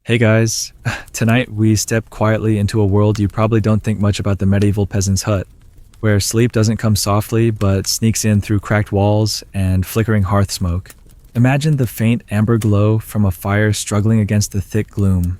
Hey guys, tonight we step quietly into a world you probably don't think much about: the medieval peasant's hut, where sleep doesn't come softly but sneaks in through cracked walls and flickering hearth smoke. Imagine the faint amber glow from a fire struggling against the thick gloom,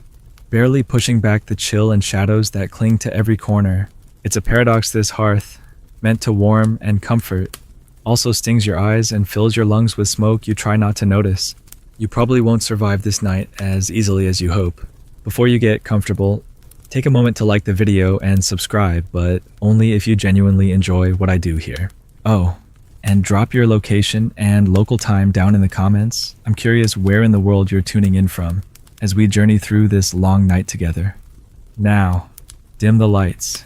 barely pushing back the chill and shadows that cling to every corner. It's a paradox: this hearth, meant to warm and comfort, also stings your eyes and fills your lungs with smoke you try not to notice. You probably won't survive this night as easily as you hope. Before you get comfortable, take a moment to like the video and subscribe, but only if you genuinely enjoy what I do here. Oh, and drop your location and local time down in the comments. I'm curious where in the world you're tuning in from as we journey through this long night together. Now, dim the lights.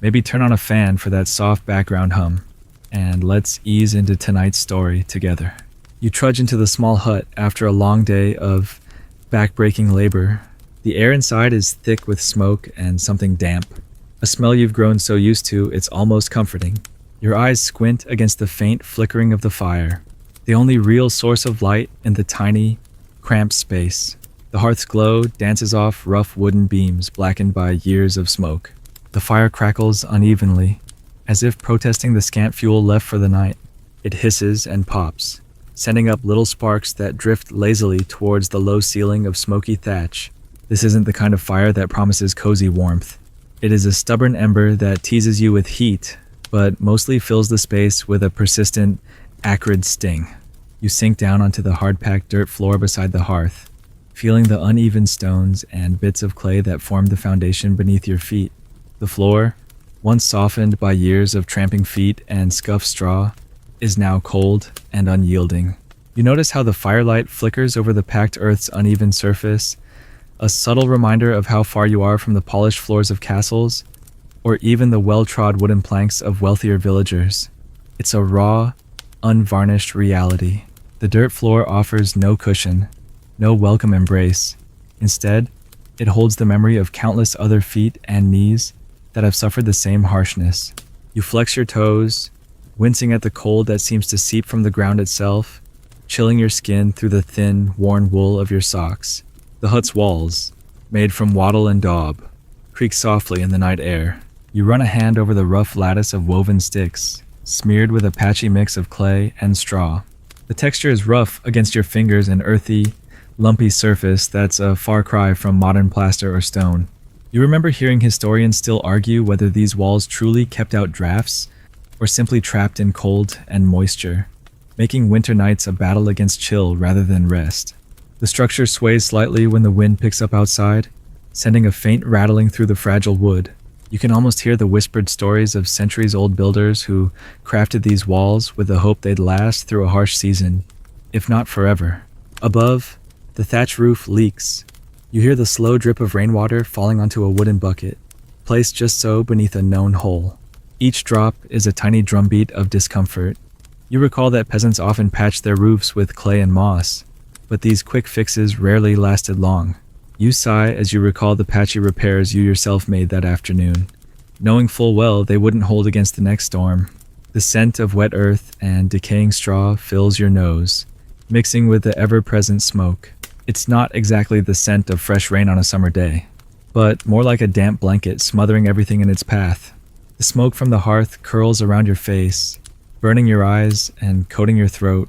Maybe turn on a fan for that soft background hum, and let's ease into tonight's story together. You trudge into the small hut after a long day of back-breaking labor. The air inside is thick with smoke and something damp, a smell you've grown so used to it's almost comforting. Your eyes squint against the faint flickering of the fire, the only real source of light in the tiny, cramped space. The hearth's glow dances off rough wooden beams blackened by years of smoke. The fire crackles unevenly, as if protesting the scant fuel left for the night. It hisses and pops, sending up little sparks that drift lazily towards the low ceiling of smoky thatch. This isn't the kind of fire that promises cozy warmth. It is a stubborn ember that teases you with heat, but mostly fills the space with a persistent, acrid sting. You sink down onto the hard-packed dirt floor beside the hearth, feeling the uneven stones and bits of clay that form the foundation beneath your feet. The floor, once softened by years of tramping feet and scuffed straw, is now cold and unyielding. You notice how the firelight flickers over the packed earth's uneven surface, a subtle reminder of how far you are from the polished floors of castles, or even the well-trod wooden planks of wealthier villagers. It's a raw, unvarnished reality. The dirt floor offers no cushion, no welcome embrace. Instead, it holds the memory of countless other feet and knees that have suffered the same harshness. You flex your toes, wincing at the cold that seems to seep from the ground itself, chilling your skin through the thin, worn wool of your socks. The hut's walls, made from wattle and daub, creak softly in the night air. You run a hand over the rough lattice of woven sticks, smeared with a patchy mix of clay and straw. The texture is rough against your fingers, an earthy, lumpy surface that's a far cry from modern plaster or stone. You remember hearing historians still argue whether these walls truly kept out drafts, or simply trapped in cold and moisture, making winter nights a battle against chill rather than rest. The structure sways slightly when the wind picks up outside, sending a faint rattling through the fragile wood. You can almost hear the whispered stories of centuries-old builders who crafted these walls with the hope they'd last through a harsh season, if not forever. Above, the thatch roof leaks. You hear the slow drip of rainwater falling onto a wooden bucket, placed just so beneath a known hole. Each drop is a tiny drumbeat of discomfort. You recall that peasants often patched their roofs with clay and moss, but these quick fixes rarely lasted long. You sigh as you recall the patchy repairs you yourself made that afternoon, knowing full well they wouldn't hold against the next storm. The scent of wet earth and decaying straw fills your nose, mixing with the ever-present smoke. It's not exactly the scent of fresh rain on a summer day, but more like a damp blanket smothering everything in its path. The smoke from the hearth curls around your face, burning your eyes and coating your throat.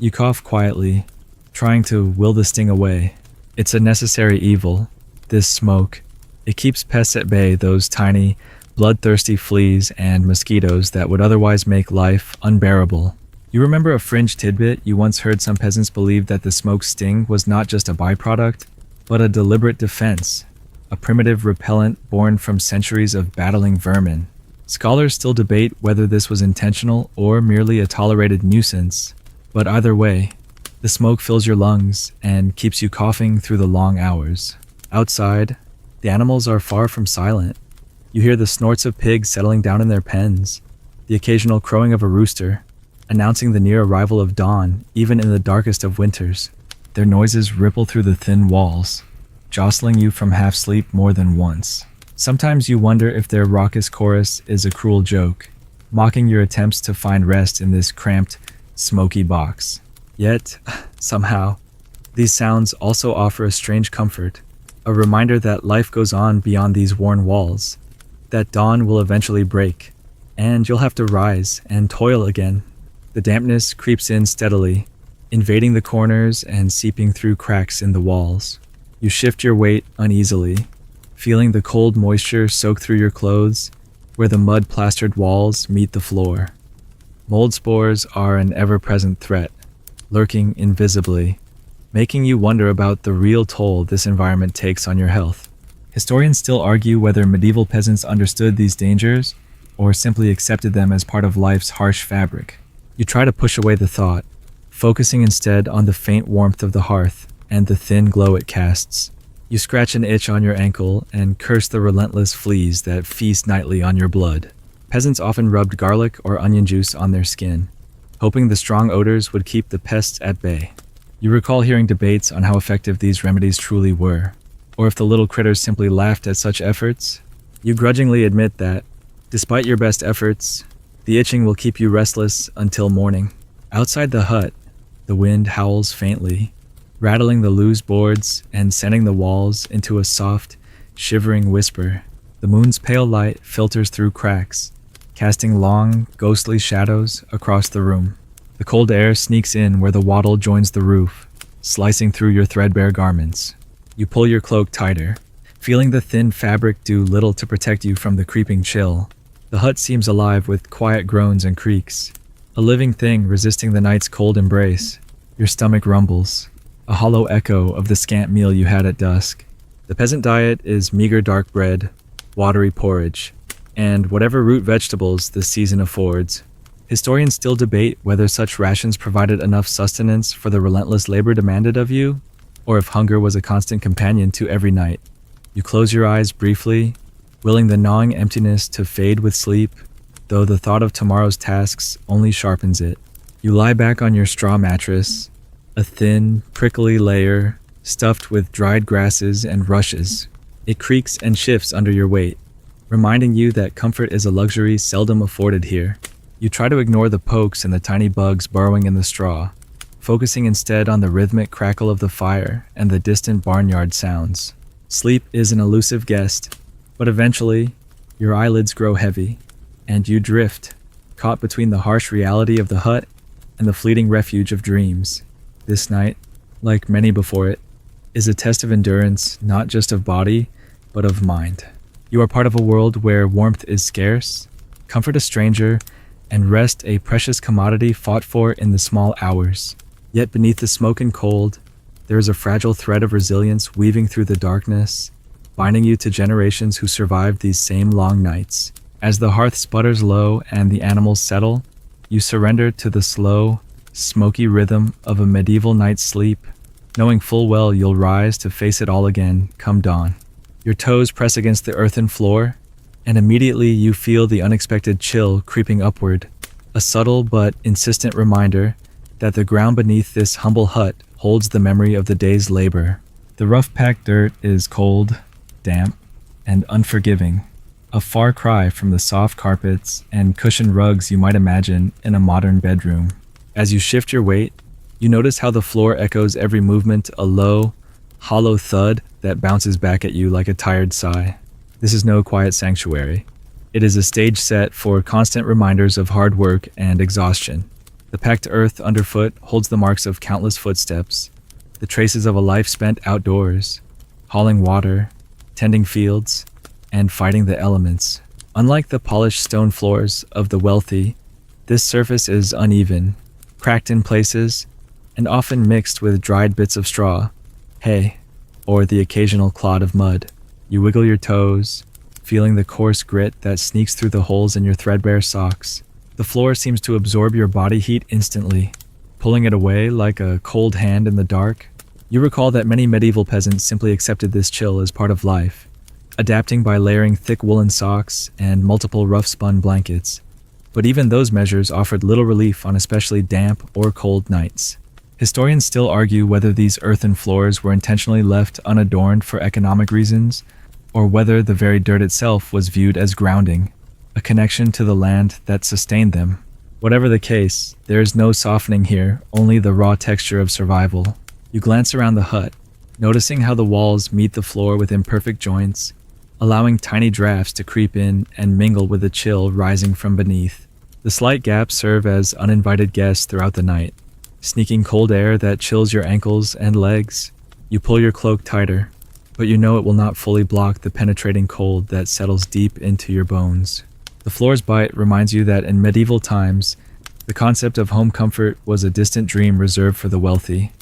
You cough quietly, trying to will the sting away. It's a necessary evil, this smoke. It keeps pests at bay, those tiny, bloodthirsty fleas and mosquitoes that would otherwise make life unbearable. You remember a fringe tidbit you once heard: some peasants believed that the smoke's sting was not just a byproduct, but a deliberate defense, a primitive repellent born from centuries of battling vermin. Scholars still debate whether this was intentional or merely a tolerated nuisance, but either way, the smoke fills your lungs and keeps you coughing through the long hours. Outside, the animals are far from silent. You hear the snorts of pigs settling down in their pens, the occasional crowing of a rooster, announcing the near arrival of dawn even in the darkest of winters. Their noises ripple through the thin walls, jostling you from half-sleep more than once. Sometimes you wonder if their raucous chorus is a cruel joke, mocking your attempts to find rest in this cramped, smoky box. Yet, somehow, these sounds also offer a strange comfort, a reminder that life goes on beyond these worn walls, that dawn will eventually break, and you'll have to rise and toil again. The dampness creeps in steadily, invading the corners and seeping through cracks in the walls. You shift your weight uneasily, feeling the cold moisture soak through your clothes where the mud-plastered walls meet the floor. Mold spores are an ever-present threat, lurking invisibly, making you wonder about the real toll this environment takes on your health. Historians still argue whether medieval peasants understood these dangers or simply accepted them as part of life's harsh fabric. You try to push away the thought, focusing instead on the faint warmth of the hearth and the thin glow it casts. You scratch an itch on your ankle and curse the relentless fleas that feast nightly on your blood. Peasants often rubbed garlic or onion juice on their skin, hoping the strong odors would keep the pests at bay. You recall hearing debates on how effective these remedies truly were, or if the little critters simply laughed at such efforts. You grudgingly admit that, despite your best efforts, the itching will keep you restless until morning. Outside the hut, the wind howls faintly, rattling the loose boards and sending the walls into a soft, shivering whisper. The moon's pale light filters through cracks, casting long, ghostly shadows across the room. The cold air sneaks in where the wattle joins the roof, slicing through your threadbare garments. You pull your cloak tighter, feeling the thin fabric do little to protect you from the creeping chill. The hut seems alive with quiet groans and creaks, a living thing resisting the night's cold embrace. Your stomach rumbles, a hollow echo of the scant meal you had at dusk. The peasant diet is meager dark bread, watery porridge, and whatever root vegetables the season affords. Historians still debate whether such rations provided enough sustenance for the relentless labor demanded of you, or if hunger was a constant companion to every night. You close your eyes briefly, willing the gnawing emptiness to fade with sleep, though the thought of tomorrow's tasks only sharpens it. You lie back on your straw mattress, a thin, prickly layer stuffed with dried grasses and rushes. It creaks and shifts under your weight, reminding you that comfort is a luxury seldom afforded here. You try to ignore the pokes and the tiny bugs burrowing in the straw, focusing instead on the rhythmic crackle of the fire and the distant barnyard sounds. Sleep is an elusive guest, but eventually, your eyelids grow heavy, and you drift, caught between the harsh reality of the hut and the fleeting refuge of dreams. This night, like many before it, is a test of endurance, not just of body, but of mind. You are part of a world where warmth is scarce, comfort a stranger, and rest a precious commodity fought for in the small hours. Yet beneath the smoke and cold, there is a fragile thread of resilience weaving through the darkness, binding you to generations who survived these same long nights. As the hearth sputters low and the animals settle, you surrender to the slow, smoky rhythm of a medieval night's sleep, knowing full well you'll rise to face it all again come dawn. Your toes press against the earthen floor, and immediately you feel the unexpected chill creeping upward, a subtle but insistent reminder that the ground beneath this humble hut holds the memory of the day's labor. The rough-packed dirt is cold, damp, and unforgiving, a far cry from the soft carpets and cushioned rugs you might imagine in a modern bedroom. As you shift your weight, you notice how the floor echoes every movement, a low, hollow thud that bounces back at you like a tired sigh. This is no quiet sanctuary. It is a stage set for constant reminders of hard work and exhaustion. The packed earth underfoot holds the marks of countless footsteps, the traces of a life spent outdoors, hauling water, tending fields, and fighting the elements. Unlike the polished stone floors of the wealthy, this surface is uneven, cracked in places, and often mixed with dried bits of straw, hay, or the occasional clod of mud. You wiggle your toes, feeling the coarse grit that sneaks through the holes in your threadbare socks. The floor seems to absorb your body heat instantly, pulling it away like a cold hand in the dark. You recall that many medieval peasants simply accepted this chill as part of life, adapting by layering thick woolen socks and multiple rough-spun blankets. But even those measures offered little relief on especially damp or cold nights. Historians still argue whether these earthen floors were intentionally left unadorned for economic reasons, or whether the very dirt itself was viewed as grounding, a connection to the land that sustained them. Whatever the case, there is no softening here, only the raw texture of survival. You glance around the hut, noticing how the walls meet the floor with imperfect joints, allowing tiny drafts to creep in and mingle with the chill rising from beneath. The slight gaps serve as uninvited guests throughout the night, sneaking cold air that chills your ankles and legs. You pull your cloak tighter, but you know it will not fully block the penetrating cold that settles deep into your bones. The floor's bite reminds you that in medieval times, the concept of home comfort was a distant dream reserved for the wealthy,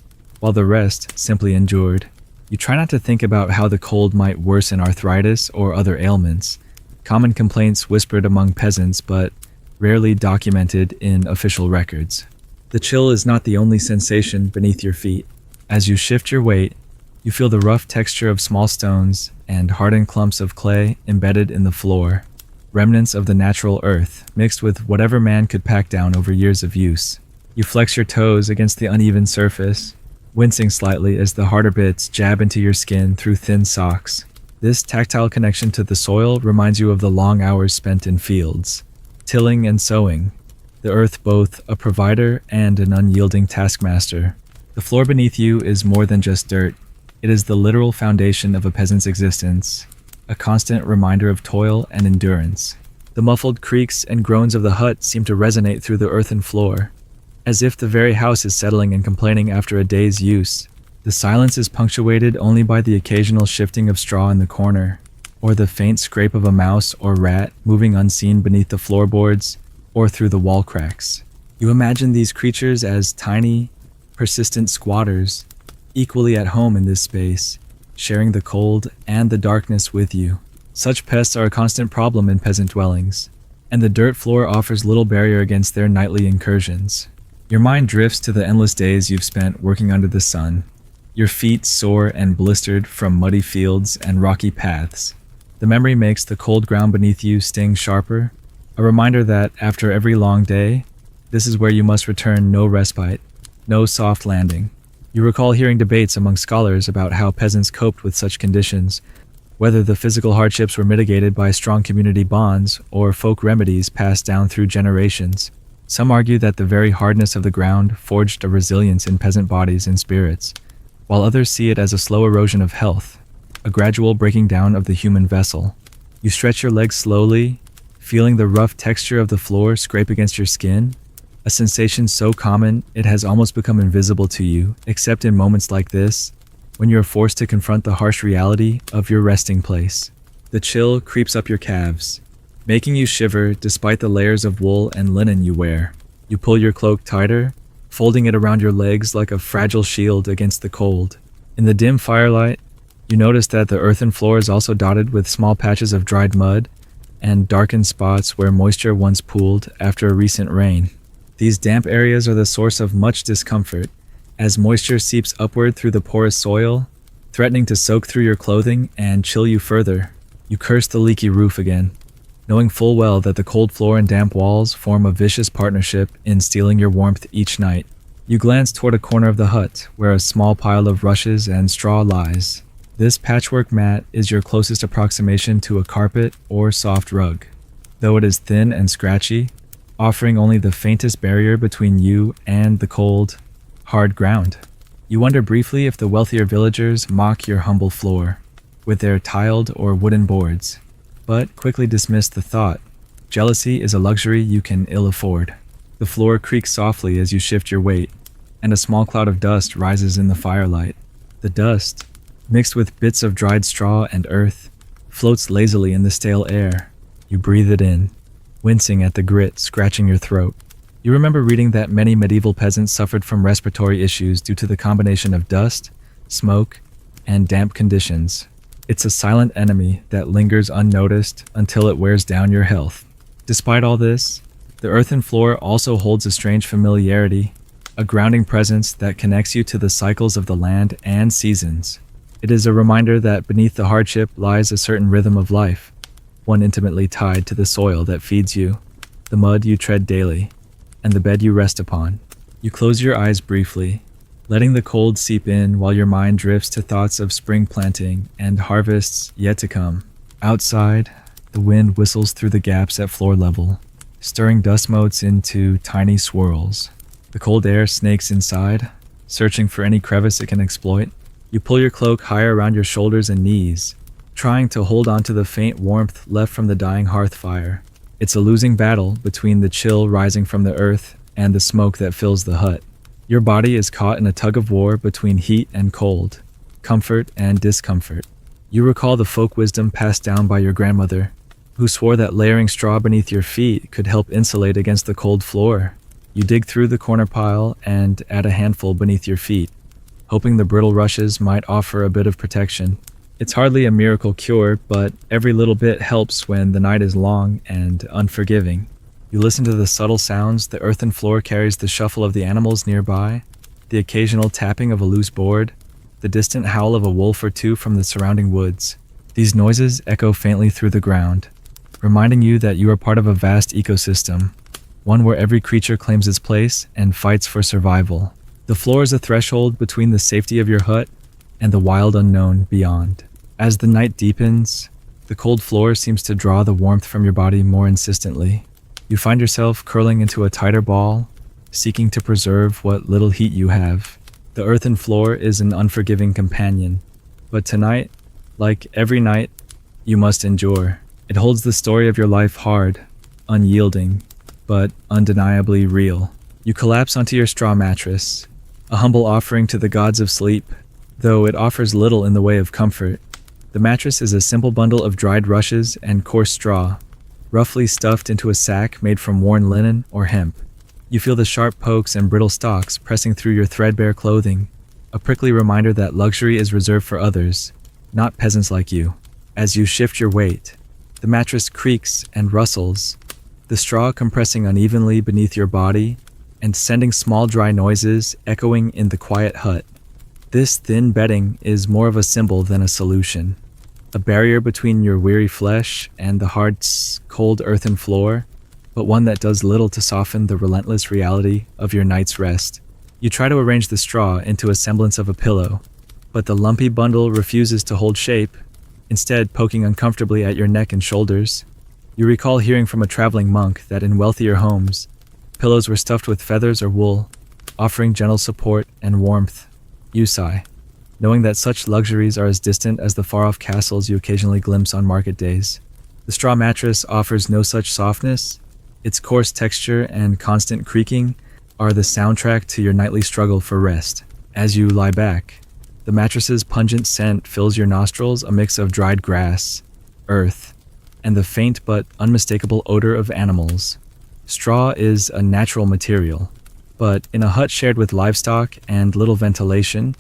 while the rest simply endured. You try not to think about how the cold might worsen arthritis or other ailments, common complaints whispered among peasants but rarely documented in official records. The chill is not the only sensation beneath your feet. As you shift your weight, you feel the rough texture of small stones and hardened clumps of clay embedded in the floor, remnants of the natural earth mixed with whatever man could pack down over years of use. You flex your toes against the uneven surface, wincing slightly as the harder bits jab into your skin through thin socks. This tactile connection to the soil reminds you of the long hours spent in fields, tilling and sowing, the earth both a provider and an unyielding taskmaster. The floor beneath you is more than just dirt. It is the literal foundation of a peasant's existence, a constant reminder of toil and endurance. The muffled creaks and groans of the hut seem to resonate through the earthen floor, as if the very house is settling and complaining after a day's use. The silence is punctuated only by the occasional shifting of straw in the corner, or the faint scrape of a mouse or rat moving unseen beneath the floorboards or through the wall cracks. You imagine these creatures as tiny, persistent squatters, equally at home in this space, sharing the cold and the darkness with you. Such pests are a constant problem in peasant dwellings, and the dirt floor offers little barrier against their nightly incursions. Your mind drifts to the endless days you've spent working under the sun, your feet sore and blistered from muddy fields and rocky paths. The memory makes the cold ground beneath you sting sharper, a reminder that after every long day, this is where you must return no respite, no soft landing. You recall hearing debates among scholars about how peasants coped with such conditions, whether the physical hardships were mitigated by strong community bonds or folk remedies passed down through generations. Some argue that the very hardness of the ground forged a resilience in peasant bodies and spirits, while others see it as a slow erosion of health, a gradual breaking down of the human vessel. You stretch your legs slowly, feeling the rough texture of the floor scrape against your skin, a sensation so common it has almost become invisible to you, except in moments like this, when you are forced to confront the harsh reality of your resting place. The chill creeps up your calves, making you shiver despite the layers of wool and linen you wear. You pull your cloak tighter, folding it around your legs like a fragile shield against the cold. In the dim firelight, you notice that the earthen floor is also dotted with small patches of dried mud and darkened spots where moisture once pooled after a recent rain. These damp areas are the source of much discomfort, as moisture seeps upward through the porous soil, threatening to soak through your clothing and chill you further. You curse the leaky roof again, knowing full well that the cold floor and damp walls form a vicious partnership in stealing your warmth each night. You glance toward a corner of the hut, where a small pile of rushes and straw lies. This patchwork mat is your closest approximation to a carpet or soft rug, though it is thin and scratchy, offering only the faintest barrier between you and the cold, hard ground. You wonder briefly if the wealthier villagers mock your humble floor, with their tiled or wooden boards, but quickly dismiss the thought. Jealousy is a luxury you can ill afford. The floor creaks softly as you shift your weight, and a small cloud of dust rises in the firelight. The dust, mixed with bits of dried straw and earth, floats lazily in the stale air. You breathe it in, wincing at the grit scratching your throat. You remember reading that many medieval peasants suffered from respiratory issues due to the combination of dust, smoke, and damp conditions. It's a silent enemy that lingers unnoticed until it wears down your health. Despite all this, the earthen floor also holds a strange familiarity, a grounding presence that connects you to the cycles of the land and seasons. It is a reminder that beneath the hardship lies a certain rhythm of life, one intimately tied to the soil that feeds you, the mud you tread daily, and the bed you rest upon. You close your eyes briefly, letting the cold seep in while your mind drifts to thoughts of spring planting and harvests yet to come. Outside, the wind whistles through the gaps at floor level, stirring dust motes into tiny swirls. The cold air snakes inside, searching for any crevice it can exploit. You pull your cloak higher around your shoulders and knees, trying to hold on to the faint warmth left from the dying hearth fire. It's a losing battle between the chill rising from the earth and the smoke that fills the hut. Your body is caught in a tug of war between heat and cold, comfort and discomfort. You recall the folk wisdom passed down by your grandmother, who swore that layering straw beneath your feet could help insulate against the cold floor. You dig through the corner pile and add a handful beneath your feet, hoping the brittle rushes might offer a bit of protection. It's hardly a miracle cure, but every little bit helps when the night is long and unforgiving. You listen to the subtle sounds the earthen floor carries, the shuffle of the animals nearby, the occasional tapping of a loose board, the distant howl of a wolf or two from the surrounding woods. These noises echo faintly through the ground, reminding you that you are part of a vast ecosystem, one where every creature claims its place and fights for survival. The floor is a threshold between the safety of your hut and the wild unknown beyond. As the night deepens, the cold floor seems to draw the warmth from your body more insistently. You find yourself curling into a tighter ball, seeking to preserve what little heat you have. The earthen floor is an unforgiving companion, but tonight, like every night, you must endure. It holds the story of your life hard, unyielding, but undeniably real. You collapse onto your straw mattress, a humble offering to the gods of sleep, though it offers little in the way of comfort. The mattress is a simple bundle of dried rushes and coarse straw, roughly stuffed into a sack made from worn linen or hemp. You feel the sharp pokes and brittle stalks pressing through your threadbare clothing, a prickly reminder that luxury is reserved for others, not peasants like you. As you shift your weight, the mattress creaks and rustles, the straw compressing unevenly beneath your body and sending small dry noises echoing in the quiet hut. This thin bedding is more of a symbol than a solution, a barrier between your weary flesh and the hard, cold earthen floor, but one that does little to soften the relentless reality of your night's rest. You try to arrange the straw into a semblance of a pillow, but the lumpy bundle refuses to hold shape, instead poking uncomfortably at your neck and shoulders. You recall hearing from a traveling monk that in wealthier homes, pillows were stuffed with feathers or wool, offering gentle support and warmth. You sigh, knowing that such luxuries are as distant as the far-off castles you occasionally glimpse on market days. The straw mattress offers no such softness. Its coarse texture and constant creaking are the soundtrack to your nightly struggle for rest. As you lie back, the mattress's pungent scent fills your nostrils, a mix of dried grass, earth, and the faint but unmistakable odor of animals. Straw is a natural material, but in a hut shared with livestock and little ventilation,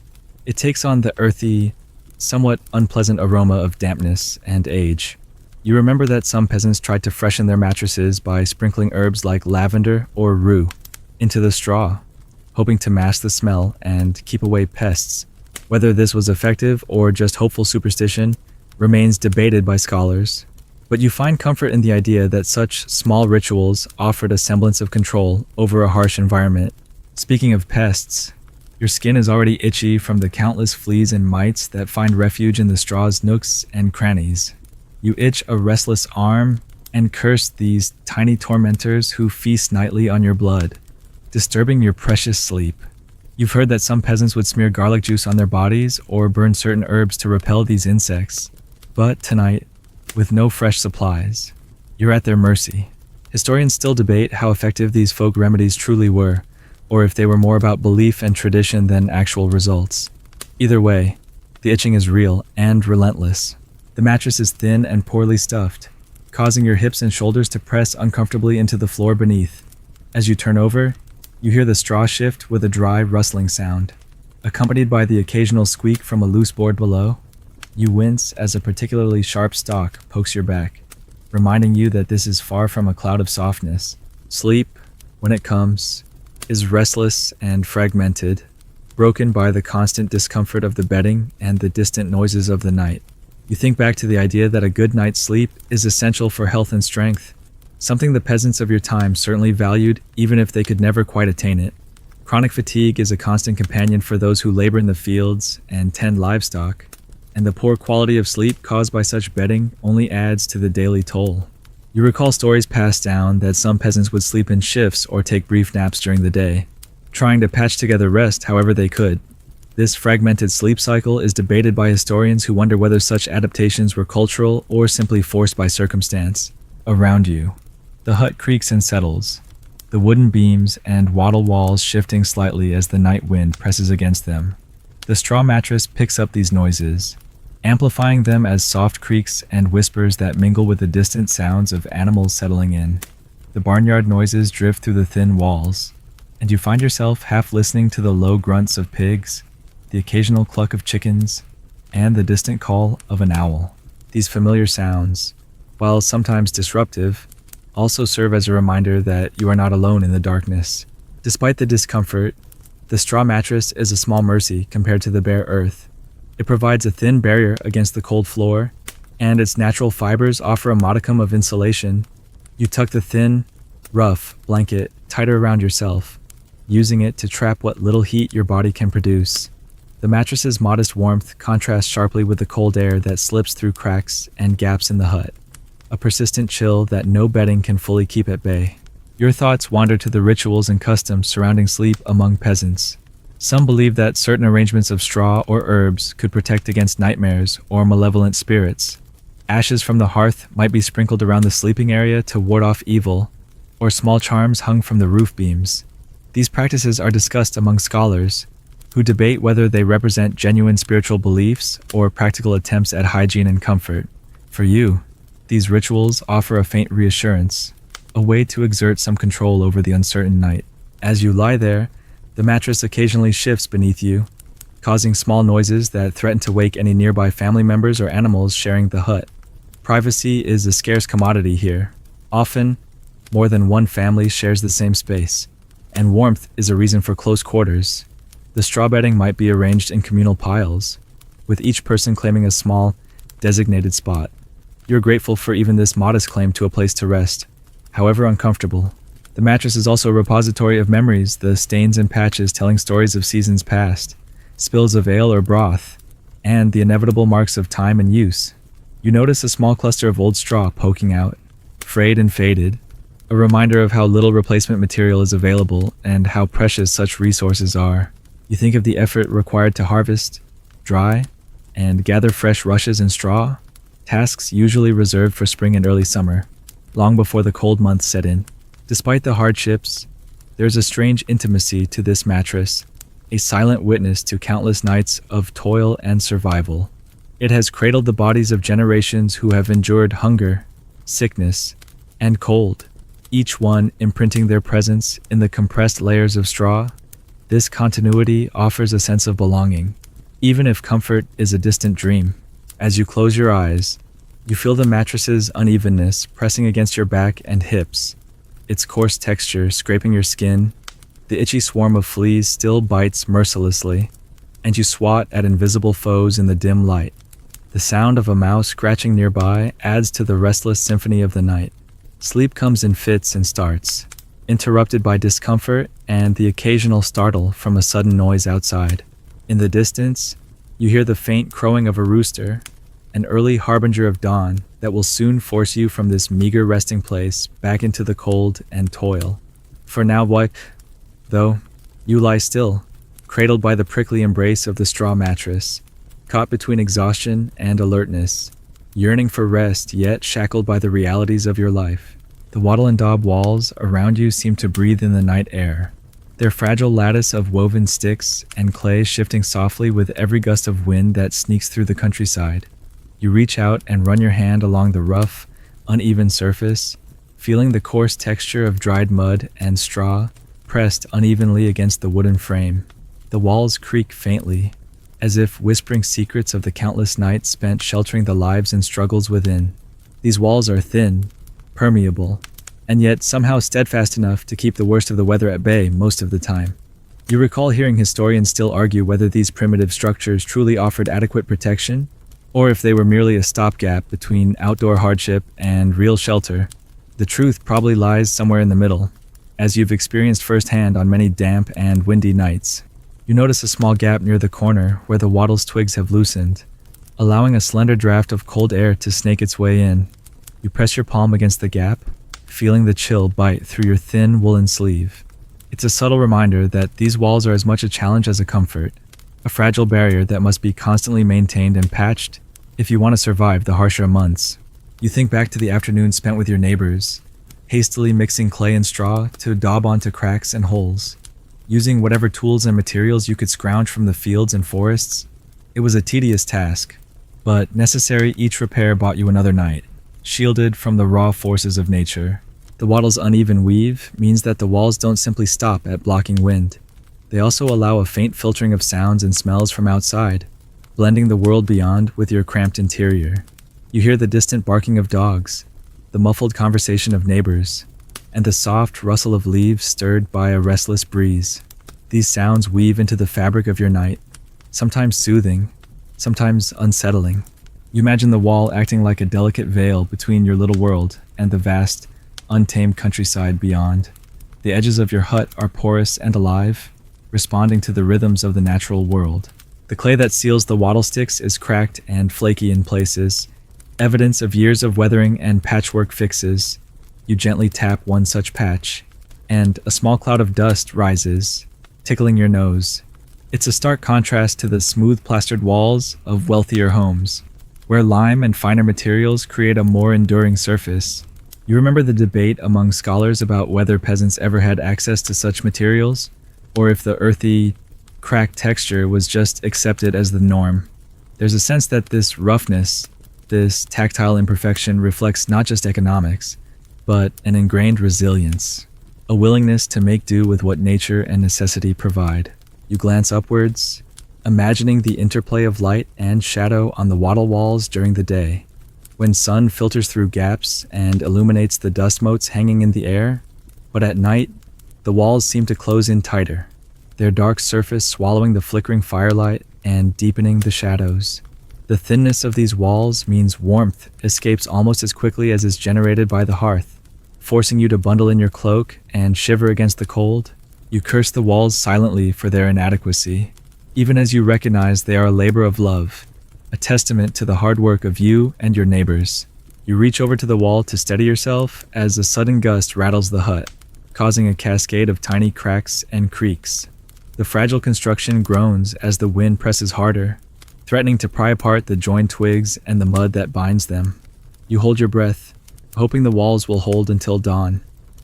it takes on the earthy, somewhat unpleasant aroma of dampness and age. You remember that some peasants tried to freshen their mattresses by sprinkling herbs like lavender or rue into the straw, hoping to mask the smell and keep away pests. Whether this was effective or just hopeful superstition remains debated by scholars, but you find comfort in the idea that such small rituals offered a semblance of control over a harsh environment. Speaking of pests, your skin is already itchy from the countless fleas and mites that find refuge in the straw's nooks and crannies. You itch a restless arm and curse these tiny tormentors who feast nightly on your blood, disturbing your precious sleep. You've heard that some peasants would smear garlic juice on their bodies or burn certain herbs to repel these insects. But tonight, with no fresh supplies, you're at their mercy. Historians still debate how effective these folk remedies truly were, or if they were more about belief and tradition than actual results. Either way, the itching is real and relentless. The mattress is thin and poorly stuffed, causing your hips and shoulders to press uncomfortably into the floor beneath. As you turn over, you hear the straw shift with a dry, rustling sound, accompanied by the occasional squeak from a loose board below. You wince as a particularly sharp stalk pokes your back, reminding you that this is far from a cloud of softness. Sleep, when it comes, is restless and fragmented, broken by the constant discomfort of the bedding and the distant noises of the night. You think back to the idea that a good night's sleep is essential for health and strength, something the peasants of your time certainly valued even if they could never quite attain it. Chronic fatigue is a constant companion for those who labor in the fields and tend livestock, and the poor quality of sleep caused by such bedding only adds to the daily toll. You recall stories passed down that some peasants would sleep in shifts or take brief naps during the day, trying to patch together rest however they could. This fragmented sleep cycle is debated by historians who wonder whether such adaptations were cultural or simply forced by circumstance. Around you, the hut creaks and settles, the wooden beams and wattle walls shifting slightly as the night wind presses against them. The straw mattress picks up these noises, amplifying them as soft creaks and whispers that mingle with the distant sounds of animals settling in. The barnyard noises drift through the thin walls, and you find yourself half listening to the low grunts of pigs, the occasional cluck of chickens, and the distant call of an owl. These familiar sounds, while sometimes disruptive, also serve as a reminder that you are not alone in the darkness. Despite the discomfort, the straw mattress is a small mercy compared to the bare earth. It provides a thin barrier against the cold floor, and its natural fibers offer a modicum of insulation. You tuck the thin, rough blanket tighter around yourself, using it to trap what little heat your body can produce. The mattress's modest warmth contrasts sharply with the cold air that slips through cracks and gaps in the hut, a persistent chill that no bedding can fully keep at bay. Your thoughts wander to the rituals and customs surrounding sleep among peasants. Some believe that certain arrangements of straw or herbs could protect against nightmares or malevolent spirits. Ashes from the hearth might be sprinkled around the sleeping area to ward off evil, or small charms hung from the roof beams. These practices are discussed among scholars, who debate whether they represent genuine spiritual beliefs or practical attempts at hygiene and comfort. For you, these rituals offer a faint reassurance, a way to exert some control over the uncertain night. As you lie there, the mattress occasionally shifts beneath you, causing small noises that threaten to wake any nearby family members or animals sharing the hut. Privacy is a scarce commodity here. Often, more than one family shares the same space, and warmth is a reason for close quarters. The straw bedding might be arranged in communal piles, with each person claiming a small, designated spot. You're grateful for even this modest claim to a place to rest, however uncomfortable. The mattress is also a repository of memories, the stains and patches telling stories of seasons past, spills of ale or broth, and the inevitable marks of time and use. You notice a small cluster of old straw poking out, frayed and faded, a reminder of how little replacement material is available and how precious such resources are. You think of the effort required to harvest, dry, and gather fresh rushes and straw, tasks usually reserved for spring and early summer, long before the cold months set in. Despite the hardships, there's a strange intimacy to this mattress, a silent witness to countless nights of toil and survival. It has cradled the bodies of generations who have endured hunger, sickness, and cold, each one imprinting their presence in the compressed layers of straw. This continuity offers a sense of belonging, even if comfort is a distant dream. As you close your eyes, you feel the mattress's unevenness pressing against your back and hips, its coarse texture scraping your skin. The itchy swarm of fleas still bites mercilessly, and you swat at invisible foes in the dim light. The sound of a mouse scratching nearby adds to the restless symphony of the night. Sleep comes in fits and starts, interrupted by discomfort and the occasional startle from a sudden noise outside. In the distance, you hear the faint crowing of a rooster, an early harbinger of dawn that will soon force you from this meager resting place back into the cold and toil. For now, though, you lie still, cradled by the prickly embrace of the straw mattress, caught between exhaustion and alertness, yearning for rest yet shackled by the realities of your life. The wattle and daub walls around you seem to breathe in the night air, their fragile lattice of woven sticks and clay shifting softly with every gust of wind that sneaks through the countryside. You reach out and run your hand along the rough, uneven surface, feeling the coarse texture of dried mud and straw pressed unevenly against the wooden frame. The walls creak faintly, as if whispering secrets of the countless nights spent sheltering the lives and struggles within. These walls are thin, permeable, and yet somehow steadfast enough to keep the worst of the weather at bay most of the time. You recall hearing historians still argue whether these primitive structures truly offered adequate protection, or if they were merely a stopgap between outdoor hardship and real shelter. The truth probably lies somewhere in the middle, as you've experienced firsthand on many damp and windy nights. You notice a small gap near the corner where the wattle's twigs have loosened, allowing a slender draft of cold air to snake its way in. You press your palm against the gap, feeling the chill bite through your thin woolen sleeve. It's a subtle reminder that these walls are as much a challenge as a comfort, a fragile barrier that must be constantly maintained and patched if you want to survive the harsher months. You think back to the afternoons spent with your neighbors, hastily mixing clay and straw to daub onto cracks and holes, using whatever tools and materials you could scrounge from the fields and forests. It was a tedious task, but necessary. Each repair bought you another night, shielded from the raw forces of nature. The wattle's uneven weave means that the walls don't simply stop at blocking wind. They also allow a faint filtering of sounds and smells from outside, blending the world beyond with your cramped interior. You hear the distant barking of dogs, the muffled conversation of neighbors, and the soft rustle of leaves stirred by a restless breeze. These sounds weave into the fabric of your night, sometimes soothing, sometimes unsettling. You imagine the wall acting like a delicate veil between your little world and the vast, untamed countryside beyond. The edges of your hut are porous and alive, responding to the rhythms of the natural world. The clay that seals the wattle sticks is cracked and flaky in places, evidence of years of weathering and patchwork fixes. You gently tap one such patch, and a small cloud of dust rises, tickling your nose. It's a stark contrast to the smooth plastered walls of wealthier homes, where lime and finer materials create a more enduring surface. You remember the debate among scholars about whether peasants ever had access to such materials, or if the earthy, cracked texture was just accepted as the norm. There's a sense that this roughness, this tactile imperfection reflects not just economics, but an ingrained resilience, a willingness to make do with what nature and necessity provide. You glance upwards, imagining the interplay of light and shadow on the wattle walls during the day. When sun filters through gaps and illuminates the dust motes hanging in the air, but at night, the walls seem to close in tighter, their dark surface swallowing the flickering firelight and deepening the shadows. The thinness of these walls means warmth escapes almost as quickly as is generated by the hearth, forcing you to bundle in your cloak and shiver against the cold. You curse the walls silently for their inadequacy, even as you recognize they are a labor of love, a testament to the hard work of you and your neighbors. You reach over to the wall to steady yourself as a sudden gust rattles the hut, causing a cascade of tiny cracks and creaks. The fragile construction groans as the wind presses harder, threatening to pry apart the joined twigs and the mud that binds them. You hold your breath, hoping the walls will hold until dawn.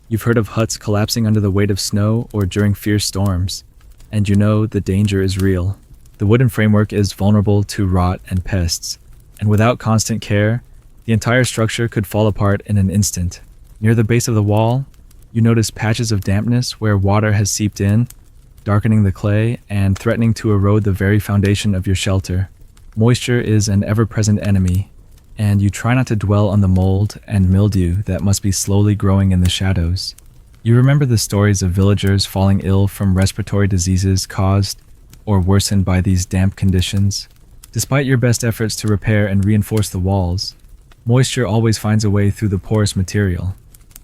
You've heard of huts collapsing under the weight of snow or during fierce storms, and you know the danger is real. The wooden framework is vulnerable to rot and pests, and without constant care, the entire structure could fall apart in an instant. Near the base of the wall, you notice patches of dampness where water has seeped in, darkening the clay and threatening to erode the very foundation of your shelter. Moisture is an ever-present enemy, and you try not to dwell on the mold and mildew that must be slowly growing in the shadows. You remember the stories of villagers falling ill from respiratory diseases caused or worsened by these damp conditions. Despite your best efforts to repair and reinforce the walls, moisture always finds a way through the porous material.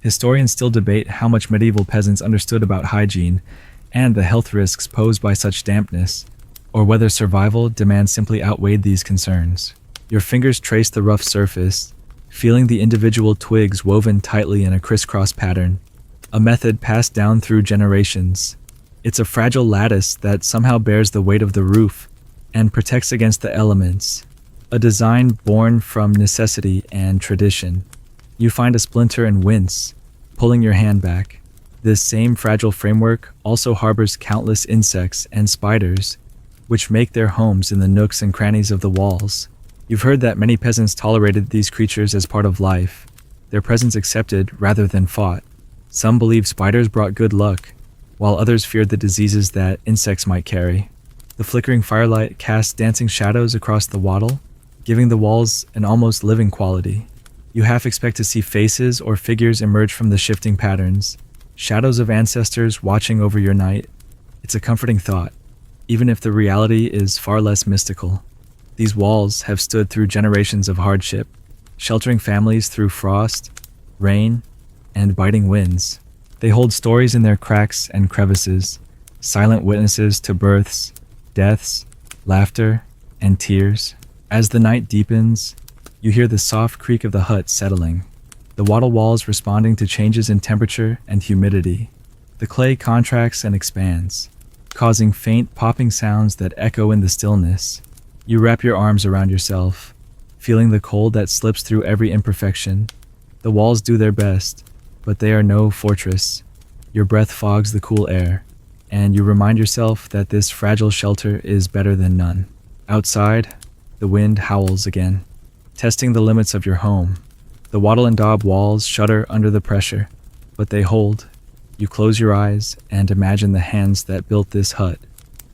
Historians still debate how much medieval peasants understood about hygiene and the health risks posed by such dampness, or whether survival demands simply outweighed these concerns. Your fingers trace the rough surface, feeling the individual twigs woven tightly in a crisscross pattern, a method passed down through generations. It's a fragile lattice that somehow bears the weight of the roof and protects against the elements, a design born from necessity and tradition. You find a splinter and wince, pulling your hand back. This same fragile framework also harbors countless insects and spiders, which make their homes in the nooks and crannies of the walls. You've heard that many peasants tolerated these creatures as part of life, their presence accepted rather than fought. Some believed spiders brought good luck, while others feared the diseases that insects might carry. The flickering firelight casts dancing shadows across the wattle, giving the walls an almost living quality. You half expect to see faces or figures emerge from the shifting patterns, shadows of ancestors watching over your night. It's a comforting thought, even if the reality is far less mystical. These walls have stood through generations of hardship, sheltering families through frost, rain, and biting winds. They hold stories in their cracks and crevices, silent witnesses to births, deaths, laughter, and tears. As the night deepens, you hear the soft creak of the hut settling, the wattle walls responding to changes in temperature and humidity. The clay contracts and expands, causing faint popping sounds that echo in the stillness. You wrap your arms around yourself, feeling the cold that slips through every imperfection. The walls do their best, but they are no fortress. Your breath fogs the cool air, and you remind yourself that this fragile shelter is better than none. Outside, the wind howls again, testing the limits of your home. The wattle and daub walls shudder under the pressure, but they hold. You close your eyes and imagine the hands that built this hut,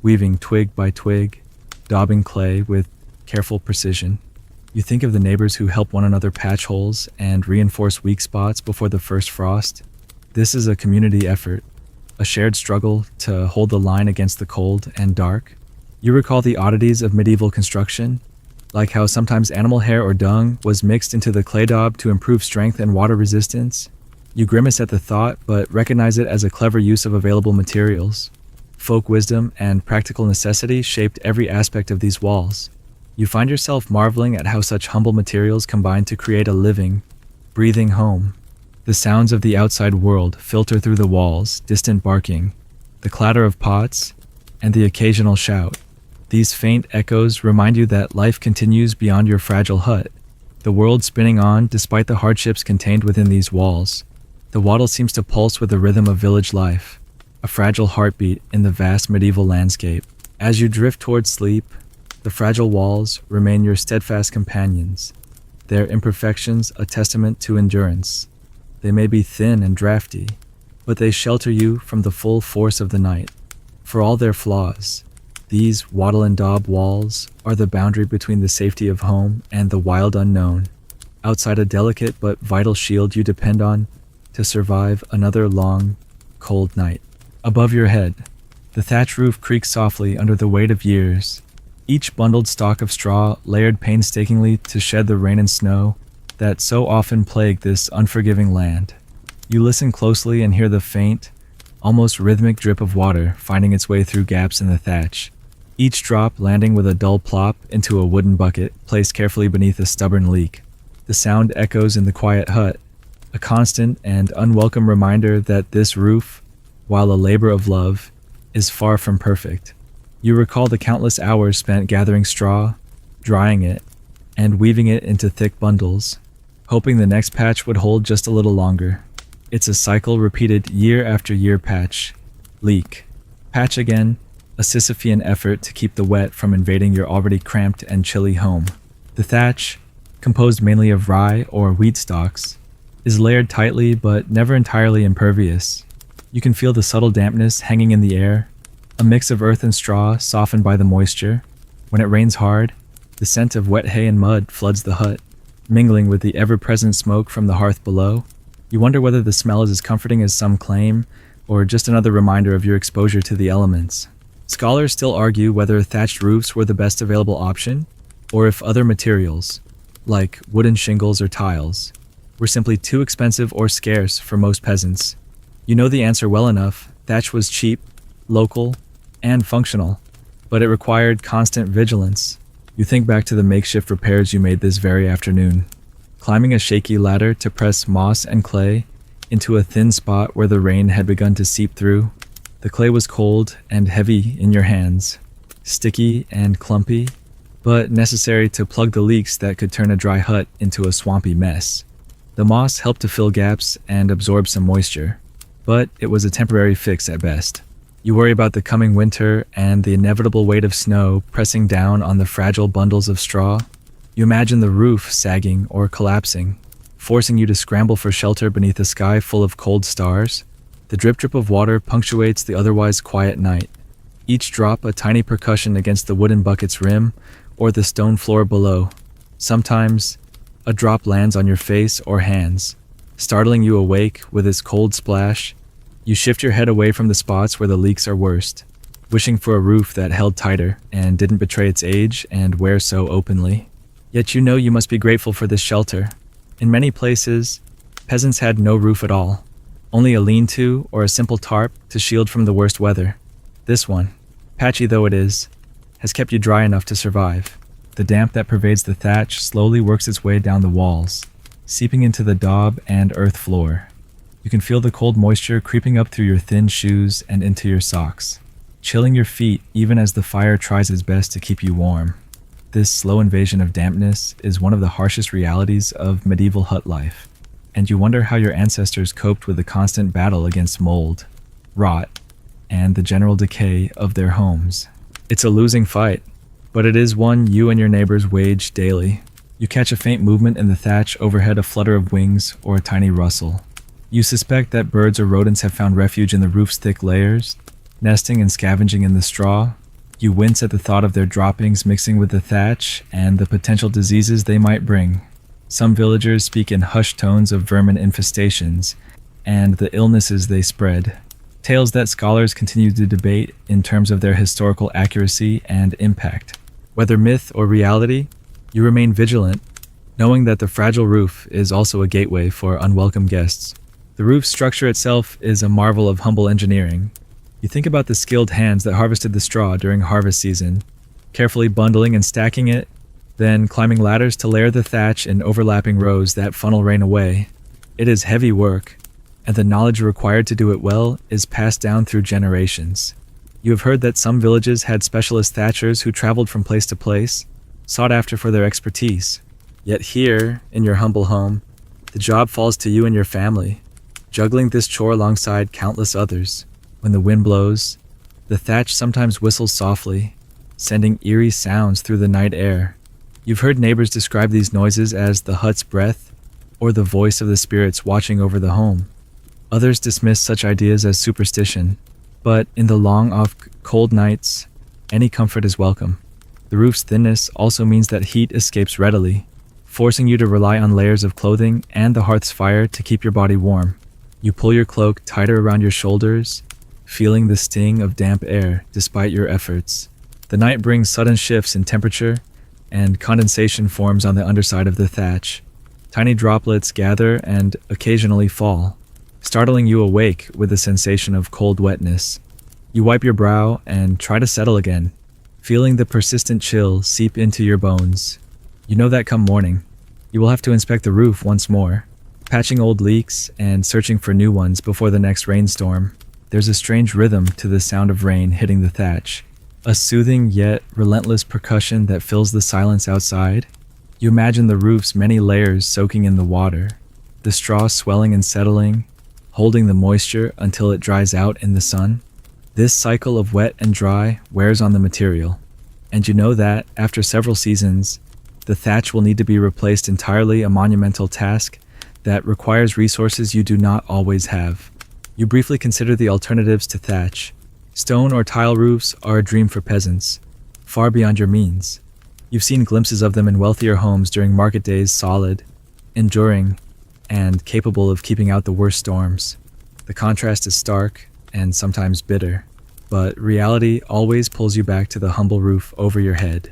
weaving twig by twig, daubing clay with careful precision. You think of the neighbors who help one another patch holes and reinforce weak spots before the first frost. This is a community effort, a shared struggle to hold the line against the cold and dark. You recall the oddities of medieval construction, like how sometimes animal hair or dung was mixed into the clay daub to improve strength and water resistance. You grimace at the thought, but recognize it as a clever use of available materials. Folk wisdom and practical necessity shaped every aspect of these walls. You find yourself marveling at how such humble materials combine to create a living, breathing home. The sounds of the outside world filter through the walls, distant barking, the clatter of pots, and the occasional shout. These faint echoes remind you that life continues beyond your fragile hut, the world spinning on despite the hardships contained within these walls. The wattle seems to pulse with the rhythm of village life, a fragile heartbeat in the vast medieval landscape. As you drift towards sleep, the fragile walls remain your steadfast companions, their imperfections a testament to endurance. They may be thin and drafty, but they shelter you from the full force of the night. For all their flaws, these wattle and daub walls are the boundary between the safety of home and the wild unknown. Outside a delicate but vital shield you depend on to survive another long, cold night. Above your head, the thatch roof creaks softly under the weight of years, each bundled stalk of straw layered painstakingly to shed the rain and snow that so often plague this unforgiving land. You listen closely and hear the faint, almost rhythmic drip of water finding its way through gaps in the thatch, each drop landing with a dull plop into a wooden bucket placed carefully beneath a stubborn leak. The sound echoes in the quiet hut, a constant and unwelcome reminder that this roof, while a labor of love, is far from perfect. You recall the countless hours spent gathering straw, drying it, and weaving it into thick bundles, hoping the next patch would hold just a little longer. It's a cycle repeated year after year. Patch, leak, patch again, a Sisyphean effort to keep the wet from invading your already cramped and chilly home. The thatch, composed mainly of rye or wheat stalks, is layered tightly but never entirely impervious. You can feel the subtle dampness hanging in the air, a mix of earth and straw softened by the moisture. When it rains hard, the scent of wet hay and mud floods the hut, mingling with the ever-present smoke from the hearth below. You wonder whether the smell is as comforting as some claim, or just another reminder of your exposure to the elements. Scholars still argue whether thatched roofs were the best available option, or if other materials, like wooden shingles or tiles, were simply too expensive or scarce for most peasants. You know the answer well enough. Thatch was cheap, local, and functional, but it required constant vigilance. You think back to the makeshift repairs you made this very afternoon, climbing a shaky ladder to press moss and clay into a thin spot where the rain had begun to seep through. The clay was cold and heavy in your hands, sticky and clumpy, but necessary to plug the leaks that could turn a dry hut into a swampy mess. The moss helped to fill gaps and absorb some moisture, but it was a temporary fix at best. You worry about the coming winter and the inevitable weight of snow pressing down on the fragile bundles of straw. You imagine the roof sagging or collapsing, forcing you to scramble for shelter beneath a sky full of cold stars. The drip of water punctuates the otherwise quiet night, each drop a tiny percussion against the wooden bucket's rim or the stone floor below. Sometimes, a drop lands on your face or hands, startling you awake with its cold splash. You shift your head away from the spots where the leaks are worst, wishing for a roof that held tighter and didn't betray its age and wear so openly. Yet you know you must be grateful for this shelter. In many places, peasants had no roof at all, only a lean-to or a simple tarp to shield from the worst weather. This one, patchy though it is, has kept you dry enough to survive. The damp that pervades the thatch slowly works its way down the walls, seeping into the daub and earth floor. You can feel the cold moisture creeping up through your thin shoes and into your socks. chilling your feet even as the fire tries its best to keep you warm. This slow invasion of dampness is one of the harshest realities of medieval hut life, and you wonder how your ancestors coped with the constant battle against mold, rot, and the general decay of their homes. It's a losing fight, but it is one you and your neighbors wage daily. You catch a faint movement in the thatch overhead, a flutter of wings, or a tiny rustle. You suspect that birds or rodents have found refuge in the roof's thick layers, nesting and scavenging in the straw. You wince at the thought of their droppings mixing with the thatch and the potential diseases they might bring. Some villagers speak in hushed tones of vermin infestations and the illnesses they spread, tales that scholars continue to debate in terms of their historical accuracy and impact. Whether myth or reality, you remain vigilant, knowing that the fragile roof is also a gateway for unwelcome guests. The roof's structure itself is a marvel of humble engineering. You think about the skilled hands that harvested the straw during harvest season, carefully bundling and stacking it, then climbing ladders to layer the thatch in overlapping rows that funnel rain away. It is heavy work, and the knowledge required to do it well is passed down through generations. You have heard that some villages had specialist thatchers who traveled from place to place, sought after for their expertise. Yet here, in your humble home, the job falls to you and your family, juggling this chore alongside countless others. When the wind blows, the thatch sometimes whistles softly, sending eerie sounds through the night air. You've heard neighbors describe these noises as the hut's breath or the voice of the spirits watching over the home. Others dismiss such ideas as superstition, but in the long, cold nights, any comfort is welcome. The roof's thinness also means that heat escapes readily, forcing you to rely on layers of clothing and the hearth's fire to keep your body warm. You pull your cloak tighter around your shoulders, feeling the sting of damp air despite your efforts. The night brings sudden shifts in temperature, and condensation forms on the underside of the thatch. Tiny droplets gather and occasionally fall, startling you awake with a sensation of cold wetness. You wipe your brow and try to settle again, feeling the persistent chill seep into your bones. You know that come morning, you will have to inspect the roof once more, patching old leaks and searching for new ones before the next rainstorm. There's a strange rhythm to the sound of rain hitting the thatch, a soothing yet relentless percussion that fills the silence outside. You imagine the roof's many layers soaking in the water, the straw swelling and settling, holding the moisture until it dries out in the sun. This cycle of wet and dry wears on the material, and you know that, after several seasons, the thatch will need to be replaced entirely, a monumental task that requires resources you do not always have. You briefly consider the alternatives to thatch. Stone or tile roofs are a dream for peasants, far beyond your means. You've seen glimpses of them in wealthier homes during market days, solid, enduring, and capable of keeping out the worst storms. The contrast is stark and sometimes bitter, but reality always pulls you back to the humble roof over your head,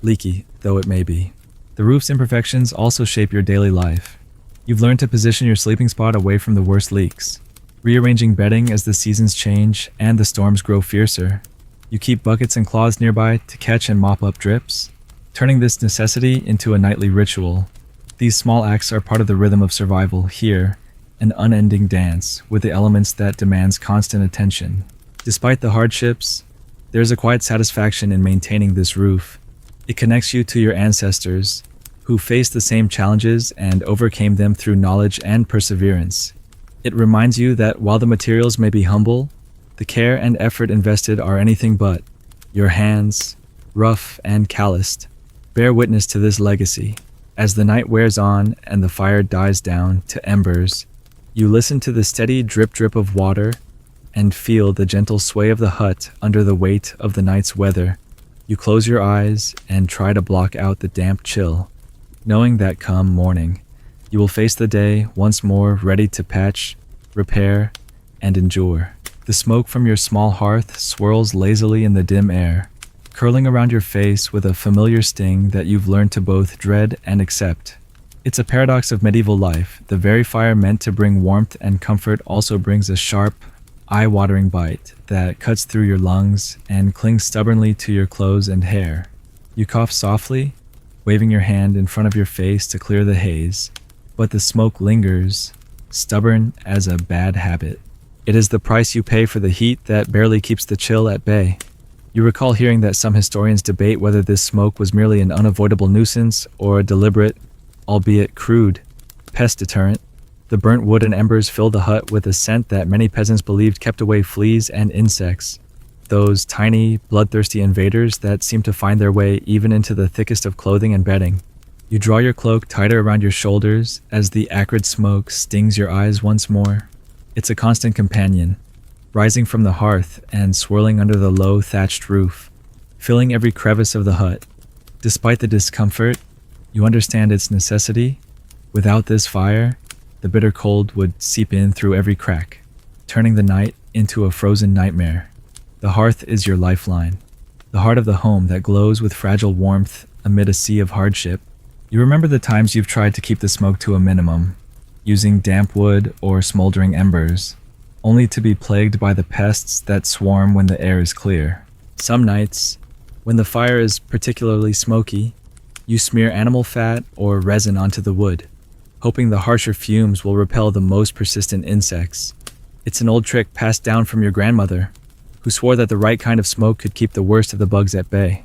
leaky though it may be. The roof's imperfections also shape your daily life. You've learned to position your sleeping spot away from the worst leaks, rearranging bedding as the seasons change and the storms grow fiercer. You keep buckets and cloths nearby to catch and mop up drips, turning this necessity into a nightly ritual. These small acts are part of the rhythm of survival here, an unending dance with the elements that demands constant attention. Despite the hardships, there's a quiet satisfaction in maintaining this roof. It connects you to your ancestors, who faced the same challenges and overcame them through knowledge and perseverance. It reminds you that while the materials may be humble, the care and effort invested are anything but. Your hands, rough and calloused, bear witness to this legacy. As the night wears on and the fire dies down to embers, you listen to the steady drip of water and feel the gentle sway of the hut under the weight of the night's weather. You close your eyes and try to block out the damp chill, knowing that come morning, you will face the day once more ready to patch, repair, and endure. The smoke from your small hearth swirls lazily in the dim air, curling around your face with a familiar sting that you've learned to both dread and accept. It's a paradox of medieval life. The very fire meant to bring warmth and comfort also brings a sharp, eye-watering bite that cuts through your lungs and clings stubbornly to your clothes and hair. You cough softly, waving your hand in front of your face to clear the haze, but the smoke lingers, stubborn as a bad habit. It is the price you pay for the heat that barely keeps the chill at bay. You recall hearing that some historians debate whether this smoke was merely an unavoidable nuisance or a deliberate, albeit crude, pest deterrent. The burnt wood and embers filled the hut with a scent that many peasants believed kept away fleas and insects, those tiny, bloodthirsty invaders that seemed to find their way even into the thickest of clothing and bedding. You draw your cloak tighter around your shoulders as the acrid smoke stings your eyes once more. It's a constant companion, rising from the hearth and swirling under the low thatched roof, filling every crevice of the hut. Despite the discomfort, you understand its necessity. Without this fire, the bitter cold would seep in through every crack, turning the night into a frozen nightmare. The hearth is your lifeline, the heart of the home that glows with fragile warmth amid a sea of hardship. You remember the times you've tried to keep the smoke to a minimum, using damp wood or smoldering embers, only to be plagued by the pests that swarm when the air is clear. Some nights, when the fire is particularly smoky, you smear animal fat or resin onto the wood, hoping the harsher fumes will repel the most persistent insects. It's an old trick passed down from your grandmother, who swore that the right kind of smoke could keep the worst of the bugs at bay.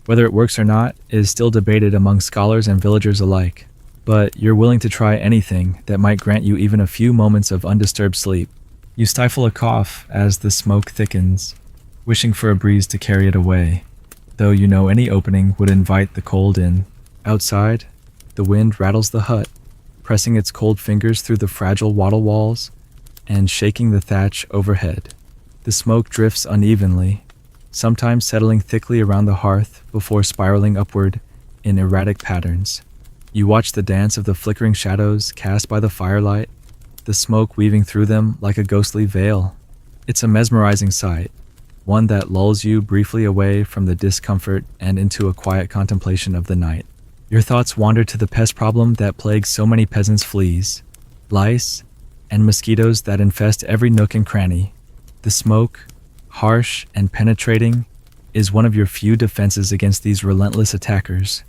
Whether it works or not is still debated among scholars and villagers alike, but you're willing to try anything that might grant you even a few moments of undisturbed sleep. You stifle a cough as the smoke thickens, wishing for a breeze to carry it away, though you know any opening would invite the cold in. Outside, the wind rattles the hut, pressing its cold fingers through the fragile wattle walls and shaking the thatch overhead. The smoke drifts unevenly, sometimes settling thickly around the hearth before spiraling upward in erratic patterns. You watch the dance of the flickering shadows cast by the firelight, the smoke weaving through them like a ghostly veil. It's a mesmerizing sight, one that lulls you briefly away from the discomfort and into a quiet contemplation of the night. Your thoughts wander to the pest problem that plagues so many peasants' fleas, lice, and mosquitoes that infest every nook and cranny. The smoke, harsh and penetrating, is one of your few defenses against these relentless attackers.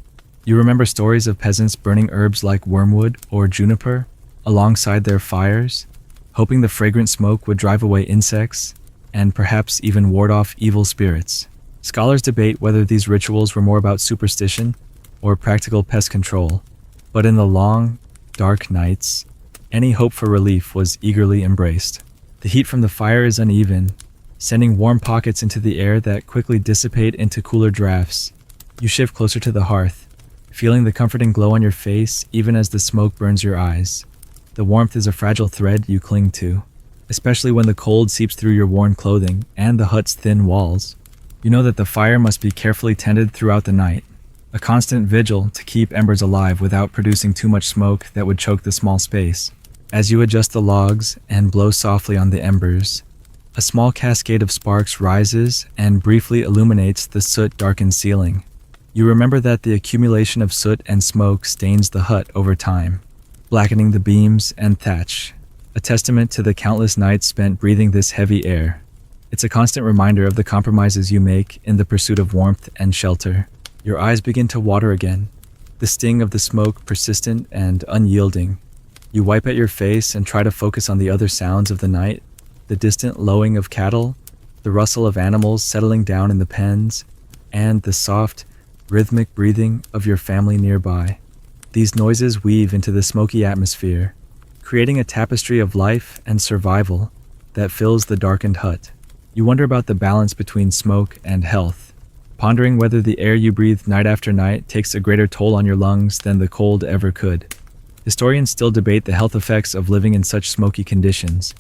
You remember stories of peasants burning herbs like wormwood or juniper alongside their fires, hoping the fragrant smoke would drive away insects and perhaps even ward off evil spirits. Scholars debate whether these rituals were more about superstition or practical pest control, but in the long, dark nights, any hope for relief was eagerly embraced. The heat from the fire is uneven, sending warm pockets into the air that quickly dissipate into cooler drafts. You shift closer to the hearth, feeling the comforting glow on your face even as the smoke burns your eyes. The warmth is a fragile thread you cling to, especially when the cold seeps through your worn clothing and the hut's thin walls. You know that the fire must be carefully tended throughout the night, a constant vigil to keep embers alive without producing too much smoke that would choke the small space. As you adjust the logs and blow softly on the embers, a small cascade of sparks rises and briefly illuminates the soot-darkened ceiling. You remember that the accumulation of soot and smoke stains the hut over time, blackening the beams and thatch, a testament to the countless nights spent breathing this heavy air. It's a constant reminder of the compromises you make in the pursuit of warmth and shelter. Your eyes begin to water again, the sting of the smoke persistent and unyielding. You wipe at your face and try to focus on the other sounds of the night, the distant lowing of cattle, the rustle of animals settling down in the pens, and the soft, rhythmic breathing of your family nearby. These noises weave into the smoky atmosphere, creating a tapestry of life and survival that fills the darkened hut. You wonder about the balance between smoke and health, pondering whether the air you breathe night after night takes a greater toll on your lungs than the cold ever could. Historians still debate the health effects of living in such smoky conditions,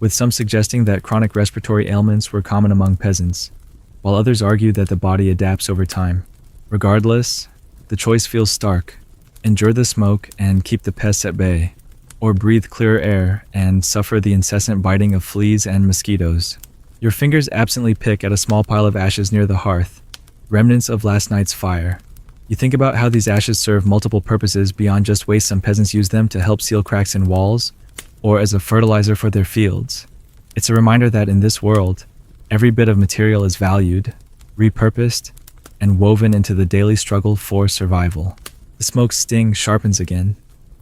with some suggesting that chronic respiratory ailments were common among peasants, while others argue that the body adapts over time. Regardless, the choice feels stark: endure the smoke and keep the pests at bay, or breathe clearer air and suffer the incessant biting of fleas and mosquitoes. Your fingers absently pick at a small pile of ashes near the hearth, remnants of last night's fire. You think about how these ashes serve multiple purposes beyond just waste. Some peasants use them to help seal cracks in walls, or as a fertilizer for their fields. It's a reminder that in this world, every bit of material is valued, repurposed, and woven into the daily struggle for survival. The smoke's sting sharpens again,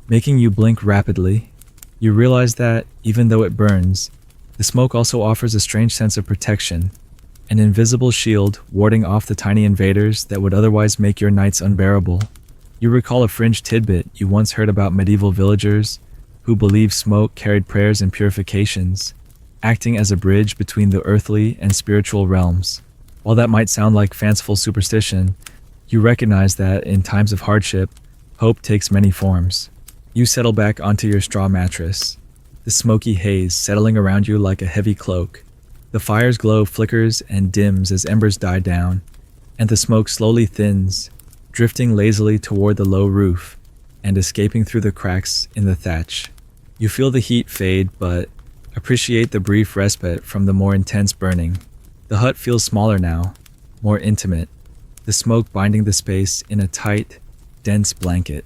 making you blink rapidly. You realize that, even though it burns, The smoke also offers a strange sense of protection, an invisible shield warding off the tiny invaders that would otherwise make your nights unbearable. You recall a fringe tidbit you once heard about medieval villagers who believed smoke carried prayers and purifications, acting as a bridge between the earthly and spiritual realms. While that might sound like fanciful superstition, you recognize that in times of hardship, hope takes many forms. You settle back onto your straw mattress, the smoky haze settling around you like a heavy cloak. The fire's glow flickers and dims as embers die down, and the smoke slowly thins, drifting lazily toward the low roof and escaping through the cracks in the thatch. You feel the heat fade, but appreciate the brief respite from the more intense burning. The hut feels smaller now, more intimate, the smoke binding the space in a tight, dense blanket.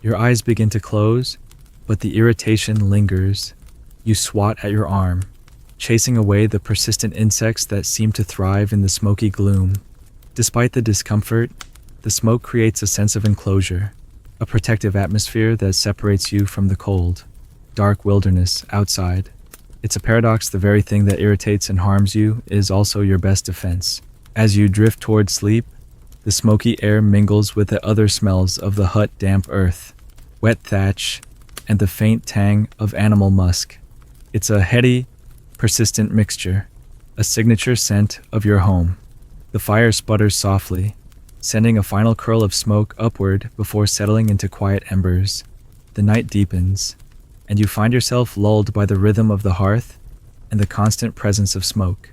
Your eyes begin to close, but the irritation lingers. You swat at your arm, chasing away the persistent insects that seem to thrive in the smoky gloom. Despite the discomfort, the smoke creates a sense of enclosure, a protective atmosphere that separates you from the cold, dark wilderness outside. It's a paradox. The very thing that irritates and harms you is also your best defense. As you drift toward sleep, the smoky air mingles with the other smells of the hut, damp earth, wet thatch, and the faint tang of animal musk. It's a heady, persistent mixture, a signature scent of your home. The fire sputters softly, sending a final curl of smoke upward before settling into quiet embers. The night deepens, and you find yourself lulled by the rhythm of the hearth and the constant presence of smoke,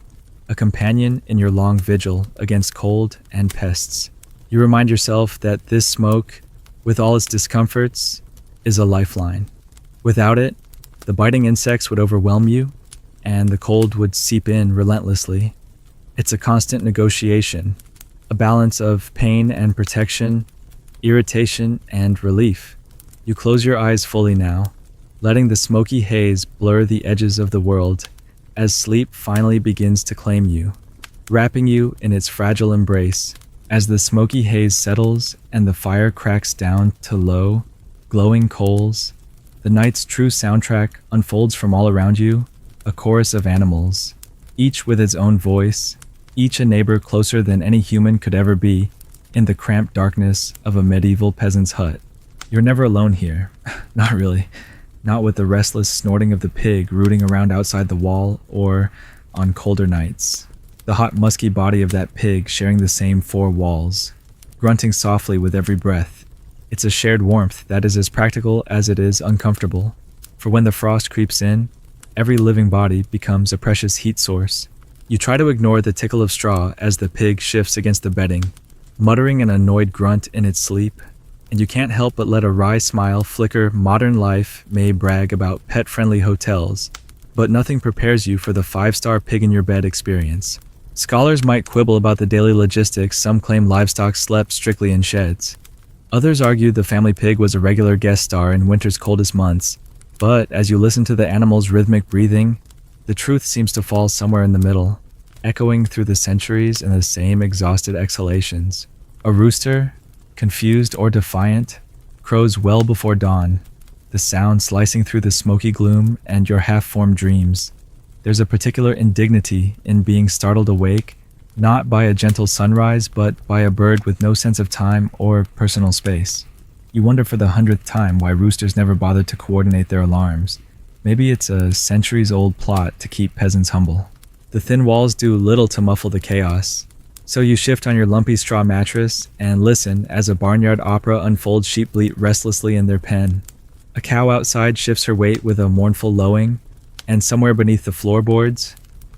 a companion in your long vigil against cold and pests. You remind yourself that this smoke, with all its discomforts, is a lifeline. Without it, the biting insects would overwhelm you, and the cold would seep in relentlessly. It's a constant negotiation, a balance of pain and protection, irritation and relief. You close your eyes fully now, letting the smoky haze blur the edges of the world as sleep finally begins to claim you, wrapping you in its fragile embrace. As the smoky haze settles and the fire cracks down to low, glowing coals, the night's true soundtrack unfolds from all around you, a chorus of animals, each with its own voice, each a neighbor closer than any human could ever be, in the cramped darkness of a medieval peasant's hut. You're never alone here. Not really. Not with the restless snorting of the pig rooting around outside the wall, or on colder nights, the hot musky body of that pig sharing the same four walls, grunting softly with every breath. It's a shared warmth that is as practical as it is uncomfortable, for when the frost creeps in, every living body becomes a precious heat source. You try to ignore the tickle of straw as the pig shifts against the bedding, muttering an annoyed grunt in its sleep, and you can't help but let a wry smile flicker. Modern life may brag about pet-friendly hotels, but nothing prepares you for the 5-star pig-in-your-bed experience. Scholars might quibble about the daily logistics. Some claim livestock slept strictly in sheds. Others argue the family pig was a regular guest star in winter's coldest months, but as you listen to the animal's rhythmic breathing, the truth seems to fall somewhere in the middle, echoing through the centuries in the same exhausted exhalations. A rooster, confused or defiant, crows well before dawn, the sound slicing through the smoky gloom and your half-formed dreams. There's a particular indignity in being startled awake, not by a gentle sunrise, but by a bird with no sense of time or personal space. You wonder for the 100th time why roosters never bothered to coordinate their alarms. Maybe it's a centuries-old plot to keep peasants humble. The thin walls do little to muffle the chaos, so you shift on your lumpy straw mattress and listen as a barnyard opera unfolds. Sheep bleat restlessly in their pen. A cow outside shifts her weight with a mournful lowing, and somewhere beneath the floorboards,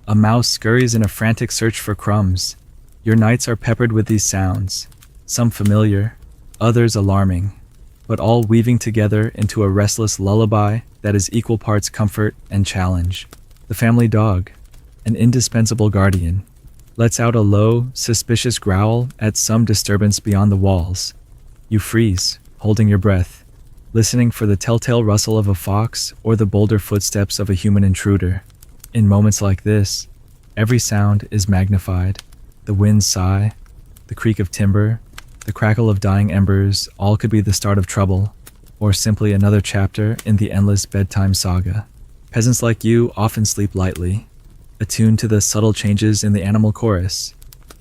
a mouse scurries in a frantic search for crumbs. Your nights are peppered with these sounds, some familiar, others alarming, but all weaving together into a restless lullaby that is equal parts comfort and challenge. The family dog, an indispensable guardian, lets out a low, suspicious growl at some disturbance beyond the walls. You freeze, holding your breath, listening for the telltale rustle of a fox or the bolder footsteps of a human intruder. In moments like this, every sound is magnified. The wind's sigh, the creak of timber, the crackle of dying embers, all could be the start of trouble, or simply another chapter in the endless bedtime saga. Peasants like you often sleep lightly, attuned to the subtle changes in the animal chorus,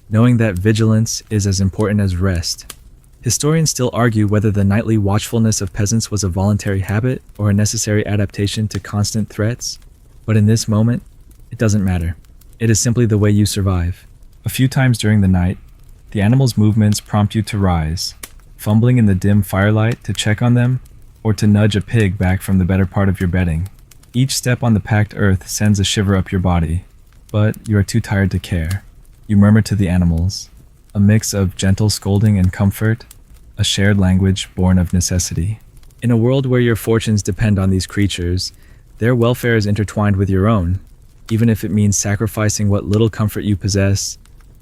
knowing that vigilance is as important as rest. Historians still argue whether the nightly watchfulness of peasants was a voluntary habit or a necessary adaptation to constant threats, but in this moment, it doesn't matter. It is simply the way you survive. A few times during the night, the animals' movements prompt you to rise, fumbling in the dim firelight to check on them or to nudge a pig back from the better part of your bedding. Each step on the packed earth sends a shiver up your body, but you are too tired to care. You murmur to the animals, a mix of gentle scolding and comfort, a shared language born of necessity. In a world where your fortunes depend on these creatures, their welfare is intertwined with your own, even if it means sacrificing what little comfort you possess.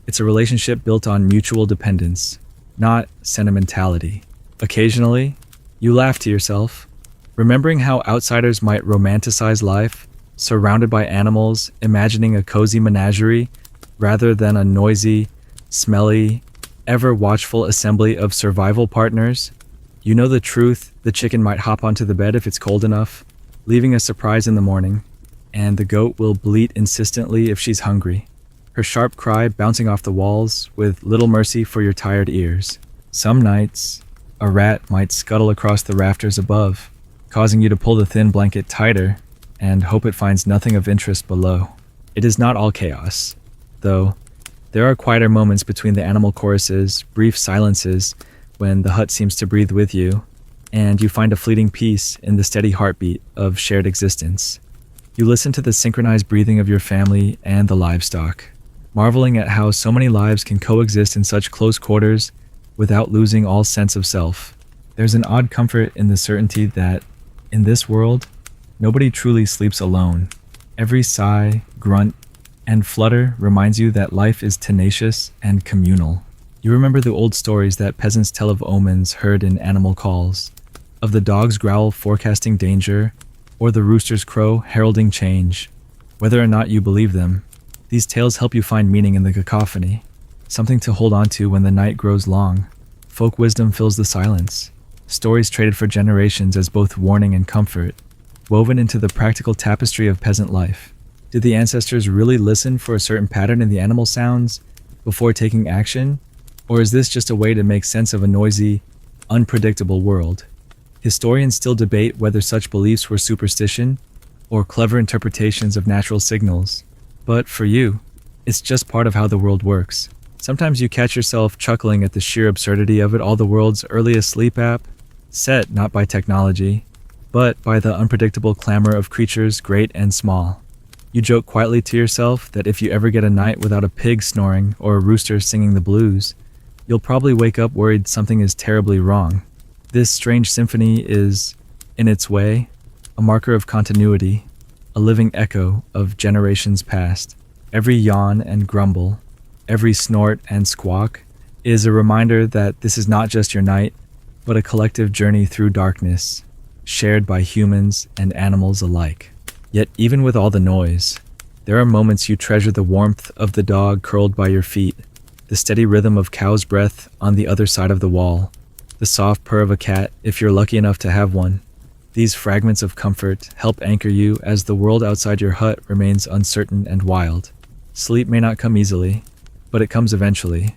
It's a relationship built on mutual dependence, not sentimentality. Occasionally, you laugh to yourself, remembering how outsiders might romanticize life, surrounded by animals, imagining a cozy menagerie, rather than a noisy, smelly, ever-watchful assembly of survival partners. You know the truth: the chicken might hop onto the bed if it's cold enough, leaving a surprise in the morning, and the goat will bleat insistently if she's hungry, her sharp cry bouncing off the walls with little mercy for your tired ears. Some nights, a rat might scuttle across the rafters above, causing you to pull the thin blanket tighter and hope it finds nothing of interest below. It is not all chaos, though. There are quieter moments between the animal choruses, brief silences when the hut seems to breathe with you, and you find a fleeting peace in the steady heartbeat of shared existence. You listen to the synchronized breathing of your family and the livestock, marveling at how so many lives can coexist in such close quarters without losing all sense of self. There's an odd comfort in the certainty that, in this world, nobody truly sleeps alone. Every sigh, grunt, and flutter reminds you that life is tenacious and communal. You remember the old stories that peasants tell of omens heard in animal calls, of the dog's growl forecasting danger, or the rooster's crow heralding change. Whether or not you believe them, these tales help you find meaning in the cacophony, something to hold on to when the night grows long. Folk wisdom fills the silence, stories traded for generations as both warning and comfort, woven into the practical tapestry of peasant life. Did the ancestors really listen for a certain pattern in the animal sounds before taking action? Or is this just a way to make sense of a noisy, unpredictable world? Historians still debate whether such beliefs were superstition or clever interpretations of natural signals. But for you, it's just part of how the world works. Sometimes you catch yourself chuckling at the sheer absurdity of it all. The world's earliest sleep app, set not by technology, but by the unpredictable clamor of creatures great and small. You joke quietly to yourself that if you ever get a night without a pig snoring or a rooster singing the blues, you'll probably wake up worried something is terribly wrong. This strange symphony is, in its way, a marker of continuity, a living echo of generations past. Every yawn and grumble, every snort and squawk is a reminder that this is not just your night, but a collective journey through darkness, shared by humans and animals alike. Yet even with all the noise, there are moments you treasure: the warmth of the dog curled by your feet, the steady rhythm of cow's breath on the other side of the wall, the soft purr of a cat if you're lucky enough to have one. These fragments of comfort help anchor you as the world outside your hut remains uncertain and wild. Sleep may not come easily, but it comes eventually,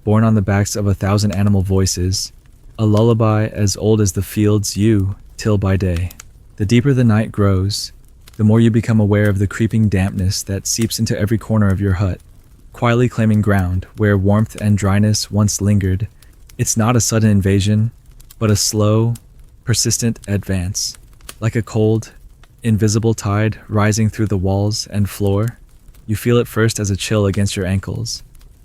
borne on the backs of 1,000 animal voices, a lullaby as old as the fields you till by day. The deeper the night grows, the more you become aware of the creeping dampness that seeps into every corner of your hut, quietly claiming ground where warmth and dryness once lingered. It's not a sudden invasion, but a slow, persistent advance, like a cold, invisible tide rising through the walls and floor. You feel it first as a chill against your ankles,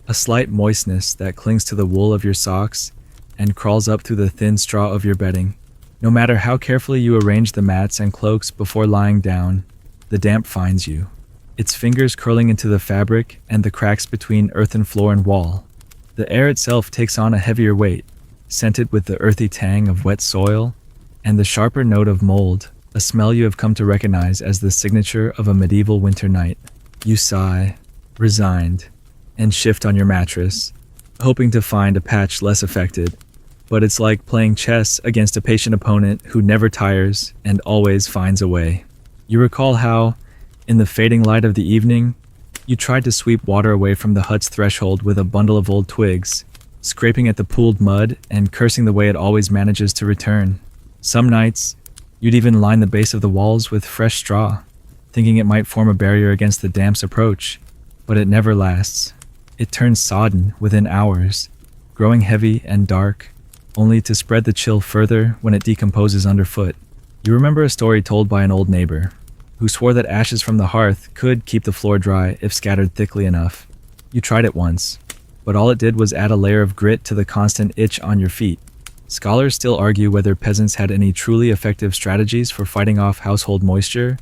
a slight moistness that clings to the wool of your socks and crawls up through the thin straw of your bedding. No matter how carefully you arrange the mats and cloaks before lying down, the damp finds you, its fingers curling into the fabric and the cracks between earthen floor and wall. The air itself takes on a heavier weight, scented with the earthy tang of wet soil and the sharper note of mold, a smell you have come to recognize as the signature of a medieval winter night. You sigh, resigned, and shift on your mattress, hoping to find a patch less affected. But it's like playing chess against a patient opponent who never tires and always finds a way. You recall how, in the fading light of the evening, you tried to sweep water away from the hut's threshold with a bundle of old twigs, scraping at the pooled mud and cursing the way it always manages to return. Some nights, you'd even line the base of the walls with fresh straw, thinking it might form a barrier against the damp's approach, but it never lasts. It turns sodden within hours, growing heavy and dark, only to spread the chill further when it decomposes underfoot. You remember a story told by an old neighbor, who swore that ashes from the hearth could keep the floor dry if scattered thickly enough. You tried it once, but all it did was add a layer of grit to the constant itch on your feet. Scholars still argue whether peasants had any truly effective strategies for fighting off household moisture,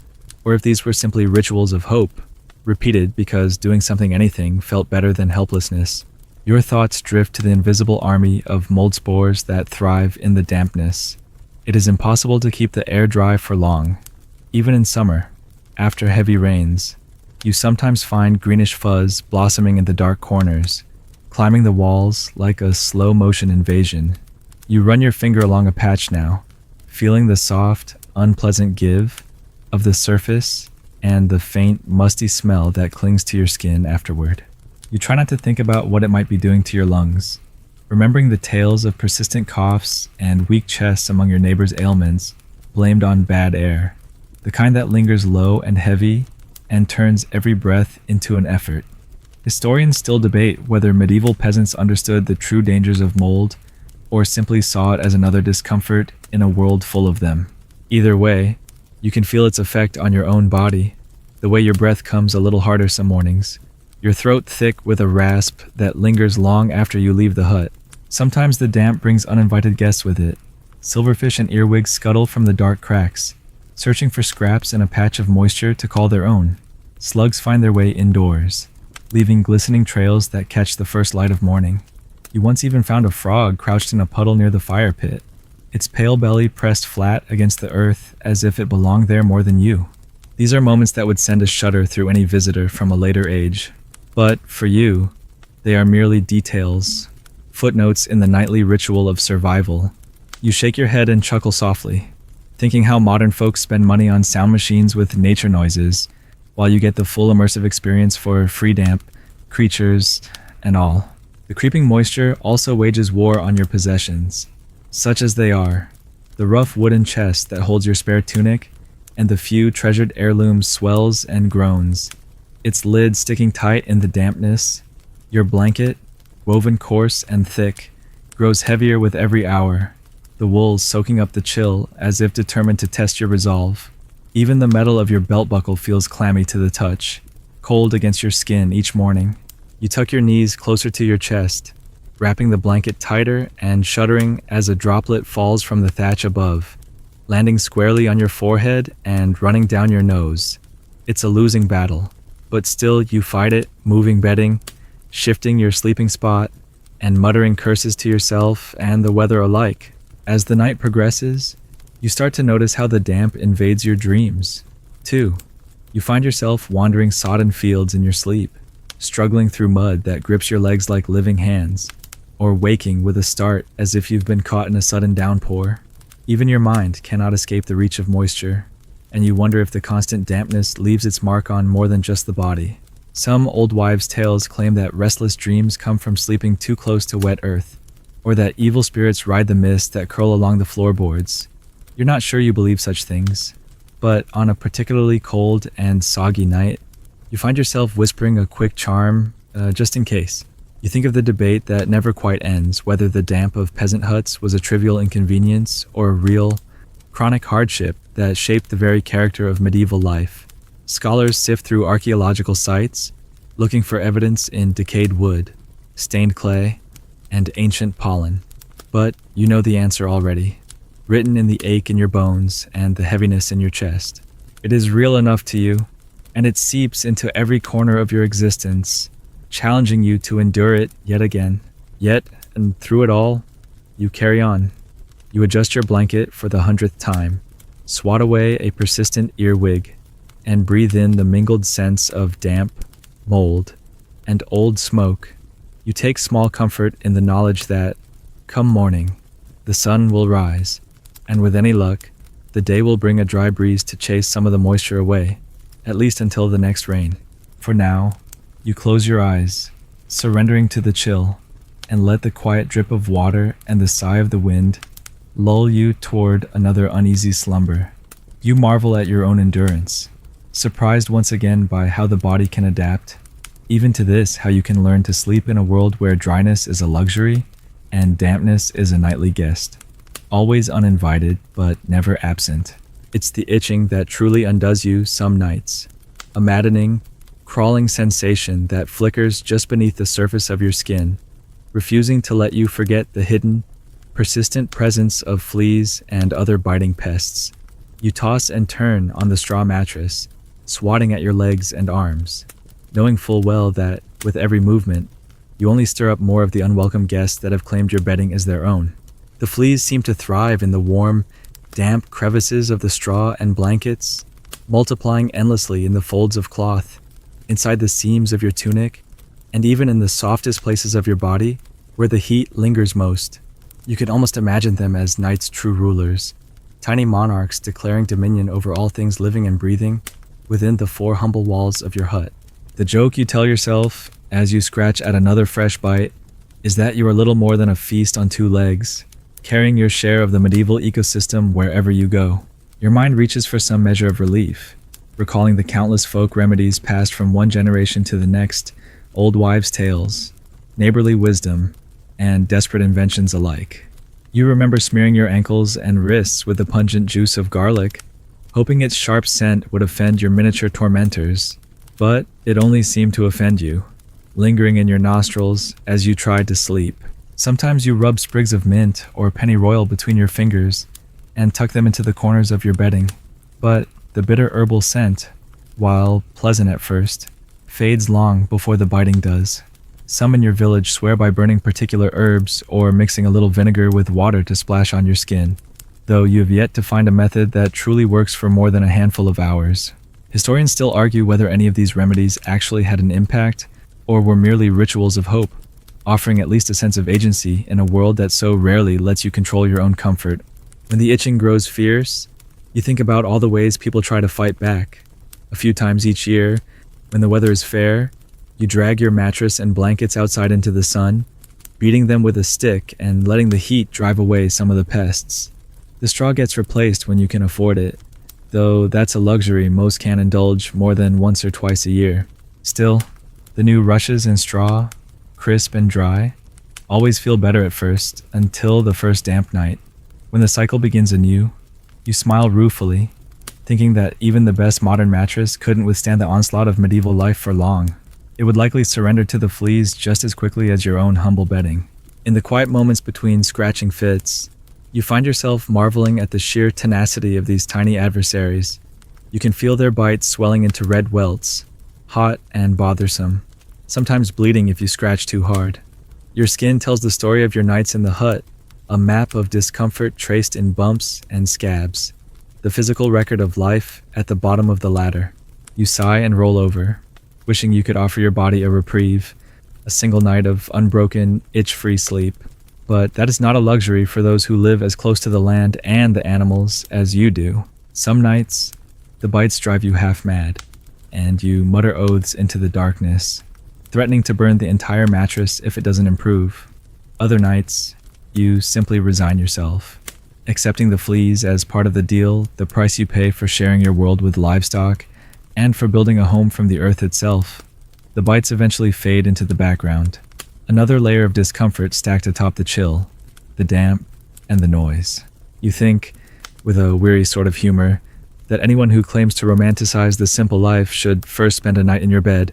or if these were simply rituals of hope, repeated because doing anything felt better than helplessness. Your thoughts drift to the invisible army of mold spores that thrive in the dampness. It is impossible to keep the air dry for long. Even in summer, after heavy rains, you sometimes find greenish fuzz blossoming in the dark corners, climbing the walls like a slow-motion invasion. You run your finger along a patch now, feeling the soft, unpleasant give of the surface and the faint, musty smell that clings to your skin afterward. You try not to think about what it might be doing to your lungs, remembering the tales of persistent coughs and weak chests among your neighbors' ailments blamed on bad air, the kind that lingers low and heavy and turns every breath into an effort. Historians still debate whether medieval peasants understood the true dangers of mold or simply saw it as another discomfort in a world full of them. Either way, you can feel its effect on your own body, the way your breath comes a little harder some mornings, your throat thick with a rasp that lingers long after you leave the hut. Sometimes the damp brings uninvited guests with it. Silverfish and earwigs scuttle from the dark cracks, searching for scraps in a patch of moisture to call their own. Slugs find their way indoors, leaving glistening trails that catch the first light of morning. You once even found a frog crouched in a puddle near the fire pit, its pale belly pressed flat against the earth as if it belonged there more than you. These are moments that would send a shudder through any visitor from a later age. But for you, they are merely details, footnotes in the nightly ritual of survival. You shake your head and chuckle softly, thinking how modern folks spend money on sound machines with nature noises, while you get the full immersive experience for free damp, creatures, and all. The creeping moisture also wages war on your possessions, such as they are, the rough wooden chest that holds your spare tunic, and the few treasured heirlooms swells and groans, its lid sticking tight in the dampness. Your blanket, woven coarse and thick, grows heavier with every hour, the wool soaking up the chill as if determined to test your resolve. Even the metal of your belt buckle feels clammy to the touch, cold against your skin each morning. You tuck your knees closer to your chest, wrapping the blanket tighter and shuddering as a droplet falls from the thatch above, landing squarely on your forehead and running down your nose. It's a losing battle, but still you fight it, moving bedding, shifting your sleeping spot, and muttering curses to yourself and the weather alike. As the night progresses, you start to notice how the damp invades your dreams, too. You find yourself wandering sodden fields in your sleep, struggling through mud that grips your legs like living hands, or waking with a start as if you've been caught in a sudden downpour. Even your mind cannot escape the reach of moisture, and you wonder if the constant dampness leaves its mark on more than just the body. Some old wives' tales claim that restless dreams come from sleeping too close to wet earth, or that evil spirits ride the mist that curl along the floorboards. You're not sure you believe such things, but on a particularly cold and soggy night, you find yourself whispering a quick charm, just in case. You think of the debate that never quite ends, whether the damp of peasant huts was a trivial inconvenience or a real, chronic hardship that shaped the very character of medieval life. Scholars sift through archaeological sites, looking for evidence in decayed wood, stained clay, and ancient pollen. But you know the answer already, written in the ache in your bones and the heaviness in your chest. It is real enough to you, and it seeps into every corner of your existence, challenging you to endure it yet again. Yet, and through it all, you carry on. You adjust your blanket for the 100th time, swat away a persistent earwig, and breathe in the mingled scents of damp, mold, and old smoke. You take small comfort in the knowledge that, come morning, the sun will rise, and with any luck, The day will bring a dry breeze to chase some of the moisture away, at least until the next rain. For now, you close your eyes, surrendering to the chill, and let the quiet drip of water and the sigh of the wind lull you toward another uneasy slumber. You marvel at your own endurance, surprised once again by how the body can adapt. Even to this, how you can learn to sleep in a world where dryness is a luxury and dampness is a nightly guest. Always uninvited, but never absent. It's the itching that truly undoes you some nights. A maddening, crawling sensation that flickers just beneath the surface of your skin, refusing to let you forget the hidden, persistent presence of fleas and other biting pests. You toss and turn on the straw mattress, swatting at your legs and arms, knowing full well that, with every movement, you only stir up more of the unwelcome guests that have claimed your bedding as their own. The fleas seem to thrive in the warm, damp crevices of the straw and blankets, multiplying endlessly in the folds of cloth, inside the seams of your tunic, and even in the softest places of your body, where the heat lingers most. You can almost imagine them as night's true rulers, tiny monarchs declaring dominion over all things living and breathing within the four humble walls of your hut. The joke you tell yourself as you scratch at another fresh bite is that you are little more than a feast on two legs, carrying your share of the medieval ecosystem wherever you go. Your mind reaches for some measure of relief, recalling the countless folk remedies passed from one generation to the next, old wives' tales, neighborly wisdom, and desperate inventions alike. You remember smearing your ankles and wrists with the pungent juice of garlic, hoping its sharp scent would offend your miniature tormentors, but it only seemed to offend you, lingering in your nostrils as you tried to sleep. Sometimes you rub sprigs of mint or pennyroyal between your fingers and tuck them into the corners of your bedding, but the bitter herbal scent, while pleasant at first, fades long before the biting does. Some in your village swear by burning particular herbs or mixing a little vinegar with water to splash on your skin, though you have yet to find a method that truly works for more than a handful of hours. Historians still argue whether any of these remedies actually had an impact or were merely rituals of hope, offering at least a sense of agency in a world that so rarely lets you control your own comfort. When the itching grows fierce, you think about all the ways people try to fight back. A few times each year, when the weather is fair, you drag your mattress and blankets outside into the sun, beating them with a stick and letting the heat drive away some of the pests. The straw gets replaced when you can afford it, though that's a luxury most can't indulge more than once or twice a year. Still, the new rushes and straw, crisp and dry, always feel better at first, until the first damp night. When the cycle begins anew, you smile ruefully, thinking that even the best modern mattress couldn't withstand the onslaught of medieval life for long. It would likely surrender to the fleas just as quickly as your own humble bedding. In the quiet moments between scratching fits, you find yourself marveling at the sheer tenacity of these tiny adversaries. You can feel their bites swelling into red welts, hot and bothersome, sometimes bleeding if you scratch too hard. Your skin tells the story of your nights in the hut, a map of discomfort traced in bumps and scabs, the physical record of life at the bottom of the ladder. You sigh and roll over, wishing you could offer your body a reprieve, a single night of unbroken, itch-free sleep. But that is not a luxury for those who live as close to the land and the animals as you do. Some nights, the bites drive you half mad, and you mutter oaths into the darkness, threatening to burn the entire mattress if it doesn't improve. Other nights, you simply resign yourself, accepting the fleas as part of the deal, the price you pay for sharing your world with livestock, and for building a home from the earth itself. The bites eventually fade into the background, another layer of discomfort stacked atop the chill, the damp, and the noise. You think, with a weary sort of humor, that anyone who claims to romanticize the simple life should first spend a night in your bed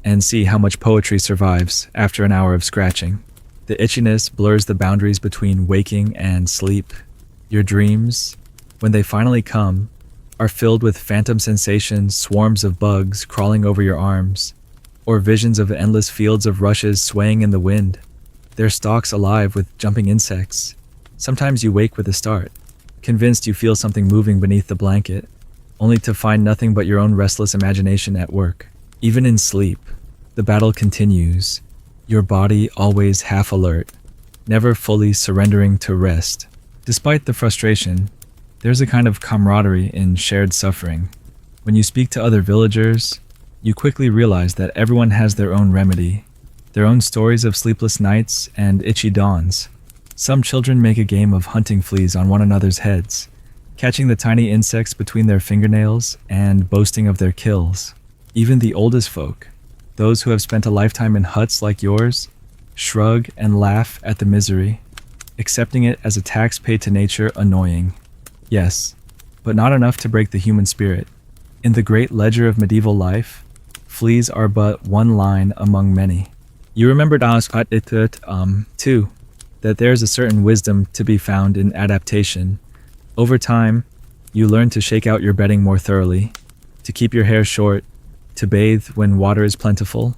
and see how much poetry survives after an hour of scratching. The itchiness blurs the boundaries between waking and sleep. Your dreams, when they finally come, are filled with phantom sensations, swarms of bugs crawling over your arms, or visions of endless fields of rushes swaying in the wind, their stalks alive with jumping insects. Sometimes you wake with a start, convinced you feel something moving beneath the blanket, only to find nothing but your own restless imagination at work. Even in sleep, the battle continues, your body always half alert, never fully surrendering to rest. Despite the frustration, There's a kind of camaraderie in shared suffering. When you speak to other villagers, you quickly realize that everyone has their own remedy, their own stories of sleepless nights and itchy dawns. Some children make a game of hunting fleas on one another's heads, catching the tiny insects between their fingernails and boasting of their kills. Even the oldest folk, those who have spent a lifetime in huts like yours, shrug and laugh at the misery, accepting it as a tax paid to nature annoying. Yes, but not enough to break the human spirit. In the great ledger of medieval life, fleas are but one line among many. You remembered too, that there is a certain wisdom to be found in adaptation. Over time, you learn to shake out your bedding more thoroughly, to keep your hair short, to bathe when water is plentiful,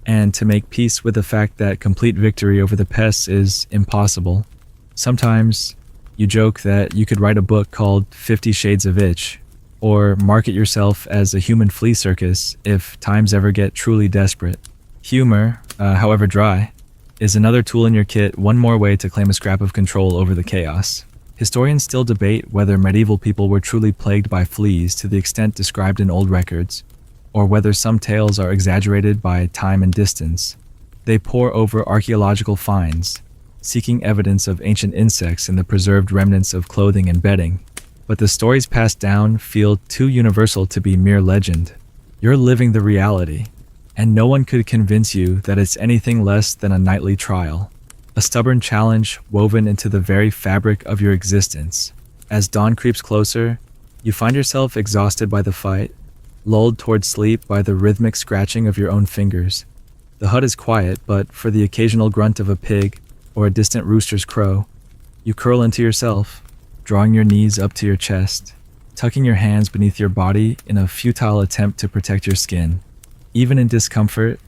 and to make peace with the fact that complete victory over the pests is impossible. Sometimes, you joke that you could write a book called 50 Shades of Itch, or market yourself as a human flea circus if times ever get truly desperate. Humor, however dry, is another tool in your kit, one more way to claim a scrap of control over the chaos. Historians still debate whether medieval people were truly plagued by fleas to the extent described in old records, or whether some tales are exaggerated by time and distance. They pore over archaeological finds, seeking evidence of ancient insects in the preserved remnants of clothing and bedding. But the stories passed down feel too universal to be mere legend. You're living the reality, and no one could convince you that it's anything less than a nightly trial, a stubborn challenge woven into the very fabric of your existence. As dawn creeps closer, you find yourself exhausted by the fight, lulled toward sleep by the rhythmic scratching of your own fingers. The hut is quiet, but for the occasional grunt of a pig or a distant rooster's crow, you curl into yourself, drawing your knees up to your chest, tucking your hands beneath your body in a futile attempt to protect your skin. Even in discomfort,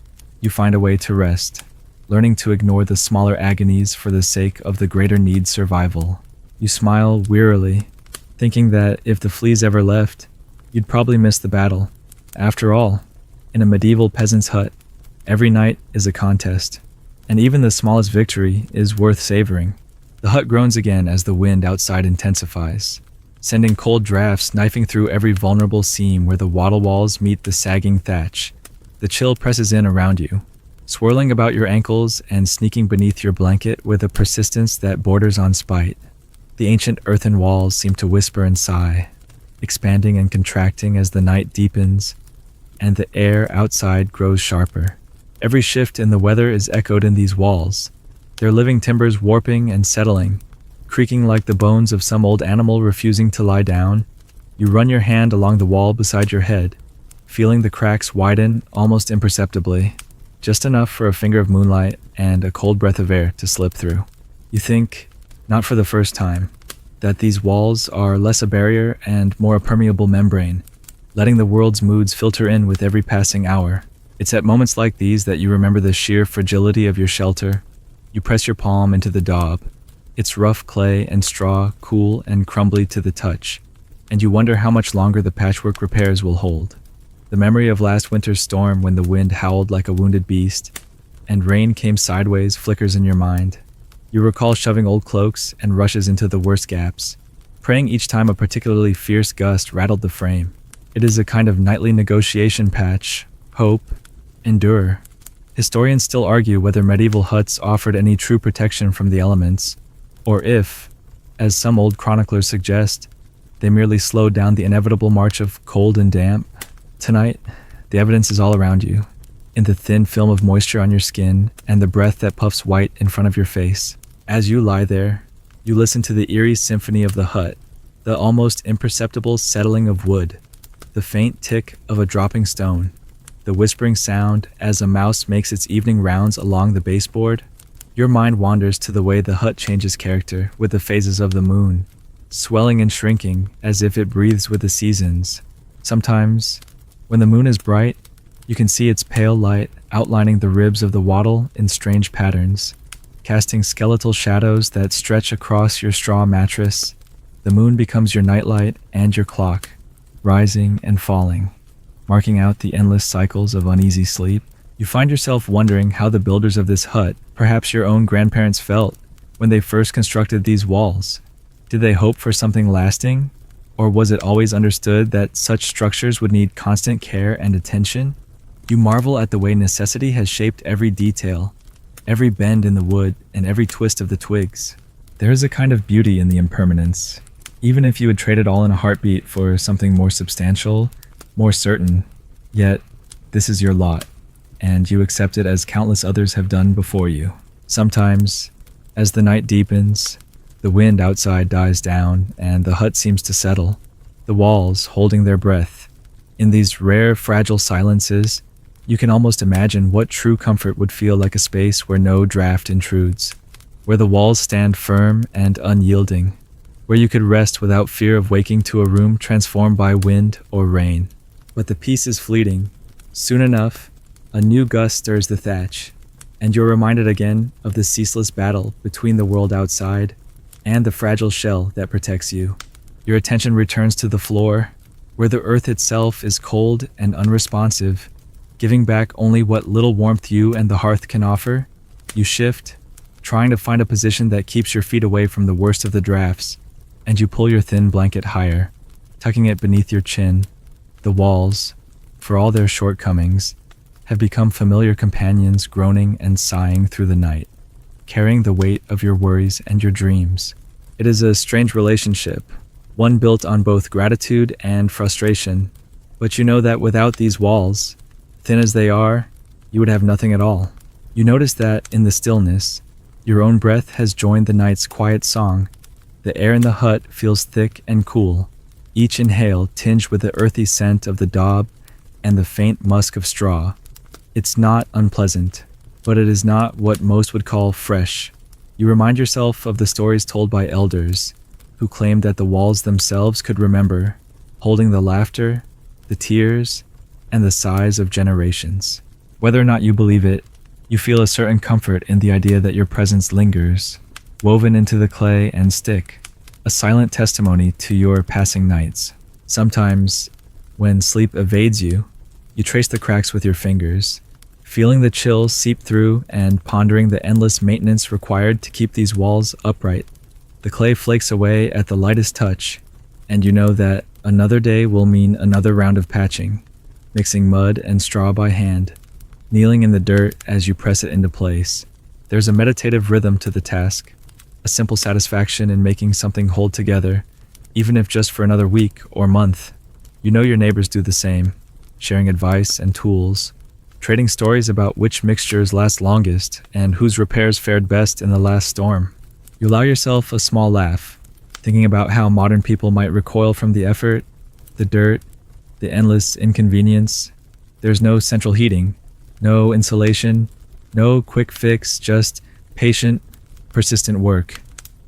you find a way to rest, learning to ignore the smaller agonies for the sake of the greater need survival. You smile wearily, thinking that if the fleas ever left, you'd probably miss the battle. After all, in a medieval peasant's hut, every night is a contest, and even the smallest victory is worth savoring. The hut groans again as the wind outside intensifies, sending cold drafts knifing through every vulnerable seam where the wattle walls meet the sagging thatch. The chill presses in around you, swirling about your ankles and sneaking beneath your blanket with a persistence that borders on spite. The ancient earthen walls seem to whisper and sigh, expanding and contracting as the night deepens and the air outside grows sharper. Every shift in the weather is echoed in these walls, their living timbers warping and settling, creaking like the bones of some old animal refusing to lie down. You run your hand along the wall beside your head, feeling the cracks widen almost imperceptibly, just enough for a finger of moonlight and a cold breath of air to slip through. You think, not for the first time, that these walls are less a barrier and more a permeable membrane, letting the world's moods filter in with every passing hour. It's at moments like these that you remember the sheer fragility of your shelter. You press your palm into the daub, its rough clay and straw cool and crumbly to the touch, and you wonder how much longer the patchwork repairs will hold. The memory of last winter's storm when the wind howled like a wounded beast, and rain came sideways flickers in your mind. You recall shoving old cloaks and rushes into the worst gaps, praying each time a particularly fierce gust rattled the frame. It is a kind of nightly negotiation patch, hope, endure. Historians still argue whether medieval huts offered any true protection from the elements, or if, as some old chroniclers suggest, they merely slowed down the inevitable march of cold and damp. Tonight, the evidence is all around you, in the thin film of moisture on your skin and the breath that puffs white in front of your face. As you lie there, you listen to the eerie symphony of the hut, the almost imperceptible settling of wood, the faint tick of a dropping stone, the whispering sound as a mouse makes its evening rounds along the baseboard. Your mind wanders to the way the hut changes character with the phases of the moon, swelling and shrinking as if it breathes with the seasons. Sometimes, when the moon is bright, you can see its pale light outlining the ribs of the wattle in strange patterns, casting skeletal shadows that stretch across your straw mattress. The moon becomes your nightlight and your clock, rising and falling, marking out the endless cycles of uneasy sleep. You find yourself wondering how the builders of this hut, perhaps your own grandparents, felt when they first constructed these walls. Did they hope for something lasting, Or was it always understood that such structures would need constant care and attention? You marvel at the way necessity has shaped every detail, every bend in the wood, and every twist of the twigs. There is a kind of beauty in the impermanence, even if you would trade it all in a heartbeat for something more substantial, more certain. Yet, this is your lot, and you accept it as countless others have done before you. Sometimes, as the night deepens, the wind outside dies down, and the hut seems to settle, the walls holding their breath. In these rare, fragile silences, you can almost imagine what true comfort would feel like, a space where no draft intrudes, where the walls stand firm and unyielding, where you could rest without fear of waking to a room transformed by wind or rain. But the peace is fleeting. Soon enough, a new gust stirs the thatch, and you're reminded again of the ceaseless battle between the world outside and the fragile shell that protects you. Your attention returns to the floor, where the earth itself is cold and unresponsive, giving back only what little warmth you and the hearth can offer. You shift, trying to find a position that keeps your feet away from the worst of the drafts, and you pull your thin blanket higher, tucking it beneath your chin. The walls, for all their shortcomings, have become familiar companions, groaning and sighing through the night, carrying the weight of your worries and your dreams. It is a strange relationship, one built on both gratitude and frustration. But you know that without these walls, thin as they are, you would have nothing at all. You notice that in the stillness, your own breath has joined the night's quiet song. The air in the hut feels thick and cool, each inhale tinged with the earthy scent of the daub and the faint musk of straw. It's not unpleasant, but it is not what most would call fresh. You remind yourself of the stories told by elders, who claimed that the walls themselves could remember, holding the laughter, the tears, and the sighs of generations. Whether or not you believe it, you feel a certain comfort in the idea that your presence lingers, woven into the clay and stick, a silent testimony to your passing nights. Sometimes, when sleep evades you, you trace the cracks with your fingers, feeling the chill seep through and pondering the endless maintenance required to keep these walls upright. The clay flakes away at the lightest touch, and you know that another day will mean another round of patching, mixing mud and straw by hand, kneeling in the dirt as you press it into place. There's a meditative rhythm to the task, a simple satisfaction in making something hold together, even if just for another week or month. You know your neighbors do the same, sharing advice and tools, trading stories about which mixtures last longest and whose repairs fared best in the last storm. You allow yourself a small laugh, thinking about how modern people might recoil from the effort, the dirt, the endless inconvenience. There's no central heating, no insulation, no quick fix, just patient, persistent work.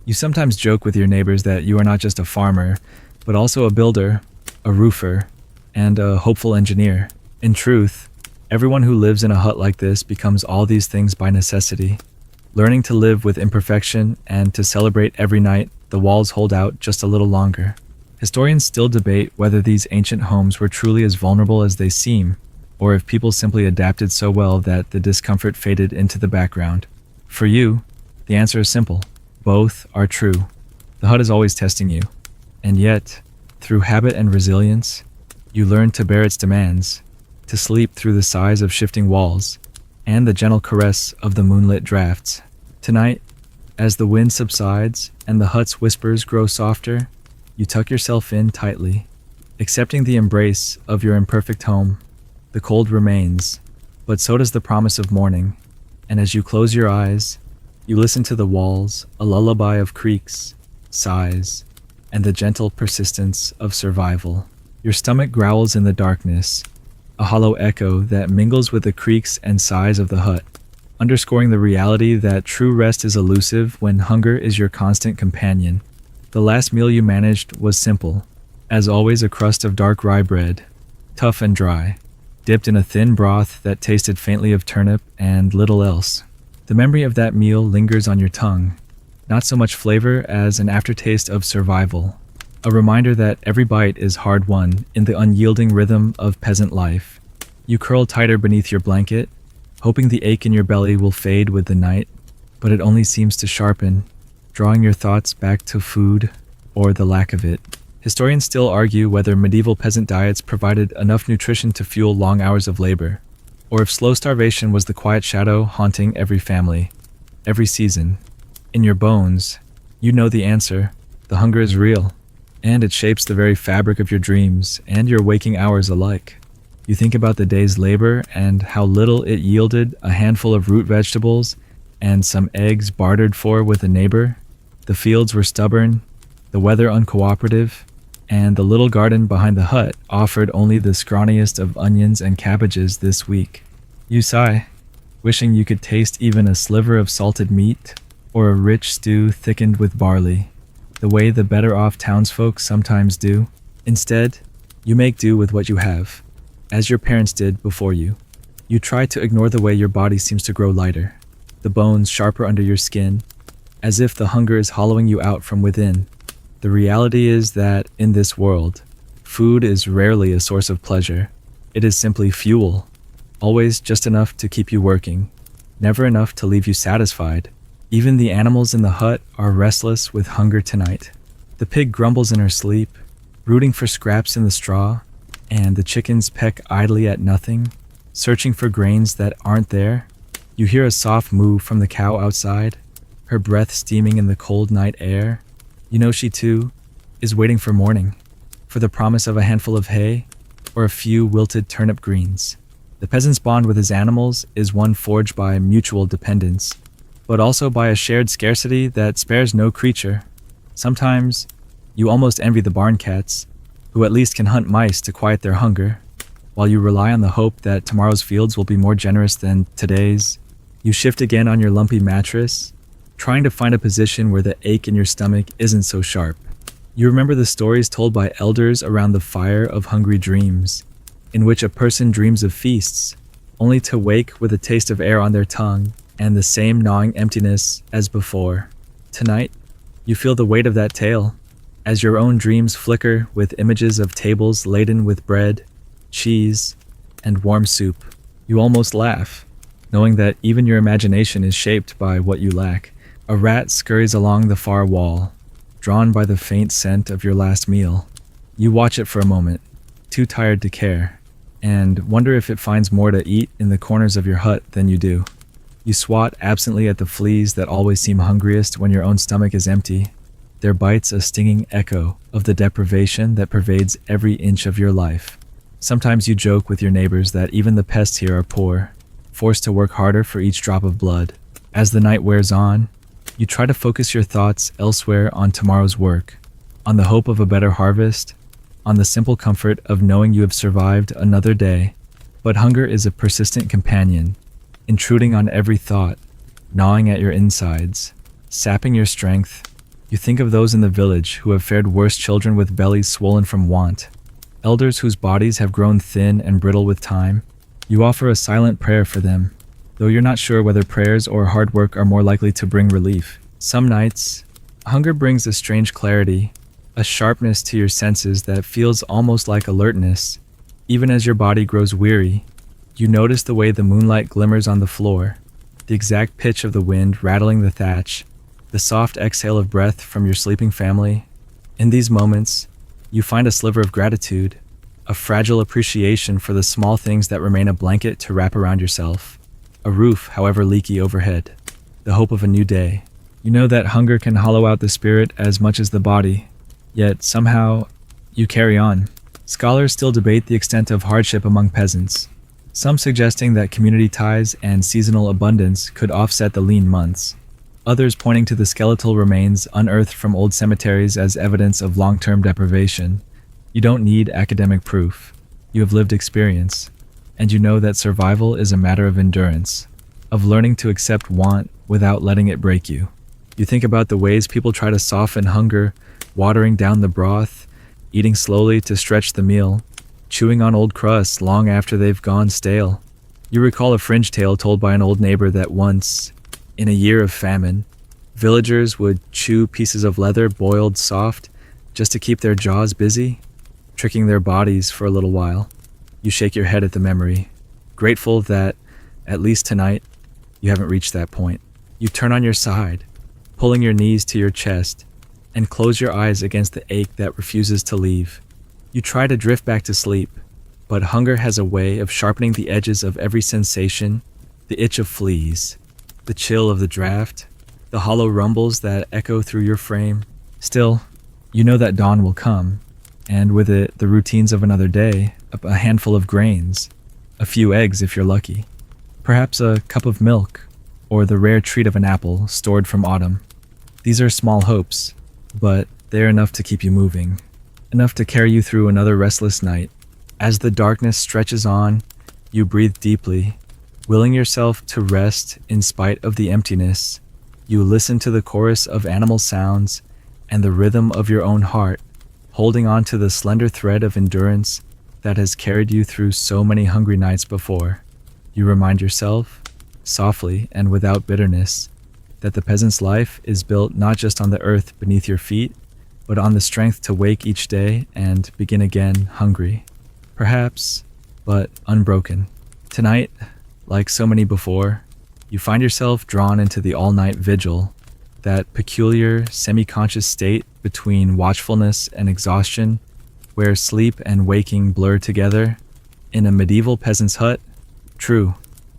You sometimes joke with your neighbors that you are not just a farmer, but also a builder, a roofer, and a hopeful engineer. In truth, everyone who lives in a hut like this becomes all these things by necessity. Learning to live with imperfection and to celebrate every night the walls hold out just a little longer. Historians still debate whether these ancient homes were truly as vulnerable as they seem, or if people simply adapted so well that the discomfort faded into the background. For you, the answer is simple. Both are true. The hut is always testing you. And yet, through habit and resilience, you learn to bear its demands, to sleep through the sighs of shifting walls, and the gentle caress of the moonlit drafts. Tonight, as the wind subsides and the hut's whispers grow softer, you tuck yourself in tightly, accepting the embrace of your imperfect home. The cold remains, but so does the promise of morning, and as you close your eyes, you listen to the walls, a lullaby of creaks, sighs, and the gentle persistence of survival. Your stomach growls in the darkness, a hollow echo that mingles with the creaks and sighs of the hut, underscoring the reality that true rest is elusive when hunger is your constant companion. The last meal you managed was simple, as always, a crust of dark rye bread, tough and dry, dipped in a thin broth that tasted faintly of turnip and little else. The memory of that meal lingers on your tongue, not so much flavor as an aftertaste of survival, a reminder that every bite is hard-won in the unyielding rhythm of peasant life. You curl tighter beneath your blanket, hoping the ache in your belly will fade with the night, but it only seems to sharpen, drawing your thoughts back to food or the lack of it. Historians still argue whether medieval peasant diets provided enough nutrition to fuel long hours of labor, or if slow starvation was the quiet shadow haunting every family, every season. In your bones, you know the answer. The hunger is real, and it shapes the very fabric of your dreams and your waking hours alike. You think about the day's labor and how little it yielded, a handful of root vegetables and some eggs bartered for with a neighbor. The fields were stubborn, the weather uncooperative, and the little garden behind the hut offered only the scrawniest of onions and cabbages this week. You sigh, wishing you could taste even a sliver of salted meat or a rich stew thickened with barley, the way the better-off townsfolk sometimes do. Instead, you make do with what you have, as your parents did before you. You try to ignore the way your body seems to grow lighter, the bones sharper under your skin, as if the hunger is hollowing you out from within. The reality is that, in this world, food is rarely a source of pleasure. It is simply fuel, always just enough to keep you working, never enough to leave you satisfied. Even the animals in the hut are restless with hunger tonight. The pig grumbles in her sleep, rooting for scraps in the straw, and the chickens peck idly at nothing, searching for grains that aren't there. You hear a soft moo from the cow outside, her breath steaming in the cold night air. You know she, too, is waiting for morning, for the promise of a handful of hay or a few wilted turnip greens. The peasant's bond with his animals is one forged by mutual dependence, but also by a shared scarcity that spares no creature. Sometimes, you almost envy the barn cats, who at least can hunt mice to quiet their hunger, while you rely on the hope that tomorrow's fields will be more generous than today's. You shift again on your lumpy mattress, trying to find a position where the ache in your stomach isn't so sharp. You remember the stories told by elders around the fire of hungry dreams, in which a person dreams of feasts, only to wake with a taste of air on their tongue and the same gnawing emptiness as before. Tonight, you feel the weight of that tale, as your own dreams flicker with images of tables laden with bread, cheese, and warm soup. You almost laugh, knowing that even your imagination is shaped by what you lack. A rat scurries along the far wall, drawn by the faint scent of your last meal. You watch it for a moment, too tired to care, and wonder if it finds more to eat in the corners of your hut than you do. You swat absently at the fleas that always seem hungriest when your own stomach is empty, their bites a stinging echo of the deprivation that pervades every inch of your life. Sometimes you joke with your neighbors that even the pests here are poor, forced to work harder for each drop of blood. As the night wears on, you try to focus your thoughts elsewhere on tomorrow's work, on the hope of a better harvest, on the simple comfort of knowing you have survived another day. But hunger is a persistent companion, intruding on every thought, gnawing at your insides, sapping your strength. You think of those in the village who have fared worse, children with bellies swollen from want, elders whose bodies have grown thin and brittle with time. You offer a silent prayer for them, though you're not sure whether prayers or hard work are more likely to bring relief. Some nights, hunger brings a strange clarity, a sharpness to your senses that feels almost like alertness. Even as your body grows weary, you notice the way the moonlight glimmers on the floor, the exact pitch of the wind rattling the thatch, the soft exhale of breath from your sleeping family. In these moments, you find a sliver of gratitude, a fragile appreciation for the small things that remain a blanket to wrap around yourself. A roof, however leaky overhead, the hope of a new day. You know that hunger can hollow out the spirit as much as the body, yet somehow you carry on. Scholars still debate the extent of hardship among peasants, some suggesting that community ties and seasonal abundance could offset the lean months, others pointing to the skeletal remains unearthed from old cemeteries as evidence of long-term deprivation. You don't need academic proof. You have lived experience, and you know that survival is a matter of endurance, of learning to accept want without letting it break you. You think about the ways people try to soften hunger, watering down the broth, eating slowly to stretch the meal, chewing on old crusts long after they've gone stale. You recall a fringe tale told by an old neighbor that once, in a year of famine, villagers would chew pieces of leather boiled soft just to keep their jaws busy, tricking their bodies for a little while. You shake your head at the memory, grateful that, at least tonight, you haven't reached that point. You turn on your side, pulling your knees to your chest, and close your eyes against the ache that refuses to leave. You try to drift back to sleep, but hunger has a way of sharpening the edges of every sensation, the itch of fleas, the chill of the draft, the hollow rumbles that echo through your frame. Still, you know that dawn will come, and with it, the routines of another day, a handful of grains, a few eggs if you're lucky, perhaps a cup of milk, or the rare treat of an apple stored from autumn. These are small hopes, but they're enough to keep you moving, enough to carry you through another restless night. As the darkness stretches on, you breathe deeply, willing yourself to rest in spite of the emptiness. You listen to the chorus of animal sounds and the rhythm of your own heart, holding on to the slender thread of endurance that has carried you through so many hungry nights before. You remind yourself, softly and without bitterness, that the peasant's life is built not just on the earth beneath your feet, but on the strength to wake each day and begin again hungry. Perhaps, but unbroken. Tonight, like so many before, you find yourself drawn into the all-night vigil, that peculiar semi-conscious state between watchfulness and exhaustion, where sleep and waking blur together. In a medieval peasant's hut, true,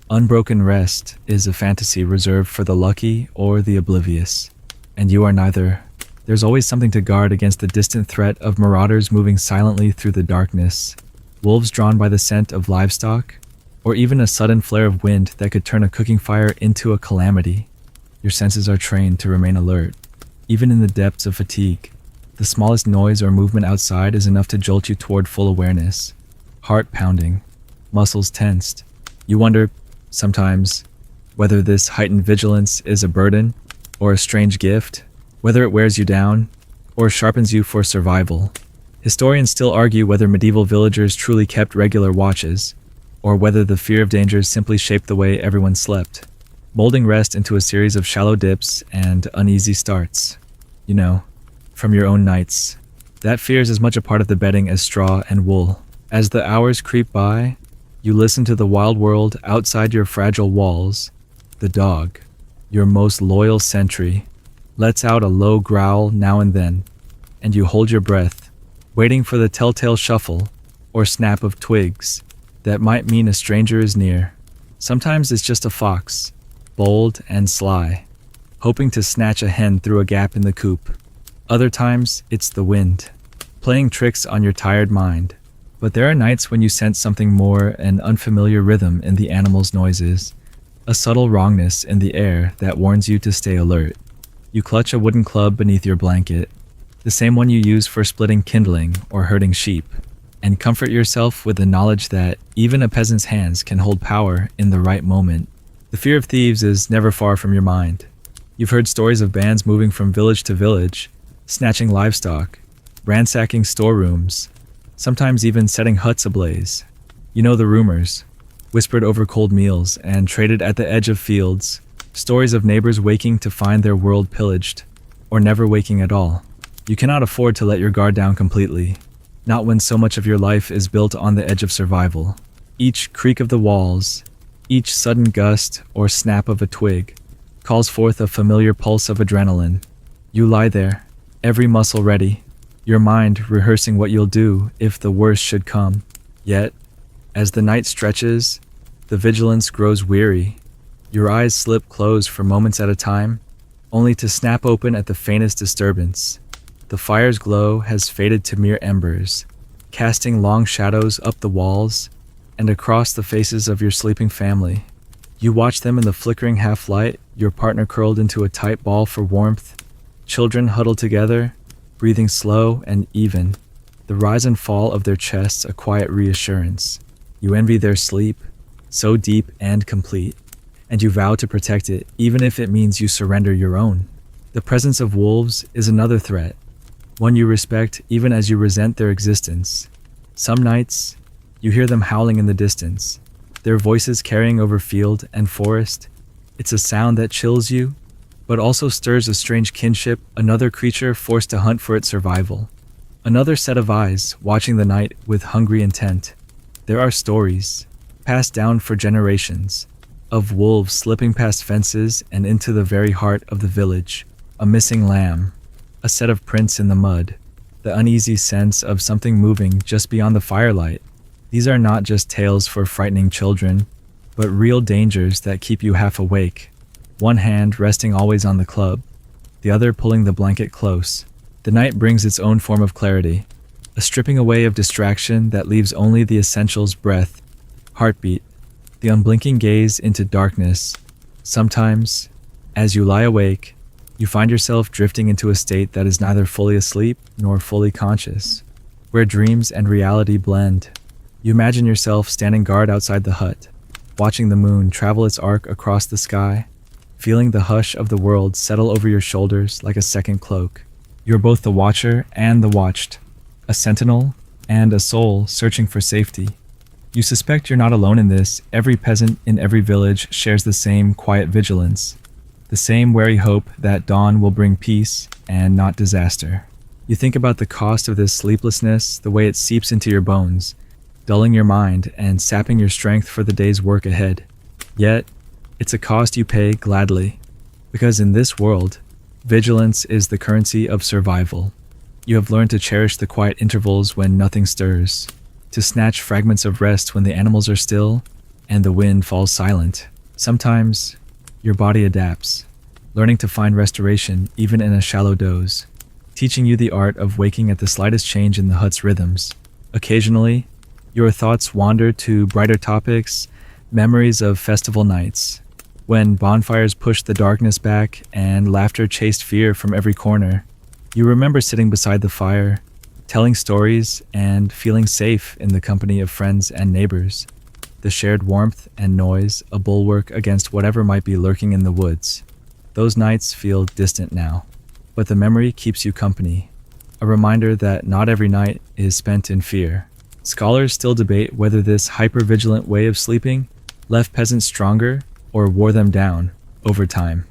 unbroken rest is a fantasy reserved for the lucky or the oblivious, and you are neither. There's always something to guard against the distant threat of marauders moving silently through the darkness, wolves drawn by the scent of livestock, or even a sudden flare of wind that could turn a cooking fire into a calamity. Your senses are trained to remain alert, even in the depths of fatigue. The smallest noise or movement outside is enough to jolt you toward full awareness. Heart pounding, muscles tensed. You wonder, sometimes, whether this heightened vigilance is a burden or a strange gift, whether it wears you down or sharpens you for survival. Historians still argue whether medieval villagers truly kept regular watches, or whether the fear of danger simply shaped the way everyone slept, molding rest into a series of shallow dips and uneasy starts. You know, from your own nights. That fear is as much a part of the bedding as straw and wool. As the hours creep by, you listen to the wild world outside your fragile walls. The dog, your most loyal sentry, lets out a low growl now and then, and you hold your breath, waiting for the telltale shuffle or snap of twigs that might mean a stranger is near. Sometimes it's just a fox, bold and sly, hoping to snatch a hen through a gap in the coop. Other times, it's the wind, playing tricks on your tired mind. But there are nights when you sense something more, an unfamiliar rhythm in the animal's noises, a subtle wrongness in the air that warns you to stay alert. You clutch a wooden club beneath your blanket, the same one you use for splitting kindling or herding sheep, and comfort yourself with the knowledge that even a peasant's hands can hold power in the right moment. The fear of thieves is never far from your mind. You've heard stories of bands moving from village to village, snatching livestock, ransacking storerooms, sometimes even setting huts ablaze. You know the rumors, whispered over cold meals and traded at the edge of fields, stories of neighbors waking to find their world pillaged, or never waking at all. You cannot afford to let your guard down completely, not when so much of your life is built on the edge of survival. Each creak of the walls, each sudden gust or snap of a twig, calls forth a familiar pulse of adrenaline. You lie there, every muscle ready, your mind rehearsing what you'll do if the worst should come. Yet, as the night stretches, the vigilance grows weary. Your eyes slip closed for moments at a time, only to snap open at the faintest disturbance. The fire's glow has faded to mere embers, casting long shadows up the walls and across the faces of your sleeping family. You watch them in the flickering half-light, your partner curled into a tight ball for warmth, children huddled together, breathing slow and even, the rise and fall of their chests a quiet reassurance. You envy their sleep, so deep and complete, and you vow to protect it even if it means you surrender your own. The presence of wolves is another threat, one you respect even as you resent their existence. Some nights, you hear them howling in the distance, their voices carrying over field and forest. It's a sound that chills you, but also stirs a strange kinship, another creature forced to hunt for its survival. Another set of eyes watching the night with hungry intent. There are stories, passed down for generations, of wolves slipping past fences and into the very heart of the village, a missing lamb, a set of prints in the mud, the uneasy sense of something moving just beyond the firelight. These are not just tales for frightening children, but real dangers that keep you half awake, one hand resting always on the club, the other pulling the blanket close. The night brings its own form of clarity, a stripping away of distraction that leaves only the essentials: breath, heartbeat, the unblinking gaze into darkness. Sometimes, as you lie awake, you find yourself drifting into a state that is neither fully asleep nor fully conscious, where dreams and reality blend. You imagine yourself standing guard outside the hut, watching the moon travel its arc across the sky, feeling the hush of the world settle over your shoulders like a second cloak. You're both the watcher and the watched, a sentinel and a soul searching for safety. You suspect you're not alone in this. Every peasant in every village shares the same quiet vigilance, the same wary hope that dawn will bring peace and not disaster. You think about the cost of this sleeplessness, the way it seeps into your bones, dulling your mind and sapping your strength for the day's work ahead. Yet, it's a cost you pay gladly, because in this world, vigilance is the currency of survival. You have learned to cherish the quiet intervals when nothing stirs, to snatch fragments of rest when the animals are still and the wind falls silent. Sometimes, your body adapts, learning to find restoration even in a shallow doze, teaching you the art of waking at the slightest change in the hut's rhythms. Occasionally, your thoughts wander to brighter topics, memories of festival nights, when bonfires pushed the darkness back and laughter chased fear from every corner. You remember sitting beside the fire, telling stories and feeling safe in the company of friends and neighbors. The shared warmth and noise, a bulwark against whatever might be lurking in the woods. Those nights feel distant now, but the memory keeps you company, a reminder that not every night is spent in fear. Scholars still debate whether this hyper-vigilant way of sleeping left peasants stronger or wore them down over time.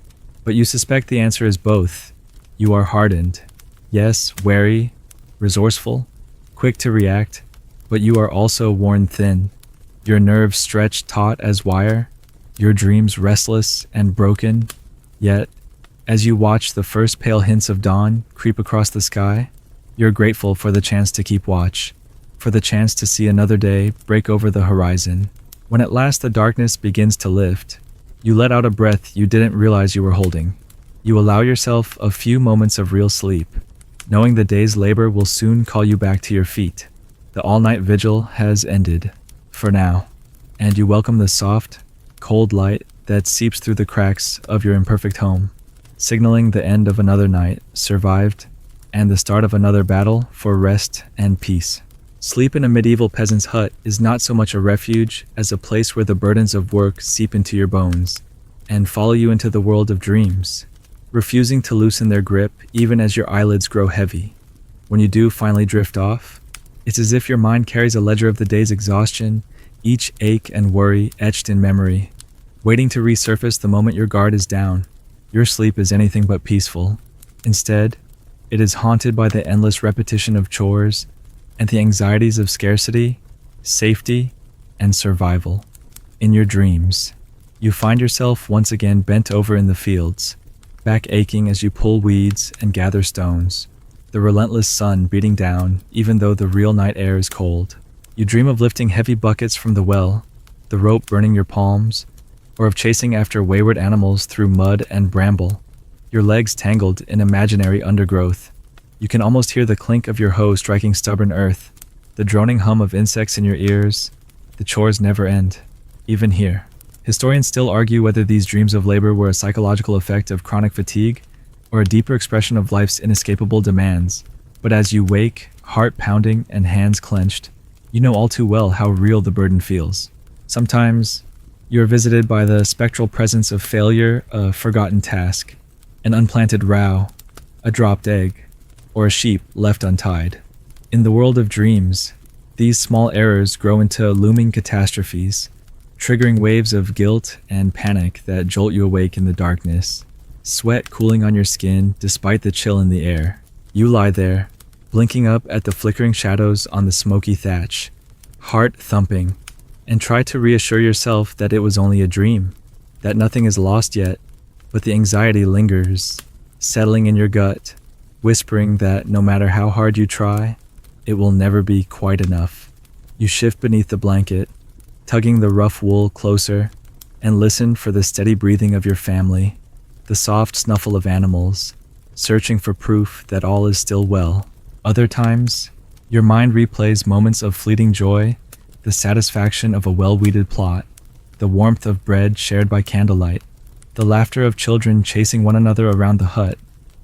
But you suspect the answer is both. You are hardened. Yes, wary, resourceful, quick to react, but you are also worn thin. Your nerves stretched taut as wire, your dreams restless and broken. Yet, as you watch the first pale hints of dawn creep across the sky, you're grateful for the chance to keep watch, for the chance to see another day break over the horizon. When at last the darkness begins to lift, you let out a breath you didn't realize you were holding. You allow yourself a few moments of real sleep, knowing the day's labor will soon call you back to your feet. The all-night vigil has ended, for now, and you welcome the soft, cold light that seeps through the cracks of your imperfect home, signaling the end of another night survived and the start of another battle for rest and peace. Sleep in a medieval peasant's hut is not so much a refuge as a place where the burdens of work seep into your bones and follow you into the world of dreams, refusing to loosen their grip even as your eyelids grow heavy. When you do finally drift off, it's as if your mind carries a ledger of the day's exhaustion, each ache and worry etched in memory, waiting to resurface the moment your guard is down. Your sleep is anything but peaceful. Instead, it is haunted by the endless repetition of chores and the anxieties of scarcity, safety, and survival. In your dreams, you find yourself once again bent over in the fields, back aching as you pull weeds and gather stones, the relentless sun beating down even though the real night air is cold. You dream of lifting heavy buckets from the well, the rope burning your palms, or of chasing after wayward animals through mud and bramble, your legs tangled in imaginary undergrowth. You can almost hear the clink of your hoe striking stubborn earth, the droning hum of insects in your ears. The chores never end, even here. Historians still argue whether these dreams of labor were a psychological effect of chronic fatigue or a deeper expression of life's inescapable demands. But as you wake, heart pounding and hands clenched, you know all too well how real the burden feels. Sometimes, you are visited by the spectral presence of failure, a forgotten task, an unplanted row, a dropped egg, or a sheep left untied. In the world of dreams, these small errors grow into looming catastrophes, triggering waves of guilt and panic that jolt you awake in the darkness, sweat cooling on your skin despite the chill in the air. You lie there, blinking up at the flickering shadows on the smoky thatch, heart thumping, and try to reassure yourself that it was only a dream, that nothing is lost yet, but the anxiety lingers, settling in your gut, whispering that no matter how hard you try, it will never be quite enough. You shift beneath the blanket, tugging the rough wool closer, and listen for the steady breathing of your family, the soft snuffle of animals, searching for proof that all is still well. Other times, your mind replays moments of fleeting joy, the satisfaction of a well-weeded plot, the warmth of bread shared by candlelight, the laughter of children chasing one another around the hut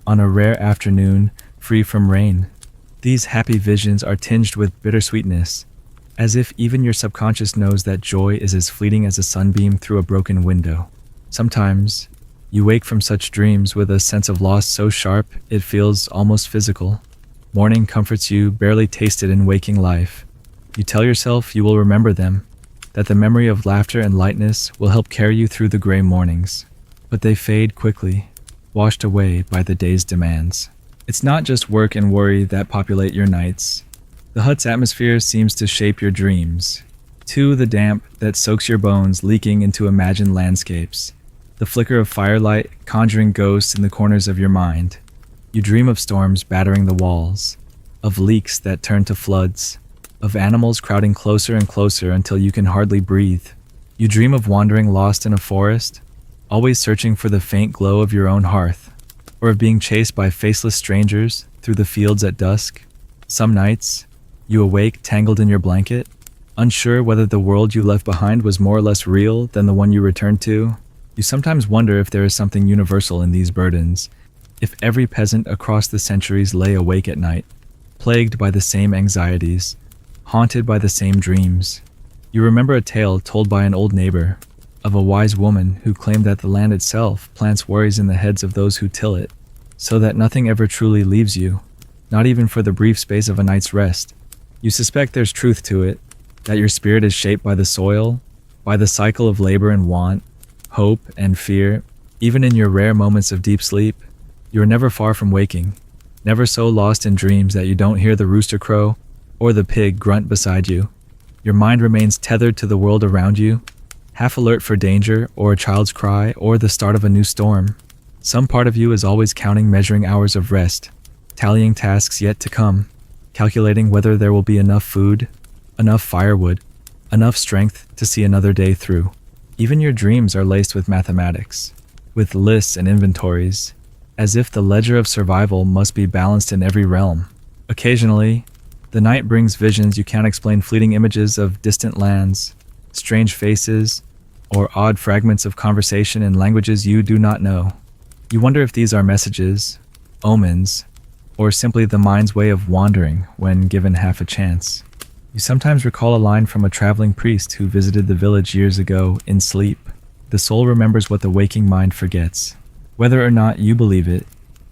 on a rare afternoon free from rain. These happy visions are tinged with bittersweetness, as if even your subconscious knows that joy is as fleeting as a sunbeam through a broken window. Sometimes, you wake from such dreams with a sense of loss so sharp it feels almost physical. Morning comforts you barely tasted in waking life. You tell yourself you will remember them, that the memory of laughter and lightness will help carry you through the gray mornings. But they fade quickly, washed away by the day's demands. It's not just work and worry that populate your nights. The hut's atmosphere seems to shape your dreams. Too, the damp that soaks your bones leaking into imagined landscapes. The flicker of firelight conjuring ghosts in the corners of your mind. You dream of storms battering the walls, of leaks that turn to floods, of animals crowding closer and closer until you can hardly breathe. You dream of wandering lost in a forest, always searching for the faint glow of your own hearth, or of being chased by faceless strangers through the fields at dusk. Some nights, you awake tangled in your blanket, unsure whether the world you left behind was more or less real than the one you returned to. You sometimes wonder if there is something universal in these burdens, if every peasant across the centuries lay awake at night, plagued by the same anxieties, haunted by the same dreams. You remember a tale told by an old neighbor of a wise woman who claimed that the land itself plants worries in the heads of those who till it, so that nothing ever truly leaves you, not even for the brief space of a night's rest. You suspect there's truth to it, that your spirit is shaped by the soil, by the cycle of labor and want, hope and fear. Even in your rare moments of deep sleep, you are never far from waking, never so lost in dreams that you don't hear the rooster crow or the pig grunt beside you. Your mind remains tethered to the world around you, half alert for danger or a child's cry or the start of a new storm. Some part of you is always counting measuring hours of rest, tallying tasks yet to come, calculating whether there will be enough food, enough firewood, enough strength to see another day through. Even your dreams are laced with mathematics, with lists and inventories, as if the ledger of survival must be balanced in every realm. Occasionally, the night brings visions you can't explain, fleeting images of distant lands, strange faces, or odd fragments of conversation in languages you do not know. You wonder if these are messages, omens, or simply the mind's way of wandering when given half a chance. You sometimes recall a line from a traveling priest who visited the village years ago in sleep. The soul remembers what the waking mind forgets. Whether or not you believe it,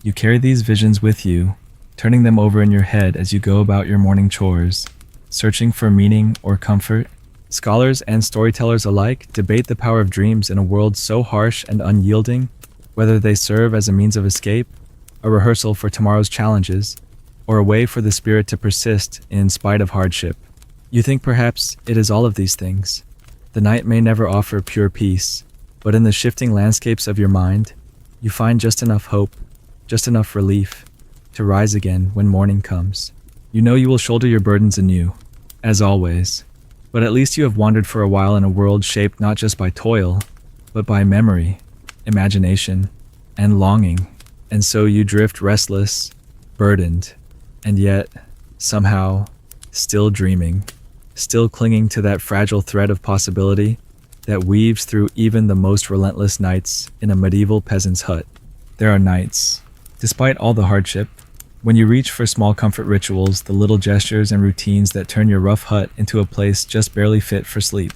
you carry these visions with you, turning them over in your head as you go about your morning chores, searching for meaning or comfort. Scholars and storytellers alike debate the power of dreams in a world so harsh and unyielding, whether they serve as a means of escape, a rehearsal for tomorrow's challenges, or a way for the spirit to persist in spite of hardship. You think perhaps it is all of these things. The night may never offer pure peace, but in the shifting landscapes of your mind, you find just enough hope, just enough relief, to rise again when morning comes. You know you will shoulder your burdens anew, as always, but at least you have wandered for a while in a world shaped not just by toil, but by memory, imagination, and longing. And so you drift restless, burdened, and yet, somehow, still dreaming, still clinging to that fragile thread of possibility that weaves through even the most relentless nights in a medieval peasant's hut. There are nights, despite all the hardship, when you reach for small comfort rituals, the little gestures and routines that turn your rough hut into a place just barely fit for sleep.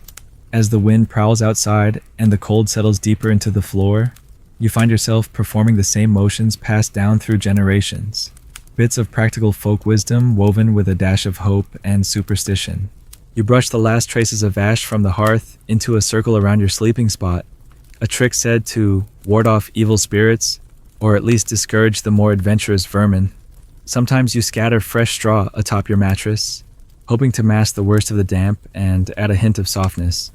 As the wind prowls outside and the cold settles deeper into the floor, you find yourself performing the same motions passed down through generations. Bits of practical folk wisdom woven with a dash of hope and superstition. You brush the last traces of ash from the hearth into a circle around your sleeping spot, a trick said to ward off evil spirits, or at least discourage the more adventurous vermin. Sometimes you scatter fresh straw atop your mattress, hoping to mask the worst of the damp and add a hint of softness,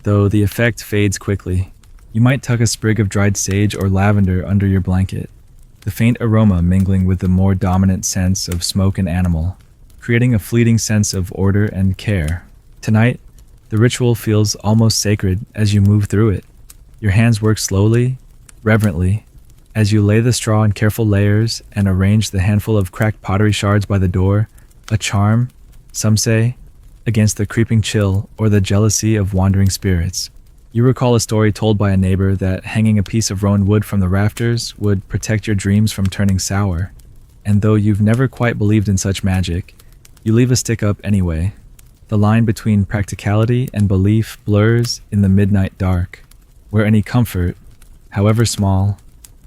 though the effect fades quickly. You might tuck a sprig of dried sage or lavender under your blanket, the faint aroma mingling with the more dominant sense of smoke and animal, creating a fleeting sense of order and care. Tonight, the ritual feels almost sacred as you move through it. Your hands work slowly, reverently, as you lay the straw in careful layers and arrange the handful of cracked pottery shards by the door, a charm, some say, against the creeping chill or the jealousy of wandering spirits. You recall a story told by a neighbor that hanging a piece of rowan wood from the rafters would protect your dreams from turning sour, and though you've never quite believed in such magic, you leave a stick up anyway. The line between practicality and belief blurs in the midnight dark, where any comfort, however small,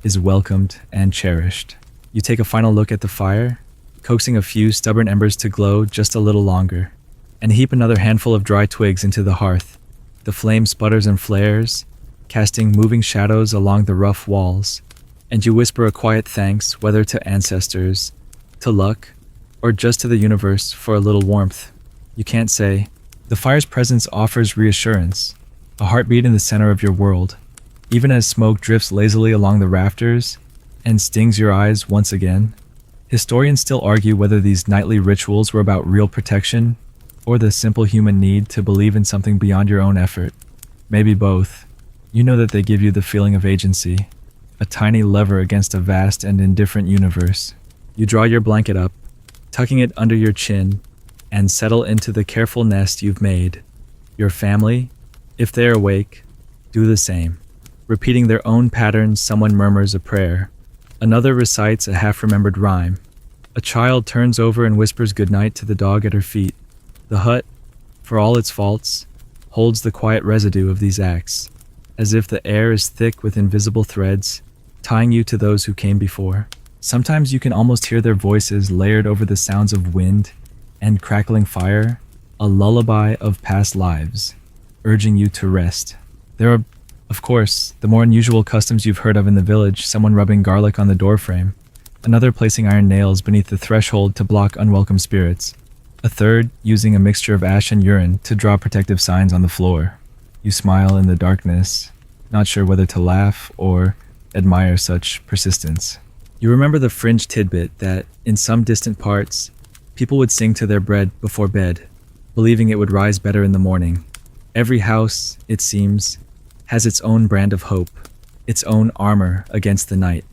is welcomed and cherished. You take a final look at the fire, coaxing a few stubborn embers to glow just a little longer, and heap another handful of dry twigs into the hearth. The flame sputters and flares, casting moving shadows along the rough walls, and you whisper a quiet thanks, whether to ancestors, to luck, or just to the universe for a little warmth. You can't say. The fire's presence offers reassurance, a heartbeat in the center of your world, even as smoke drifts lazily along the rafters and stings your eyes once again. Historians still argue whether these nightly rituals were about real protection or the simple human need to believe in something beyond your own effort. Maybe both. You know that they give you the feeling of agency, a tiny lever against a vast and indifferent universe. You draw your blanket up, tucking it under your chin, and settle into the careful nest you've made. Your family, if they are awake, do the same. Repeating their own patterns, someone murmurs a prayer. Another recites a half-remembered rhyme. A child turns over and whispers goodnight to the dog at her feet. The hut, for all its faults, holds the quiet residue of these acts, as if the air is thick with invisible threads, tying you to those who came before. Sometimes you can almost hear their voices layered over the sounds of wind and crackling fire, a lullaby of past lives, urging you to rest. There are, of course, the more unusual customs you've heard of in the village, someone rubbing garlic on the doorframe, another placing iron nails beneath the threshold to block unwelcome spirits, a third using a mixture of ash and urine to draw protective signs on the floor. You smile in the darkness, not sure whether to laugh or admire such persistence. You remember the fringe tidbit that, in some distant parts, people would sing to their bread before bed, believing it would rise better in the morning. Every house, it seems, has its own brand of hope, its own armor against the night.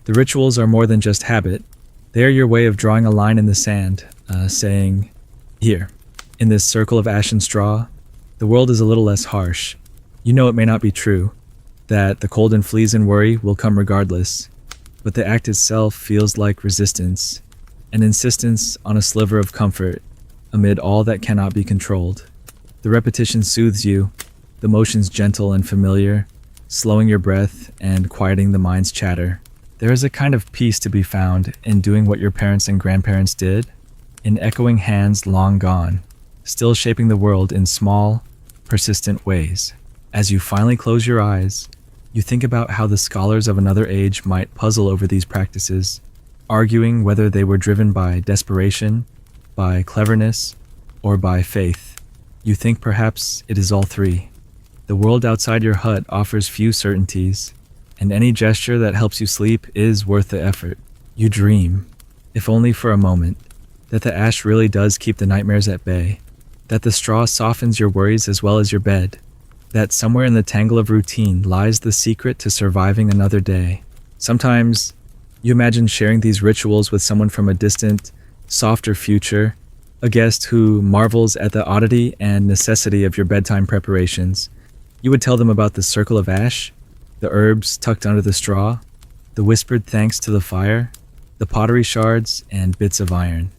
The rituals are more than just habit. They are your way of drawing a line in the sand, saying, here, in this circle of ash and straw, the world is a little less harsh. You know it may not be true, that the cold and fleas and worry will come regardless, but the act itself feels like resistance, an insistence on a sliver of comfort amid all that cannot be controlled. The repetition soothes you, the motions gentle and familiar, slowing your breath and quieting the mind's chatter. There is a kind of peace to be found in doing what your parents and grandparents did, in echoing hands long gone, still shaping the world in small, persistent ways. As you finally close your eyes, you think about how the scholars of another age might puzzle over these practices, arguing whether they were driven by desperation, by cleverness, or by faith. You think perhaps it is all three. The world outside your hut offers few certainties, and any gesture that helps you sleep is worth the effort. You dream, if only for a moment, that the ash really does keep the nightmares at bay, that the straw softens your worries as well as your bed, that somewhere in the tangle of routine lies the secret to surviving another day. Sometimes, you imagine sharing these rituals with someone from a distant, softer future, a guest who marvels at the oddity and necessity of your bedtime preparations. You would tell them about the circle of ash, the herbs tucked under the straw, the whispered thanks to the fire, the pottery shards, and bits of iron.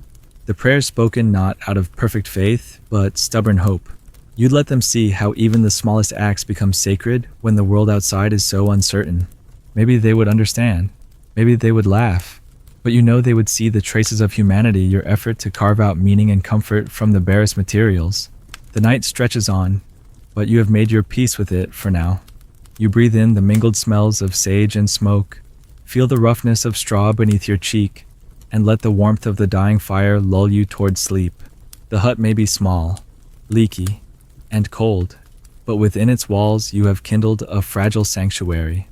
The prayers spoken not out of perfect faith, but stubborn hope. You'd let them see how even the smallest acts become sacred when the world outside is so uncertain. Maybe they would understand. Maybe they would laugh. But you know they would see the traces of humanity, your effort to carve out meaning and comfort from the barest materials. The night stretches on, but you have made your peace with it for now. You breathe in the mingled smells of sage and smoke, feel the roughness of straw beneath your cheek, and let the warmth of the dying fire lull you toward sleep. The hut may be small, leaky, and cold, but within its walls you have kindled a fragile sanctuary,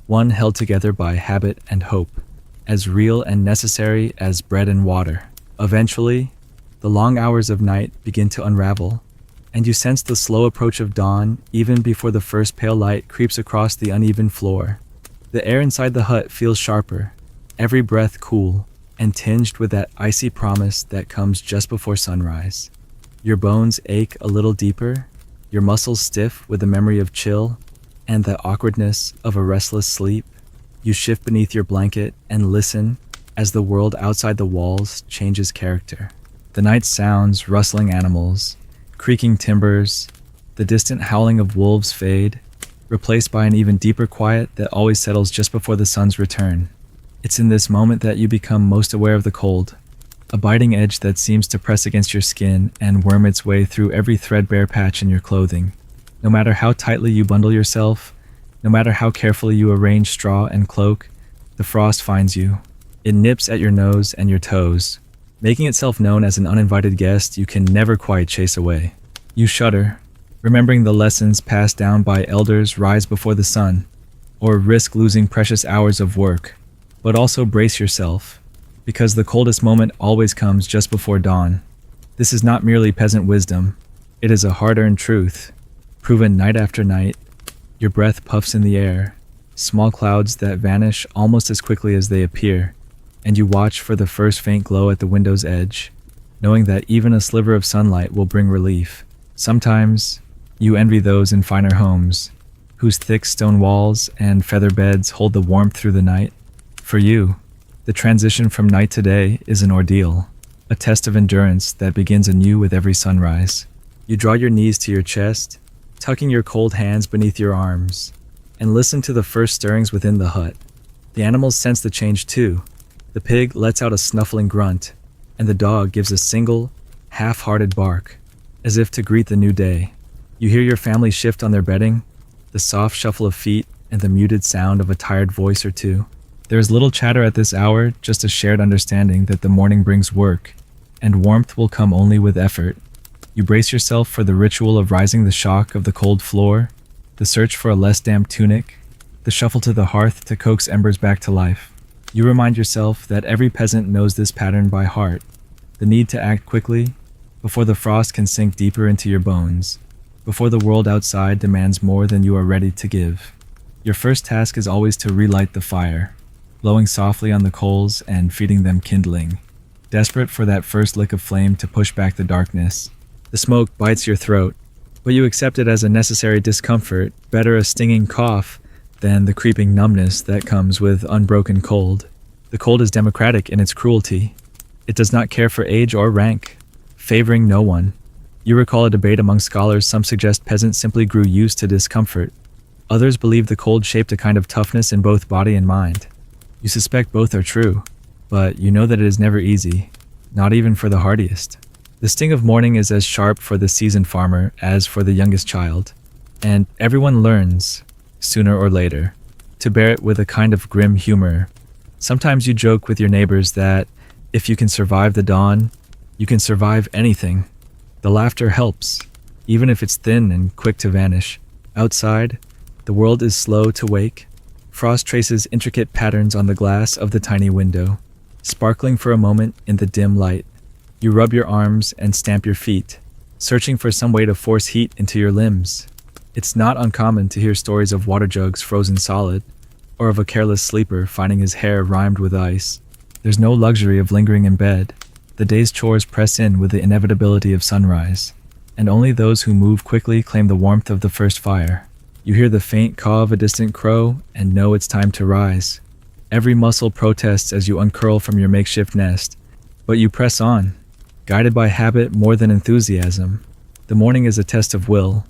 one held together by habit and hope. as real and necessary as bread and water. Eventually, the long hours of night begin to unravel, and you sense the slow approach of dawn even before the first pale light creeps across the uneven floor. The air inside the hut feels sharper, every breath cool, and tinged with that icy promise that comes just before sunrise. Your bones ache a little deeper, your muscles stiff with the memory of chill and the awkwardness of a restless sleep. You shift beneath your blanket and listen as the world outside the walls changes character. The night sounds, rustling animals, creaking timbers, the distant howling of wolves fade, replaced by an even deeper quiet that always settles just before the sun's return. It's in this moment that you become most aware of the cold, a biting edge that seems to press against your skin and worm its way through every threadbare patch in your clothing. No matter how tightly you bundle yourself, no matter how carefully you arrange straw and cloak, the frost finds you. It nips at your nose and your toes, making itself known as an uninvited guest you can never quite chase away. You shudder, remembering the lessons passed down by elders rise before the sun, or risk losing precious hours of work. But also brace yourself, because the coldest moment always comes just before dawn. This is not merely peasant wisdom, it is a hard-earned truth, proven night after night. Your breath puffs in the air, small clouds that vanish almost as quickly as they appear, and you watch for the first faint glow at the window's edge, knowing that even a sliver of sunlight will bring relief. Sometimes, you envy those in finer homes, whose thick stone walls and feather beds hold the warmth through the night. For you, the transition from night to day is an ordeal, a test of endurance that begins anew with every sunrise. You draw your knees to your chest, tucking your cold hands beneath your arms, and listen to the first stirrings within the hut. The animals sense the change too. The pig lets out a snuffling grunt, and the dog gives a single, half-hearted bark, as if to greet the new day. You hear your family shift on their bedding, the soft shuffle of feet and the muted sound of a tired voice or two. There is little chatter at this hour, just a shared understanding that the morning brings work, and warmth will come only with effort. You brace yourself for the ritual of rising, the shock of the cold floor, the search for a less damp tunic, the shuffle to the hearth to coax embers back to life. You remind yourself that every peasant knows this pattern by heart, the need to act quickly, before the frost can sink deeper into your bones, before the world outside demands more than you are ready to give. Your first task is always to relight the fire, blowing softly on the coals and feeding them kindling, desperate for that first lick of flame to push back the darkness. The smoke bites your throat, but you accept it as a necessary discomfort, better a stinging cough than the creeping numbness that comes with unbroken cold. The cold is democratic in its cruelty. It does not care for age or rank, favoring no one. You recall a debate among scholars. Some suggest peasants simply grew used to discomfort. Others believe the cold shaped a kind of toughness in both body and mind. You suspect both are true, but you know that it is never easy, not even for the hardiest. The sting of morning is as sharp for the seasoned farmer as for the youngest child, and everyone learns, sooner or later, to bear it with a kind of grim humor. Sometimes you joke with your neighbors that if you can survive the dawn, you can survive anything. The laughter helps, even if it's thin and quick to vanish. Outside, the world is slow to wake. Frost traces intricate patterns on the glass of the tiny window, sparkling for a moment in the dim light. You rub your arms and stamp your feet, searching for some way to force heat into your limbs. It's not uncommon to hear stories of water jugs frozen solid, or of a careless sleeper finding his hair rimed with ice. There's no luxury of lingering in bed. The day's chores press in with the inevitability of sunrise, and only those who move quickly claim the warmth of the first fire. You hear the faint caw of a distant crow and know it's time to rise. Every muscle protests as you uncurl from your makeshift nest, but you press on, guided by habit more than enthusiasm. The morning is a test of will,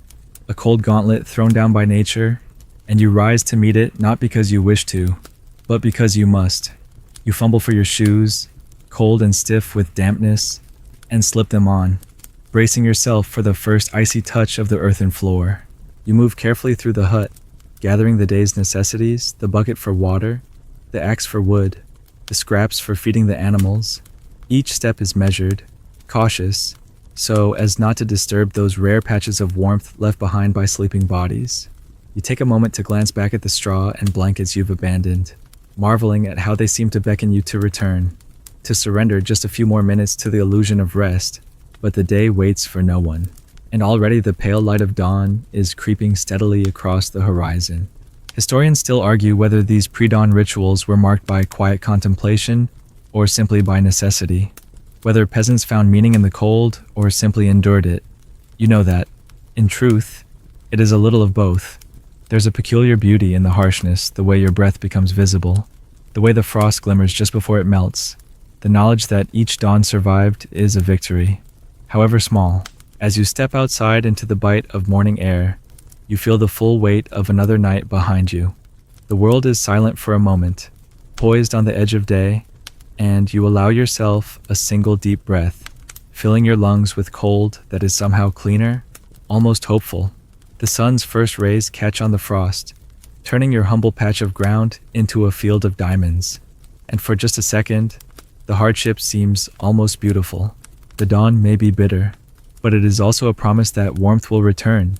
a cold gauntlet thrown down by nature, and you rise to meet it not because you wish to, but because you must. You fumble for your shoes, cold and stiff with dampness, and slip them on, bracing yourself for the first icy touch of the earthen floor. You move carefully through the hut, gathering the day's necessities, the bucket for water, the axe for wood, the scraps for feeding the animals. Each step is measured, cautious, so as not to disturb those rare patches of warmth left behind by sleeping bodies. You take a moment to glance back at the straw and blankets you've abandoned. marveling at how they seem to beckon you to return, to surrender just a few more minutes to the illusion of rest. But the day waits for no one, and already the pale light of dawn is creeping steadily across the horizon. Historians still argue whether these pre-dawn rituals were marked by quiet contemplation or simply by necessity, whether peasants found meaning in the cold or simply endured it. You know that, in truth, it is a little of both. There's a peculiar beauty in the harshness, the way your breath becomes visible, the way the frost glimmers just before it melts. The knowledge that each dawn survived is a victory, however small. As you step outside into the bite of morning air, you feel the full weight of another night behind you. The world is silent for a moment, poised on the edge of day, and you allow yourself a single deep breath, filling your lungs with cold that is somehow cleaner, almost hopeful. The sun's first rays catch on the frost, turning your humble patch of ground into a field of diamonds. And for just a second, the hardship seems almost beautiful. The dawn may be bitter, but it is also a promise that warmth will return,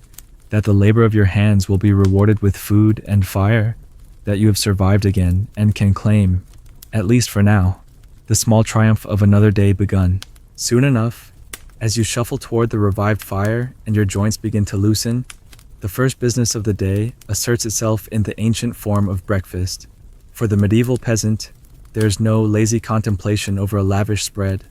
that the labor of your hands will be rewarded with food and fire, that you have survived again and can claim, at least for now, the small triumph of another day begun. Soon enough, as you shuffle toward the revived fire and your joints begin to loosen, the first business of the day asserts itself in the ancient form of breakfast. For the medieval peasant, there is no lazy contemplation over a lavish spread,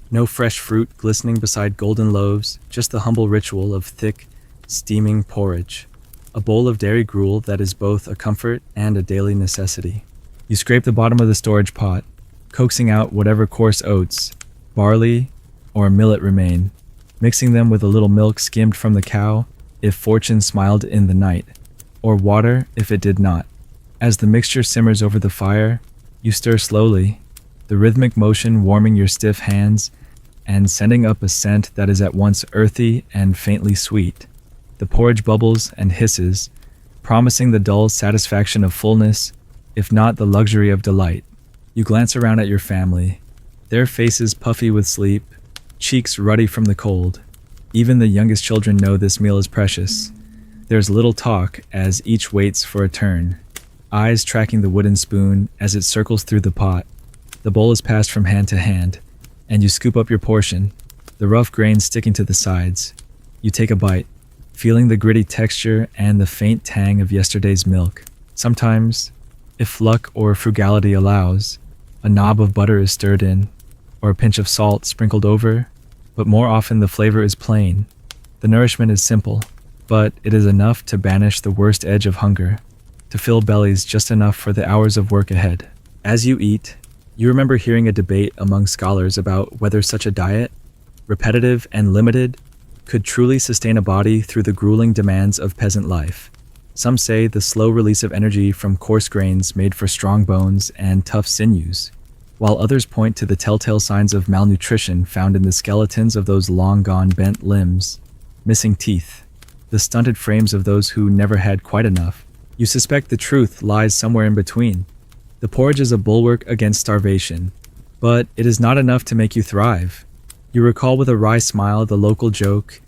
no fresh fruit glistening beside golden loaves, just the humble ritual of thick, steaming porridge, a bowl of dairy gruel that is both a comfort and a daily necessity. You scrape the bottom of the storage pot, coaxing out whatever coarse oats, barley, or millet remain, mixing them with a little milk skimmed from the cow if fortune smiled in the night, or water if it did not. As the mixture simmers over the fire, you stir slowly, the rhythmic motion warming your stiff hands and sending up a scent that is at once earthy and faintly sweet. The porridge bubbles and hisses, promising the dull satisfaction of fullness, if not the luxury of delight. You glance around at your family, their faces puffy with sleep, cheeks ruddy from the cold. Even the youngest children know this meal is precious. There's little talk as each waits for a turn, eyes tracking the wooden spoon as it circles through the pot. The bowl is passed from hand to hand, and you scoop up your portion, the rough grains sticking to the sides. You take a bite, feeling the gritty texture and the faint tang of yesterday's milk. Sometimes, if luck or frugality allows, a knob of butter is stirred in, or a pinch of salt sprinkled over, but more often the flavor is plain. The nourishment is simple, but it is enough to banish the worst edge of hunger, to fill bellies just enough for the hours of work ahead. As you eat, you remember hearing a debate among scholars about whether such a diet, repetitive and limited, could truly sustain a body through the grueling demands of peasant life. Some say the slow release of energy from coarse grains made for strong bones and tough sinews, while others point to the telltale signs of malnutrition found in the skeletons of those long-gone bent limbs, missing teeth, the stunted frames of those who never had quite enough. You suspect the truth lies somewhere in between. The porridge is a bulwark against starvation, but it is not enough to make you thrive. You recall with a wry smile the local joke,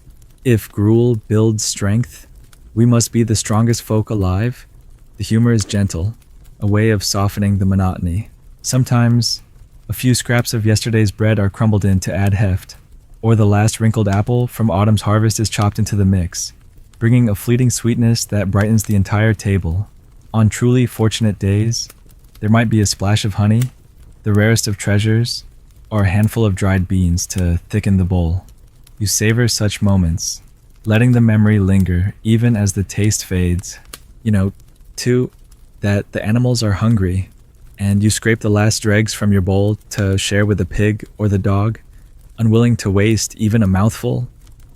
"If gruel builds strength, we must be the strongest folk alive." The humor is gentle, a way of softening the monotony. Sometimes, a few scraps of yesterday's bread are crumbled in to add heft, or the last wrinkled apple from autumn's harvest is chopped into the mix, bringing a fleeting sweetness that brightens the entire table. On truly fortunate days, there might be a splash of honey, the rarest of treasures, or a handful of dried beans to thicken the bowl. You savor such moments, letting the memory linger even as the taste fades. Too, that the animals are hungry, and you scrape the last dregs from your bowl to share with the pig or the dog, unwilling to waste even a mouthful.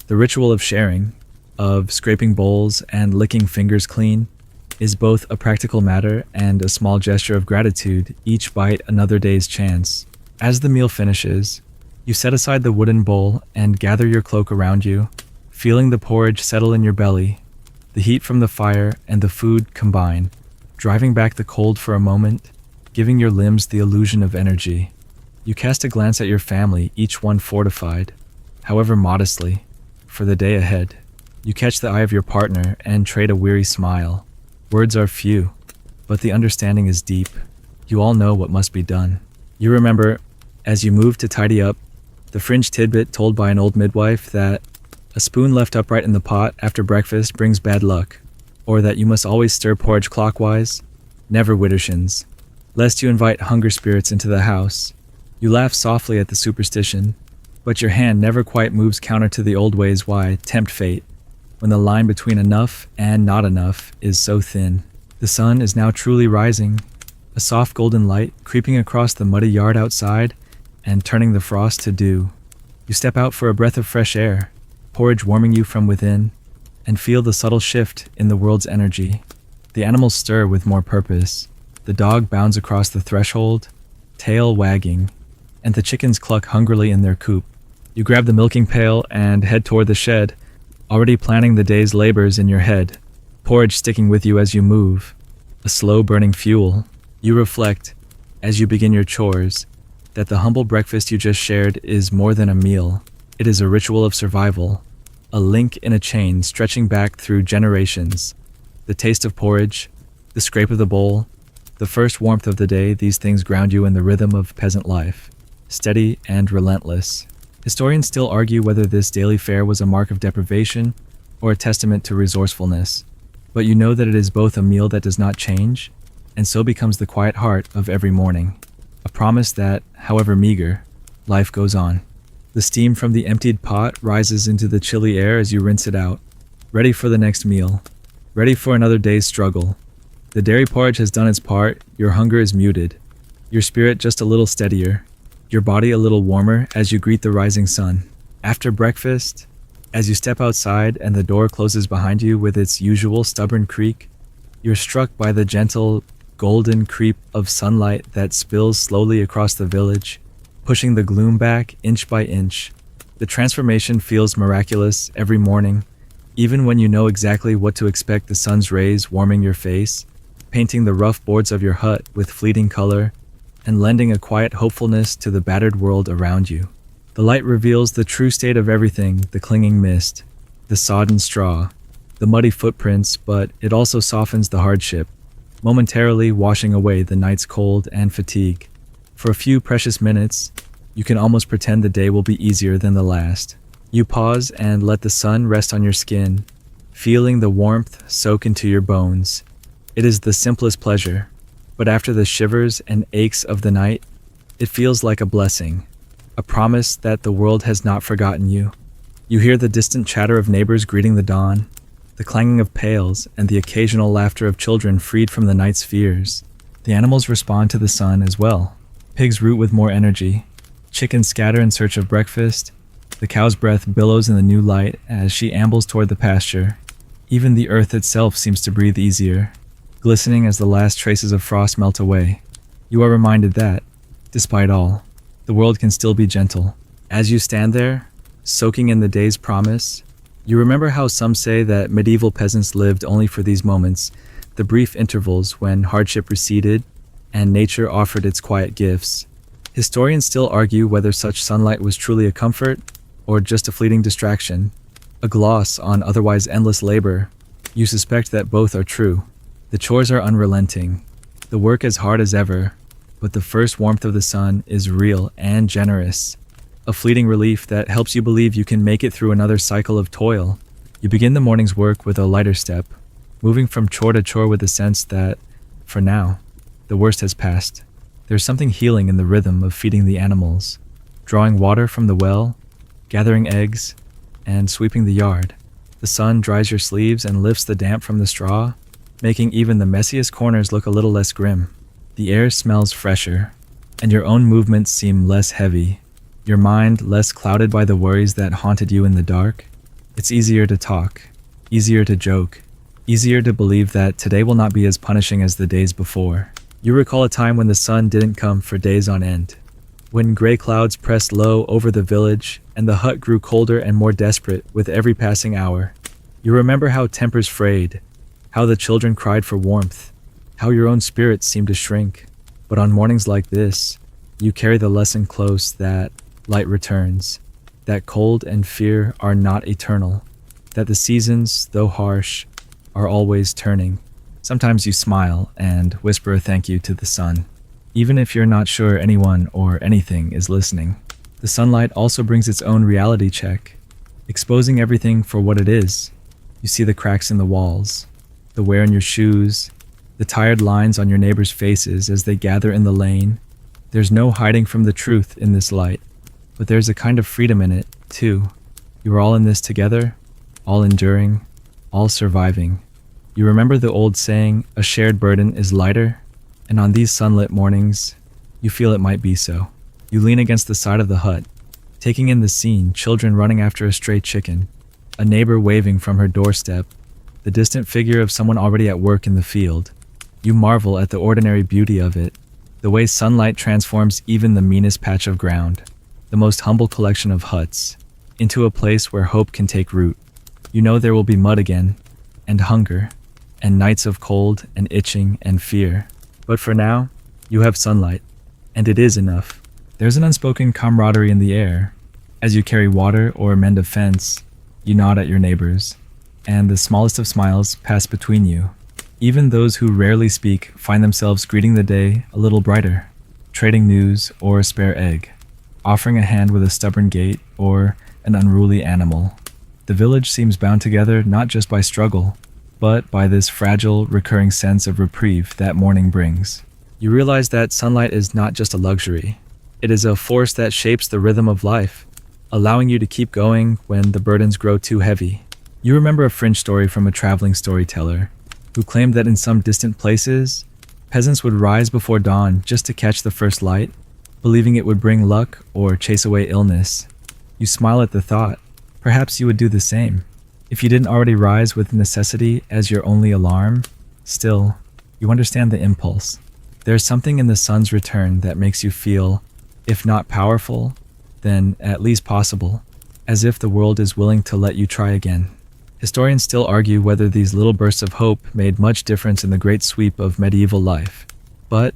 The ritual of sharing, of scraping bowls and licking fingers clean, is both a practical matter and a small gesture of gratitude, each bite another day's chance. As the meal finishes, you set aside the wooden bowl and gather your cloak around you, feeling the porridge settle in your belly. The heat from the fire and the food combine, driving back the cold for a moment, giving your limbs the illusion of energy. You cast a glance at your family, each one fortified, however modestly, for the day ahead. You catch the eye of your partner and trade a weary smile. Words are few, but the understanding is deep. You all know what must be done. You remember, as you move to tidy up, the fringe tidbit told by an old midwife that a spoon left upright in the pot after breakfast brings bad luck, or that you must always stir porridge clockwise, never widdershins, lest you invite hunger spirits into the house. You laugh softly at the superstition, but your hand never quite moves counter to the old ways. Why tempt fate, when the line between enough and not enough is so thin? The sun is now truly rising, a soft golden light creeping across the muddy yard outside and turning the frost to dew. You step out for a breath of fresh air, porridge warming you from within, and feel the subtle shift in the world's energy. The animals stir with more purpose. The dog bounds across the threshold, tail wagging, and the chickens cluck hungrily in their coop. You grab the milking pail and head toward the shed, already planning the day's labors in your head, porridge sticking with you as you move, a slow-burning fuel. You reflect, as you begin your chores, that the humble breakfast you just shared is more than a meal. It is a ritual of survival, a link in a chain stretching back through generations. The taste of porridge, the scrape of the bowl, the first warmth of the day, these things ground you in the rhythm of peasant life, steady and relentless. Historians still argue whether this daily fare was a mark of deprivation or a testament to resourcefulness, but you know that it is both a meal that does not change, and so becomes the quiet heart of every morning, a promise that, however meager, life goes on. The steam from the emptied pot rises into the chilly air as you rinse it out, ready for the next meal, ready for another day's struggle. The dairy porridge has done its part, your hunger is muted, your spirit just a little steadier, your body a little warmer as you greet the rising sun. After breakfast, as you step outside and the door closes behind you with its usual stubborn creak, you're struck by the gentle, golden creep of sunlight that spills slowly across the village, pushing the gloom back inch by inch. The transformation feels miraculous every morning, even when you know exactly what to expect. The sun's rays warming your face, painting the rough boards of your hut with fleeting color, and lending a quiet hopefulness to the battered world around you. The light reveals the true state of everything: the clinging mist, the sodden straw, the muddy footprints, but it also softens the hardship, momentarily washing away the night's cold and fatigue. For a few precious minutes, you can almost pretend the day will be easier than the last. You pause and let the sun rest on your skin, feeling the warmth soak into your bones. It is the simplest pleasure, but after the shivers and aches of the night, it feels like a blessing, a promise that the world has not forgotten you. You hear the distant chatter of neighbors greeting the dawn, the clanging of pails, and the occasional laughter of children freed from the night's fears. The animals respond to the sun as well. Pigs root with more energy. Chickens scatter in search of breakfast. The cow's breath billows in the new light as she ambles toward the pasture. Even the earth itself seems to breathe easier, glistening as the last traces of frost melt away. You are reminded that, despite all, the world can still be gentle. As you stand there, soaking in the day's promise, you remember how some say that medieval peasants lived only for these moments, the brief intervals when hardship receded and nature offered its quiet gifts. Historians still argue whether such sunlight was truly a comfort or just a fleeting distraction, a gloss on otherwise endless labor. You suspect that both are true. The chores are unrelenting, the work as hard as ever, but the first warmth of the sun is real and generous, a fleeting relief that helps you believe you can make it through another cycle of toil. You begin the morning's work with a lighter step, moving from chore to chore with the sense that, for now, the worst has passed. There's something healing in the rhythm of feeding the animals, drawing water from the well, gathering eggs, and sweeping the yard. The sun dries your sleeves and lifts the damp from the straw, making even the messiest corners look a little less grim. The air smells fresher, and your own movements seem less heavy, your mind less clouded by the worries that haunted you in the dark. It's easier to talk, easier to joke, easier to believe that today will not be as punishing as the days before. You recall a time when the sun didn't come for days on end, when gray clouds pressed low over the village and the hut grew colder and more desperate with every passing hour. You remember how tempers frayed, how the children cried for warmth, how your own spirits seemed to shrink. But on mornings like this, you carry the lesson close that light returns, that cold and fear are not eternal, that the seasons, though harsh, are always turning. Sometimes you smile and whisper a thank you to the sun. even if you're not sure anyone or anything is listening. The sunlight also brings its own reality check, exposing everything for what it is. You see the cracks in the walls, the wear in your shoes, the tired lines on your neighbors' faces as they gather in the lane. There's no hiding from the truth in this light, but there's a kind of freedom in it, too. You are all in this together, all enduring, all surviving. You remember the old saying, a shared burden is lighter? And on these sunlit mornings, you feel it might be so. You lean against the side of the hut, taking in the scene, children running after a stray chicken, a neighbor waving from her doorstep, the distant figure of someone already at work in the field. You marvel at the ordinary beauty of it, the way sunlight transforms even the meanest patch of ground, the most humble collection of huts, into a place where hope can take root. You know there will be mud again, and hunger, and nights of cold and itching and fear. But for now, you have sunlight, and it is enough. There's an unspoken camaraderie in the air. As you carry water or mend a fence, you nod at your neighbors, and the smallest of smiles pass between you. Even those who rarely speak find themselves greeting the day a little brighter, trading news or a spare egg, offering a hand with a stubborn gait or an unruly animal. The village seems bound together not just by struggle, but by this fragile, recurring sense of reprieve that morning brings. You realize that sunlight is not just a luxury. It is a force that shapes the rhythm of life, allowing you to keep going when the burdens grow too heavy. You remember a fringe story from a traveling storyteller who claimed that in some distant places, peasants would rise before dawn just to catch the first light, believing it would bring luck or chase away illness. You smile at the thought. Perhaps you would do the same. If you didn't already rise with necessity as your only alarm, still, you understand the impulse. There's something in the sun's return that makes you feel, if not powerful, then at least possible, as if the world is willing to let you try again. Historians still argue whether these little bursts of hope made much difference in the great sweep of medieval life. But,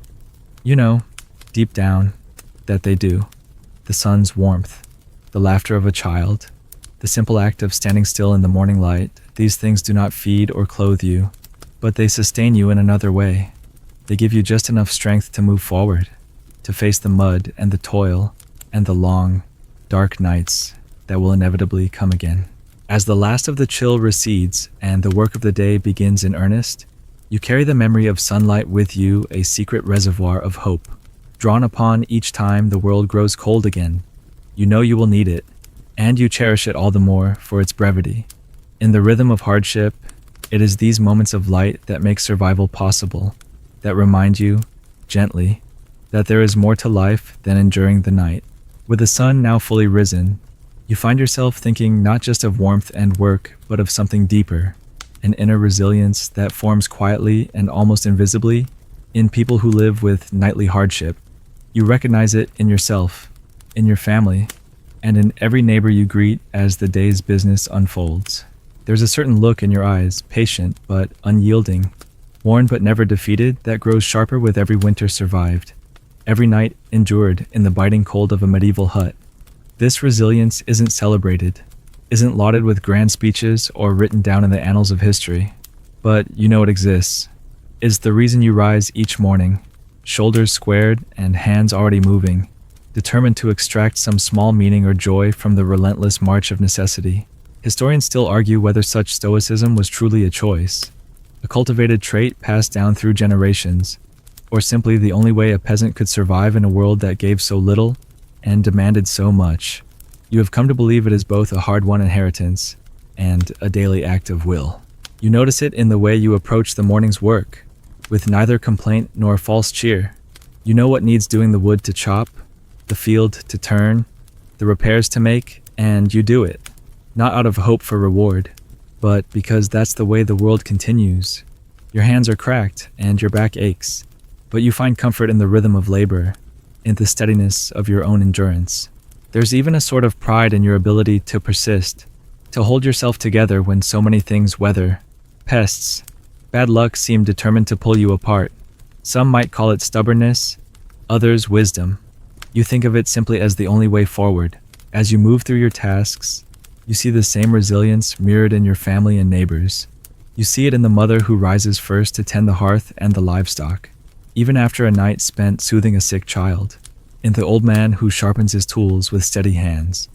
you know, deep down, that they do. The sun's warmth, the laughter of a child, the simple act of standing still in the morning light, these things do not feed or clothe you, but they sustain you in another way. They give you just enough strength to move forward, to face the mud and the toil and the long, dark nights that will inevitably come again. As the last of the chill recedes and the work of the day begins in earnest, you carry the memory of sunlight with you, a secret reservoir of hope, drawn upon each time the world grows cold again. You know you will need it, and you cherish it all the more for its brevity. In the rhythm of hardship, it is these moments of light that make survival possible, that remind you, gently, that there is more to life than enduring the night. With the sun now fully risen, you find yourself thinking not just of warmth and work, but of something deeper, an inner resilience that forms quietly and almost invisibly in people who live with nightly hardship. You recognize it in yourself, in your family, and in every neighbor you greet as the day's business unfolds. There's a certain look in your eyes, patient but unyielding, worn but never defeated, that grows sharper with every winter survived, every night endured in the biting cold of a medieval hut. This resilience isn't celebrated, isn't lauded with grand speeches or written down in the annals of history, but you know it exists. It's the reason you rise each morning, shoulders squared and hands already moving, determined to extract some small meaning or joy from the relentless march of necessity. Historians still argue whether such stoicism was truly a choice, a cultivated trait passed down through generations, or simply the only way a peasant could survive in a world that gave so little and demanded so much. You have come to believe it is both a hard-won inheritance and a daily act of will. You notice it in the way you approach the morning's work, with neither complaint nor false cheer. You know what needs doing: the wood to chop, the field to turn, the repairs to make, and you do it, not out of hope for reward, but because that's the way the world continues. Your hands are cracked and your back aches, but you find comfort in the rhythm of labor, in the steadiness of your own endurance. There's even a sort of pride in your ability to persist, to hold yourself together when so many things weather, pests, bad luck seem determined to pull you apart. Some might call it stubbornness, others wisdom. You think of it simply as the only way forward. As you move through your tasks, you see the same resilience mirrored in your family and neighbors. You see it in the mother who rises first to tend the hearth and the livestock, even after a night spent soothing a sick child, in the old man who sharpens his tools with steady hands,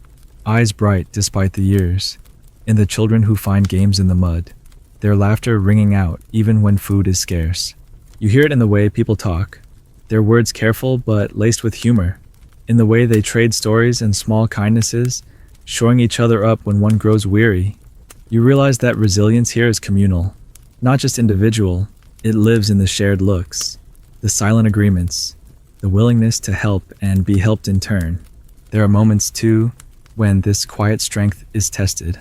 eyes bright despite the years, in the children who find games in the mud, their laughter ringing out even when food is scarce. You hear it in the way people talk, their words careful but laced with humor, in the way they trade stories and small kindnesses, shoring each other up when one grows weary. You realize that resilience here is communal, not just individual. It lives in the shared looks, the silent agreements, the willingness to help and be helped in turn. There are moments, too, when this quiet strength is tested.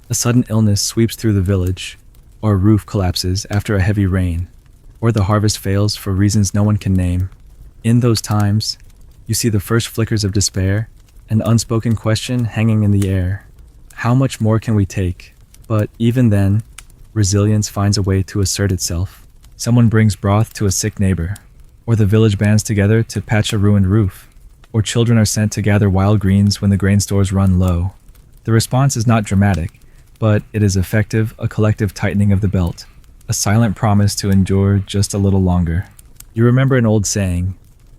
A sudden illness sweeps through the village, or a roof collapses after a heavy rain, or the harvest fails for reasons no one can name. In those times, you see the first flickers of despair, an unspoken question hanging in the air. How much more can we take? But even then, resilience finds a way to assert itself. Someone brings broth to a sick neighbor, or the village bands together to patch a ruined roof, or children are sent to gather wild greens when the grain stores run low. The response is not dramatic, but it is effective, a collective tightening of the belt, a silent promise to endure just a little longer. You remember an old saying,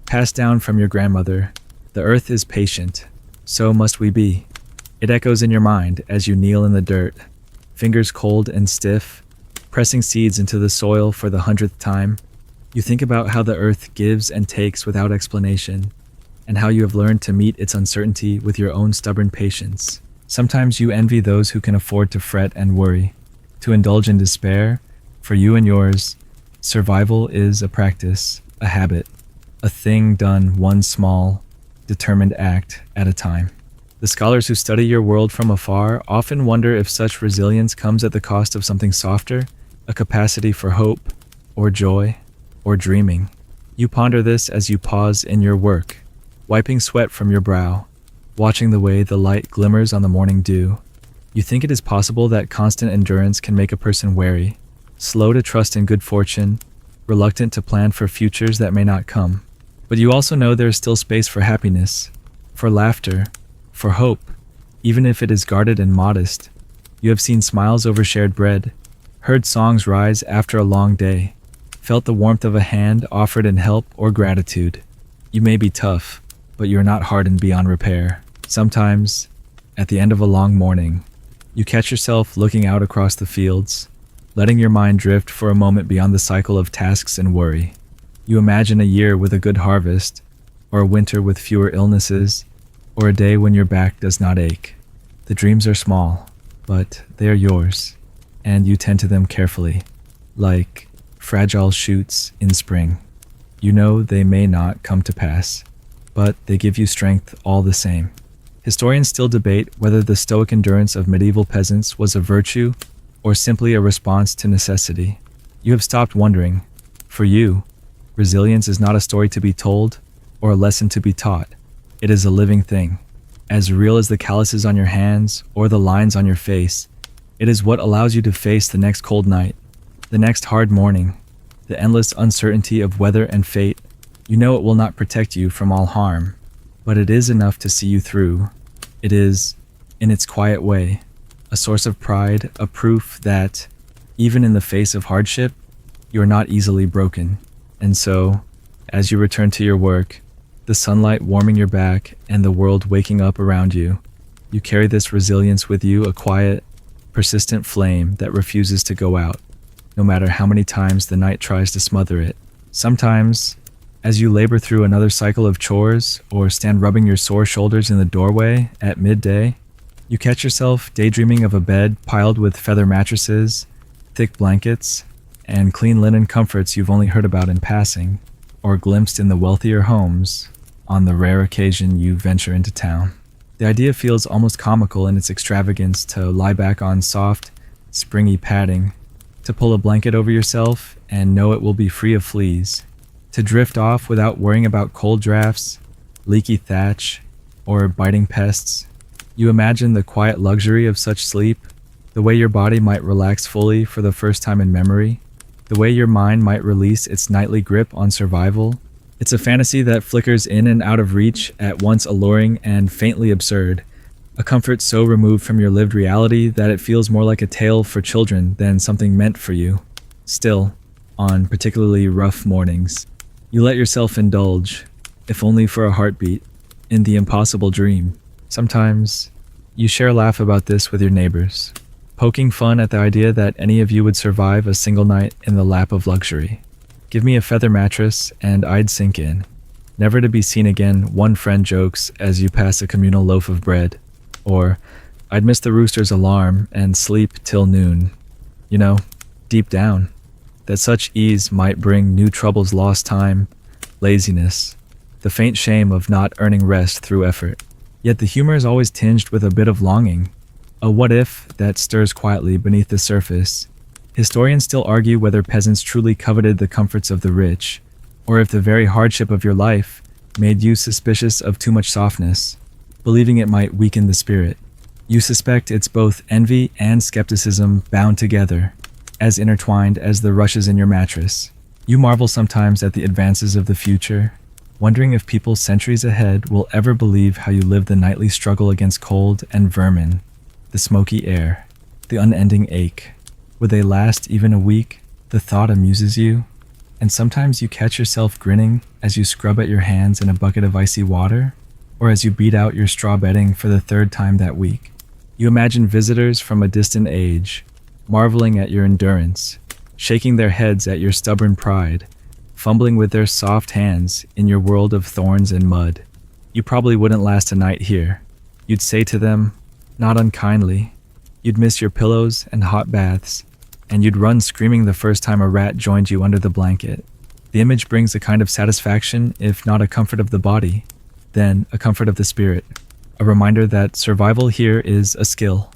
passed down from your grandmother, "The earth is patient, so must we be." It echoes in your mind as you kneel in the dirt, fingers cold and stiff, pressing seeds into the soil for the 100th time. You think about how the earth gives and takes without explanation, and how you have learned to meet its uncertainty with your own stubborn patience. Sometimes you envy those who can afford to fret and worry, to indulge in despair. For you and yours, survival is a practice, a habit, a thing done one small, determined act at a time. The scholars who study your world from afar often wonder if such resilience comes at the cost of something softer, a capacity for hope, or joy, or dreaming. You ponder this as you pause in your work, wiping sweat from your brow, watching the way the light glimmers on the morning dew. You think it is possible that constant endurance can make a person wary, slow to trust in good fortune, reluctant to plan for futures that may not come. But you also know there is still space for happiness, for laughter, for hope, even if it is guarded and modest. You have seen smiles over shared bread, heard songs rise after a long day, felt the warmth of a hand offered in help or gratitude. You may be tough, but you are not hardened beyond repair. Sometimes, at the end of a long morning, you catch yourself looking out across the fields, letting your mind drift for a moment beyond the cycle of tasks and worry. You imagine a year with a good harvest, or a winter with fewer illnesses, or a day when your back does not ache. The dreams are small, but they are yours, and you tend to them carefully, like fragile shoots in spring. You know they may not come to pass, but they give you strength all the same. Historians still debate whether the stoic endurance of medieval peasants was a virtue or simply a response to necessity. You have stopped wondering. For you, resilience is not a story to be told or a lesson to be taught. It is a living thing, as real as the calluses on your hands or the lines on your face. It is what allows you to face the next cold night, the next hard morning, the endless uncertainty of weather and fate. You know it will not protect you from all harm, but it is enough to see you through. It is, in its quiet way, a source of pride, a proof that, even in the face of hardship, you are not easily broken. And so, as you return to your work, the sunlight warming your back and the world waking up around you, you carry this resilience with you, a quiet, persistent flame that refuses to go out, no matter how many times the night tries to smother it. Sometimes, as you labor through another cycle of chores or stand rubbing your sore shoulders in the doorway at midday, you catch yourself daydreaming of a bed piled with feather mattresses, thick blankets, and clean linen comforts you've only heard about in passing, or glimpsed in the wealthier homes on the rare occasion you venture into town. The idea feels almost comical in its extravagance to lie back on soft, springy padding, to pull a blanket over yourself and know it will be free of fleas, to drift off without worrying about cold drafts, leaky thatch, or biting pests. You imagine the quiet luxury of such sleep, the way your body might relax fully for the first time in memory, the way your mind might release its nightly grip on survival. It's a fantasy that flickers in and out of reach, at once alluring and faintly absurd, a comfort so removed from your lived reality that it feels more like a tale for children than something meant for you. Still, on particularly rough mornings, You let yourself indulge, if only for a heartbeat, in the impossible dream. Sometimes, you share a laugh about this with your neighbors, poking fun at the idea that any of you would survive a single night in the lap of luxury. Give me a feather mattress and I'd sink in. Never to be seen again, one friend jokes as you pass a communal loaf of bread. Or, I'd miss the rooster's alarm and sleep till noon. You know, deep down, that such ease might bring new troubles, lost time, laziness, the faint shame of not earning rest through effort. Yet the humor is always tinged with a bit of longing, a what if that stirs quietly beneath the surface. Historians still argue whether peasants truly coveted the comforts of the rich, or if the very hardship of your life made you suspicious of too much softness, believing it might weaken the spirit. You suspect it's both envy and skepticism bound together, as intertwined as the rushes in your mattress. You marvel sometimes at the advances of the future, wondering if people centuries ahead will ever believe how you live the nightly struggle against cold and vermin, the smoky air, the unending ache. Would they last even a week? The thought amuses you, and sometimes you catch yourself grinning as you scrub at your hands in a bucket of icy water, or as you beat out your straw bedding for the third time that week. You imagine visitors from a distant age, marveling at your endurance, shaking their heads at your stubborn pride, fumbling with their soft hands in your world of thorns and mud. You probably wouldn't last a night here. You'd say to them, not unkindly, you'd miss your pillows and hot baths, and you'd run screaming the first time a rat joined you under the blanket. The image brings a kind of satisfaction, if not a comfort of the body, then a comfort of the spirit, a reminder that survival here is a skill,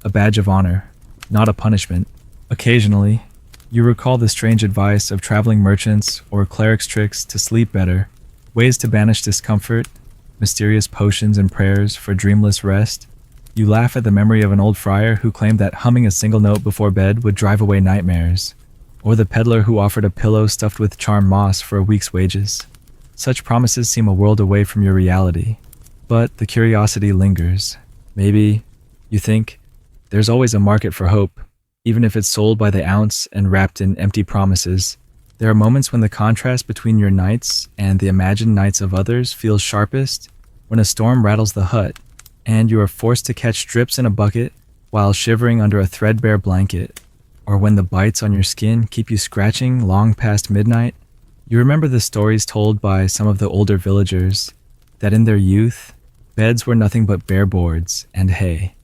a badge of honor, not a punishment. Occasionally, you recall the strange advice of traveling merchants or clerics' tricks to sleep better, ways to banish discomfort, mysterious potions and prayers for dreamless rest. You laugh at the memory of an old friar who claimed that humming a single note before bed would drive away nightmares, or the peddler who offered a pillow stuffed with charm moss for a week's wages. Such promises seem a world away from your reality, but the curiosity lingers. Maybe, you think, there's always a market for hope, even if it's sold by the ounce and wrapped in empty promises. There are moments when the contrast between your nights and the imagined nights of others feels sharpest, when a storm rattles the hut, and you are forced to catch drips in a bucket while shivering under a threadbare blanket, or when the bites on your skin keep you scratching long past midnight. You remember the stories told by some of the older villagers, that in their youth, beds were nothing but bare boards and hay.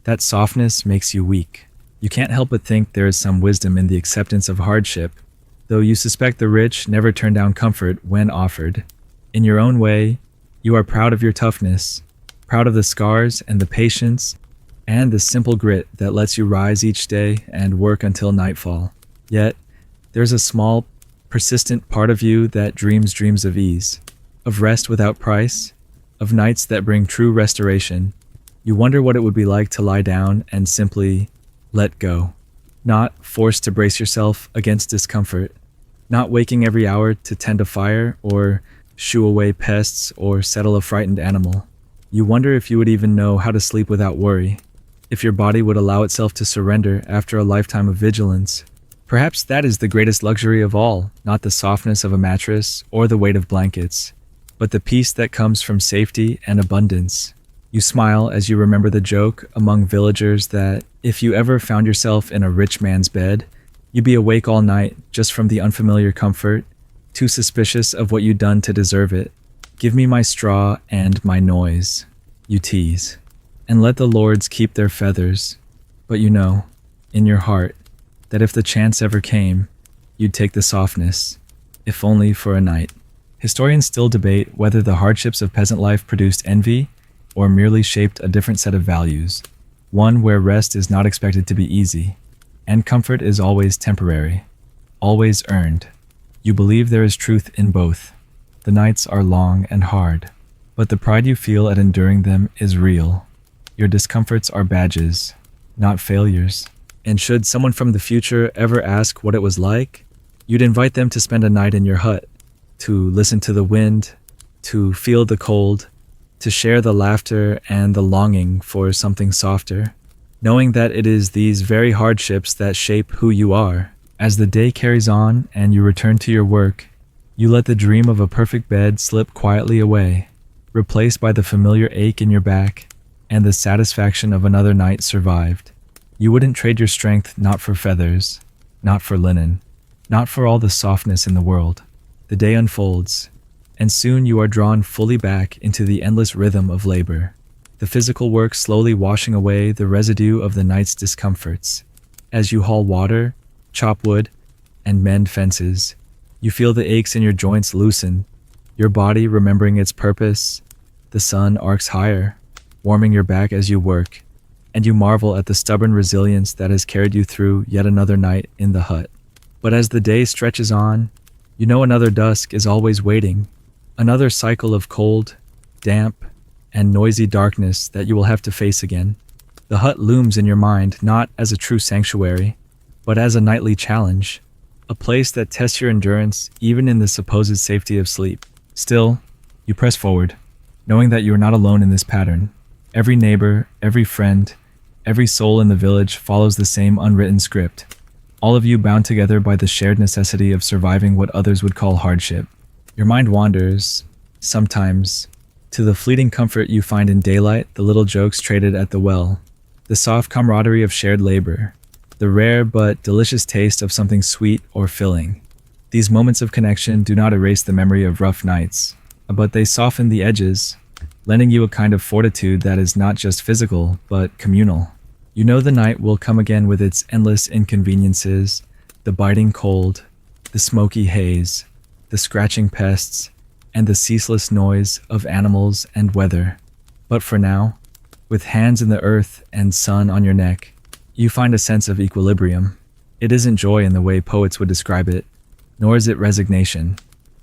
That softness makes you weak. You can't help but think there is some wisdom in the acceptance of hardship, though you suspect the rich never turn down comfort when offered. In your own way, you are proud of your toughness, proud of the scars and the patience, and the simple grit that lets you rise each day and work until nightfall. Yet, there's a small, persistent part of you that dreams dreams of ease, of rest without price, of nights that bring true restoration. You wonder what it would be like to lie down and simply let go, not forced to brace yourself against discomfort, not waking every hour to tend a fire or shoo away pests or settle a frightened animal. You wonder if you would even know how to sleep without worry, if your body would allow itself to surrender after a lifetime of vigilance. Perhaps that is the greatest luxury of all, not the softness of a mattress or the weight of blankets, but the peace that comes from safety and abundance. You smile as you remember the joke among villagers that if you ever found yourself in a rich man's bed, you'd be awake all night just from the unfamiliar comfort, too suspicious of what you'd done to deserve it. Give me my straw and my noise, you tease, and let the lords keep their feathers. But you know, in your heart, that if the chance ever came, you'd take the softness, if only for a night. Historians still debate whether the hardships of peasant life produced envy or merely shaped a different set of values, one where rest is not expected to be easy, and comfort is always temporary, always earned. You believe there is truth in both. The nights are long and hard, but the pride you feel at enduring them is real. Your discomforts are badges, not failures. And should someone from the future ever ask what it was like, you'd invite them to spend a night in your hut, to listen to the wind, to feel the cold, to share the laughter and the longing for something softer, knowing that it is these very hardships that shape who you are. As the day carries on and you return to your work, You let the dream of a perfect bed slip quietly away, replaced by the familiar ache in your back and the satisfaction of another night survived. You wouldn't trade your strength not for feathers, not for linen, not for all the softness in the world. The day unfolds, and soon you are drawn fully back into the endless rhythm of labor, the physical work slowly washing away the residue of the night's discomforts. As you haul water, chop wood, and mend fences, you feel the aches in your joints loosen, your body remembering its purpose. The sun arcs higher, warming your back as you work, and you marvel at the stubborn resilience that has carried you through yet another night in the hut. But as the day stretches on, you know another dusk is always waiting, another cycle of cold, damp, and noisy darkness that you will have to face again. The hut looms in your mind not as a true sanctuary, but as a nightly challenge, a place that tests your endurance even in the supposed safety of sleep. Still, you press forward, knowing that you are not alone in this pattern. Every neighbor, every friend, every soul in the village follows the same unwritten script, all of you bound together by the shared necessity of surviving what others would call hardship. Your mind wanders, sometimes, to the fleeting comfort you find in daylight, the little jokes traded at the well, the soft camaraderie of shared labor, the rare but delicious taste of something sweet or filling. These moments of connection do not erase the memory of rough nights, but they soften the edges, lending you a kind of fortitude that is not just physical, but communal. You know the night will come again with its endless inconveniences, the biting cold, the smoky haze, the scratching pests, and the ceaseless noise of animals and weather. But for now, with hands in the earth and sun on your neck, you find a sense of equilibrium. It isn't joy in the way poets would describe it, nor is it resignation.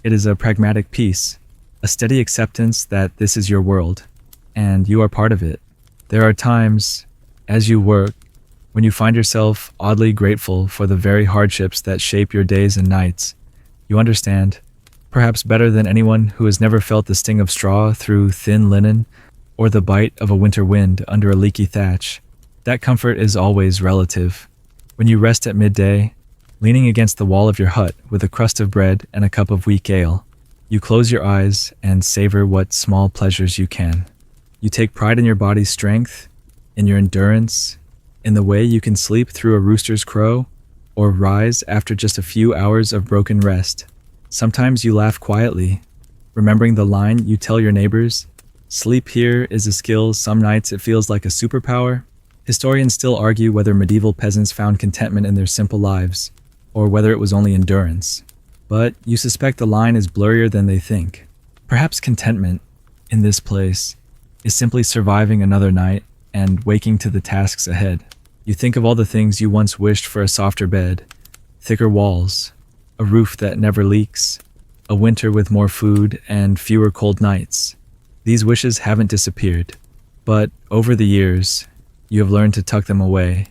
It is a pragmatic peace, a steady acceptance that this is your world, and you are part of it. There are times, as you work, when you find yourself oddly grateful for the very hardships that shape your days and nights. You understand, perhaps better than anyone who has never felt the sting of straw through thin linen or the bite of a winter wind under a leaky thatch, that comfort is always relative. When you rest at midday, leaning against the wall of your hut with a crust of bread and a cup of weak ale, you close your eyes and savor what small pleasures you can. You take pride in your body's strength, in your endurance, in the way you can sleep through a rooster's crow or rise after just a few hours of broken rest. Sometimes you laugh quietly, remembering the line you tell your neighbors, "Sleep here is a skill, some nights it feels like a superpower." Historians still argue whether medieval peasants found contentment in their simple lives, or whether it was only endurance. But you suspect the line is blurrier than they think. Perhaps contentment, in this place, is simply surviving another night and waking to the tasks ahead. You think of all the things you once wished for: a softer bed, thicker walls, a roof that never leaks, a winter with more food and fewer cold nights. These wishes haven't disappeared, but over the years, you have learned to tuck them away,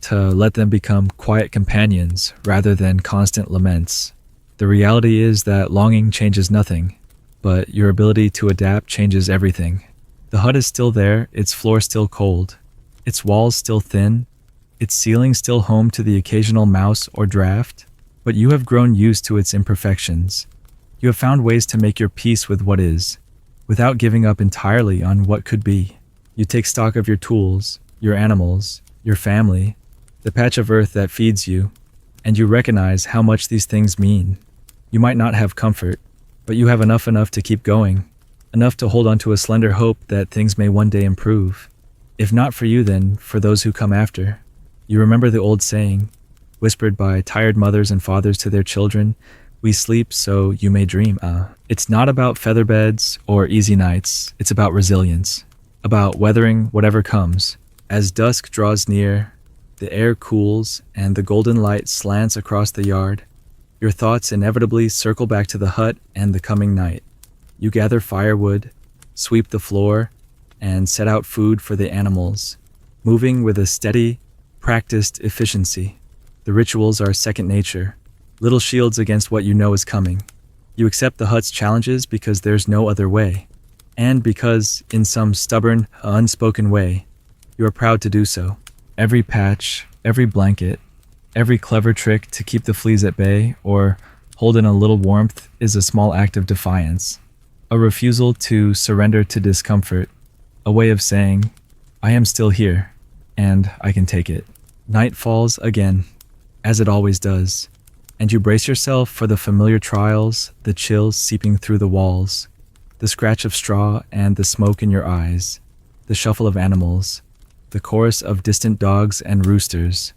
to let them become quiet companions rather than constant laments. The reality is that longing changes nothing, but your ability to adapt changes everything. The hut is still there, its floor still cold, its walls still thin, its ceiling still home to the occasional mouse or draft, but you have grown used to its imperfections. You have found ways to make your peace with what is, without giving up entirely on what could be. You take stock of your tools, your animals, your family, the patch of earth that feeds you, and you recognize how much these things mean. You might not have comfort, but you have enough to keep going, enough to hold on to a slender hope that things may one day improve. If not for you, then for those who come after. You remember the old saying, whispered by tired mothers and fathers to their children, "We sleep so you may dream." It's not about feather beds or easy nights. It's about resilience, about weathering whatever comes. As dusk draws near, the air cools and the golden light slants across the yard, your thoughts inevitably circle back to the hut and the coming night. You gather firewood, sweep the floor, and set out food for the animals, moving with a steady, practiced efficiency. The rituals are second nature, little shields against what you know is coming. You accept the hut's challenges because there's no other way, and because, in some stubborn, unspoken way, you are proud to do so. Every patch, every blanket, every clever trick to keep the fleas at bay or hold in a little warmth is a small act of defiance, a refusal to surrender to discomfort, a way of saying, I am still here, and I can take it. Night falls again, as it always does, and you brace yourself for the familiar trials, the chills seeping through the walls, the scratch of straw and the smoke in your eyes, the shuffle of animals, the chorus of distant dogs and roosters.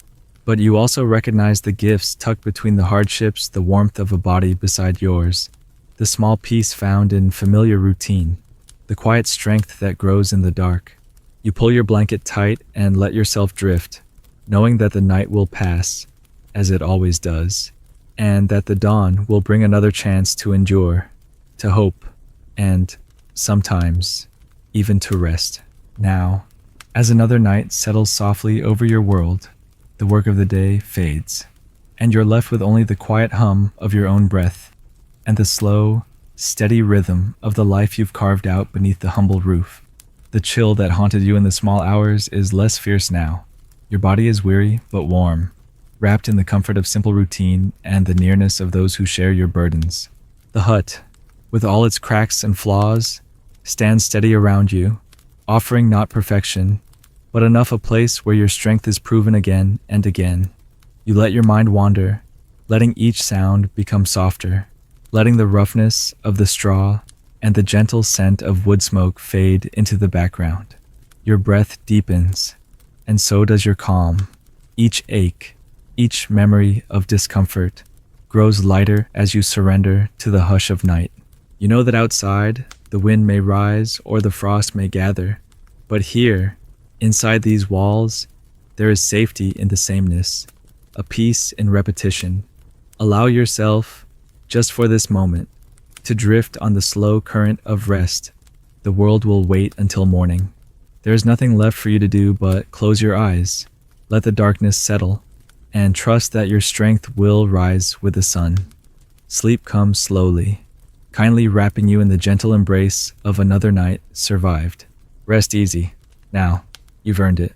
But you also recognize the gifts tucked between the hardships, the warmth of a body beside yours, the small peace found in familiar routine, the quiet strength that grows in the dark. You pull your blanket tight and let yourself drift, knowing that the night will pass, as it always does, and that the dawn will bring another chance to endure, to hope, and, sometimes, even to rest. Now, as another night settles softly over your world, the work of the day fades, and you're left with only the quiet hum of your own breath and the slow, steady rhythm of the life you've carved out beneath the humble roof. The chill that haunted you in the small hours is less fierce now. Your body is weary but warm, wrapped in the comfort of simple routine and the nearness of those who share your burdens. The hut, with all its cracks and flaws, stands steady around you, offering not perfection, but enough a place where your strength is proven again and again. You let your mind wander, letting each sound become softer, letting the roughness of the straw and the gentle scent of wood smoke fade into the background. Your breath deepens, and so does your calm. Each ache, each memory of discomfort, grows lighter as you surrender to the hush of night. You know that outside, the wind may rise or the frost may gather, but here, inside these walls, there is safety in the sameness, a peace in repetition. Allow yourself, just for this moment, to drift on the slow current of rest. The world will wait until morning. There is nothing left for you to do but close your eyes, let the darkness settle, and trust that your strength will rise with the sun. Sleep comes slowly, kindly wrapping you in the gentle embrace of another night survived. Rest easy. Now, you've earned it.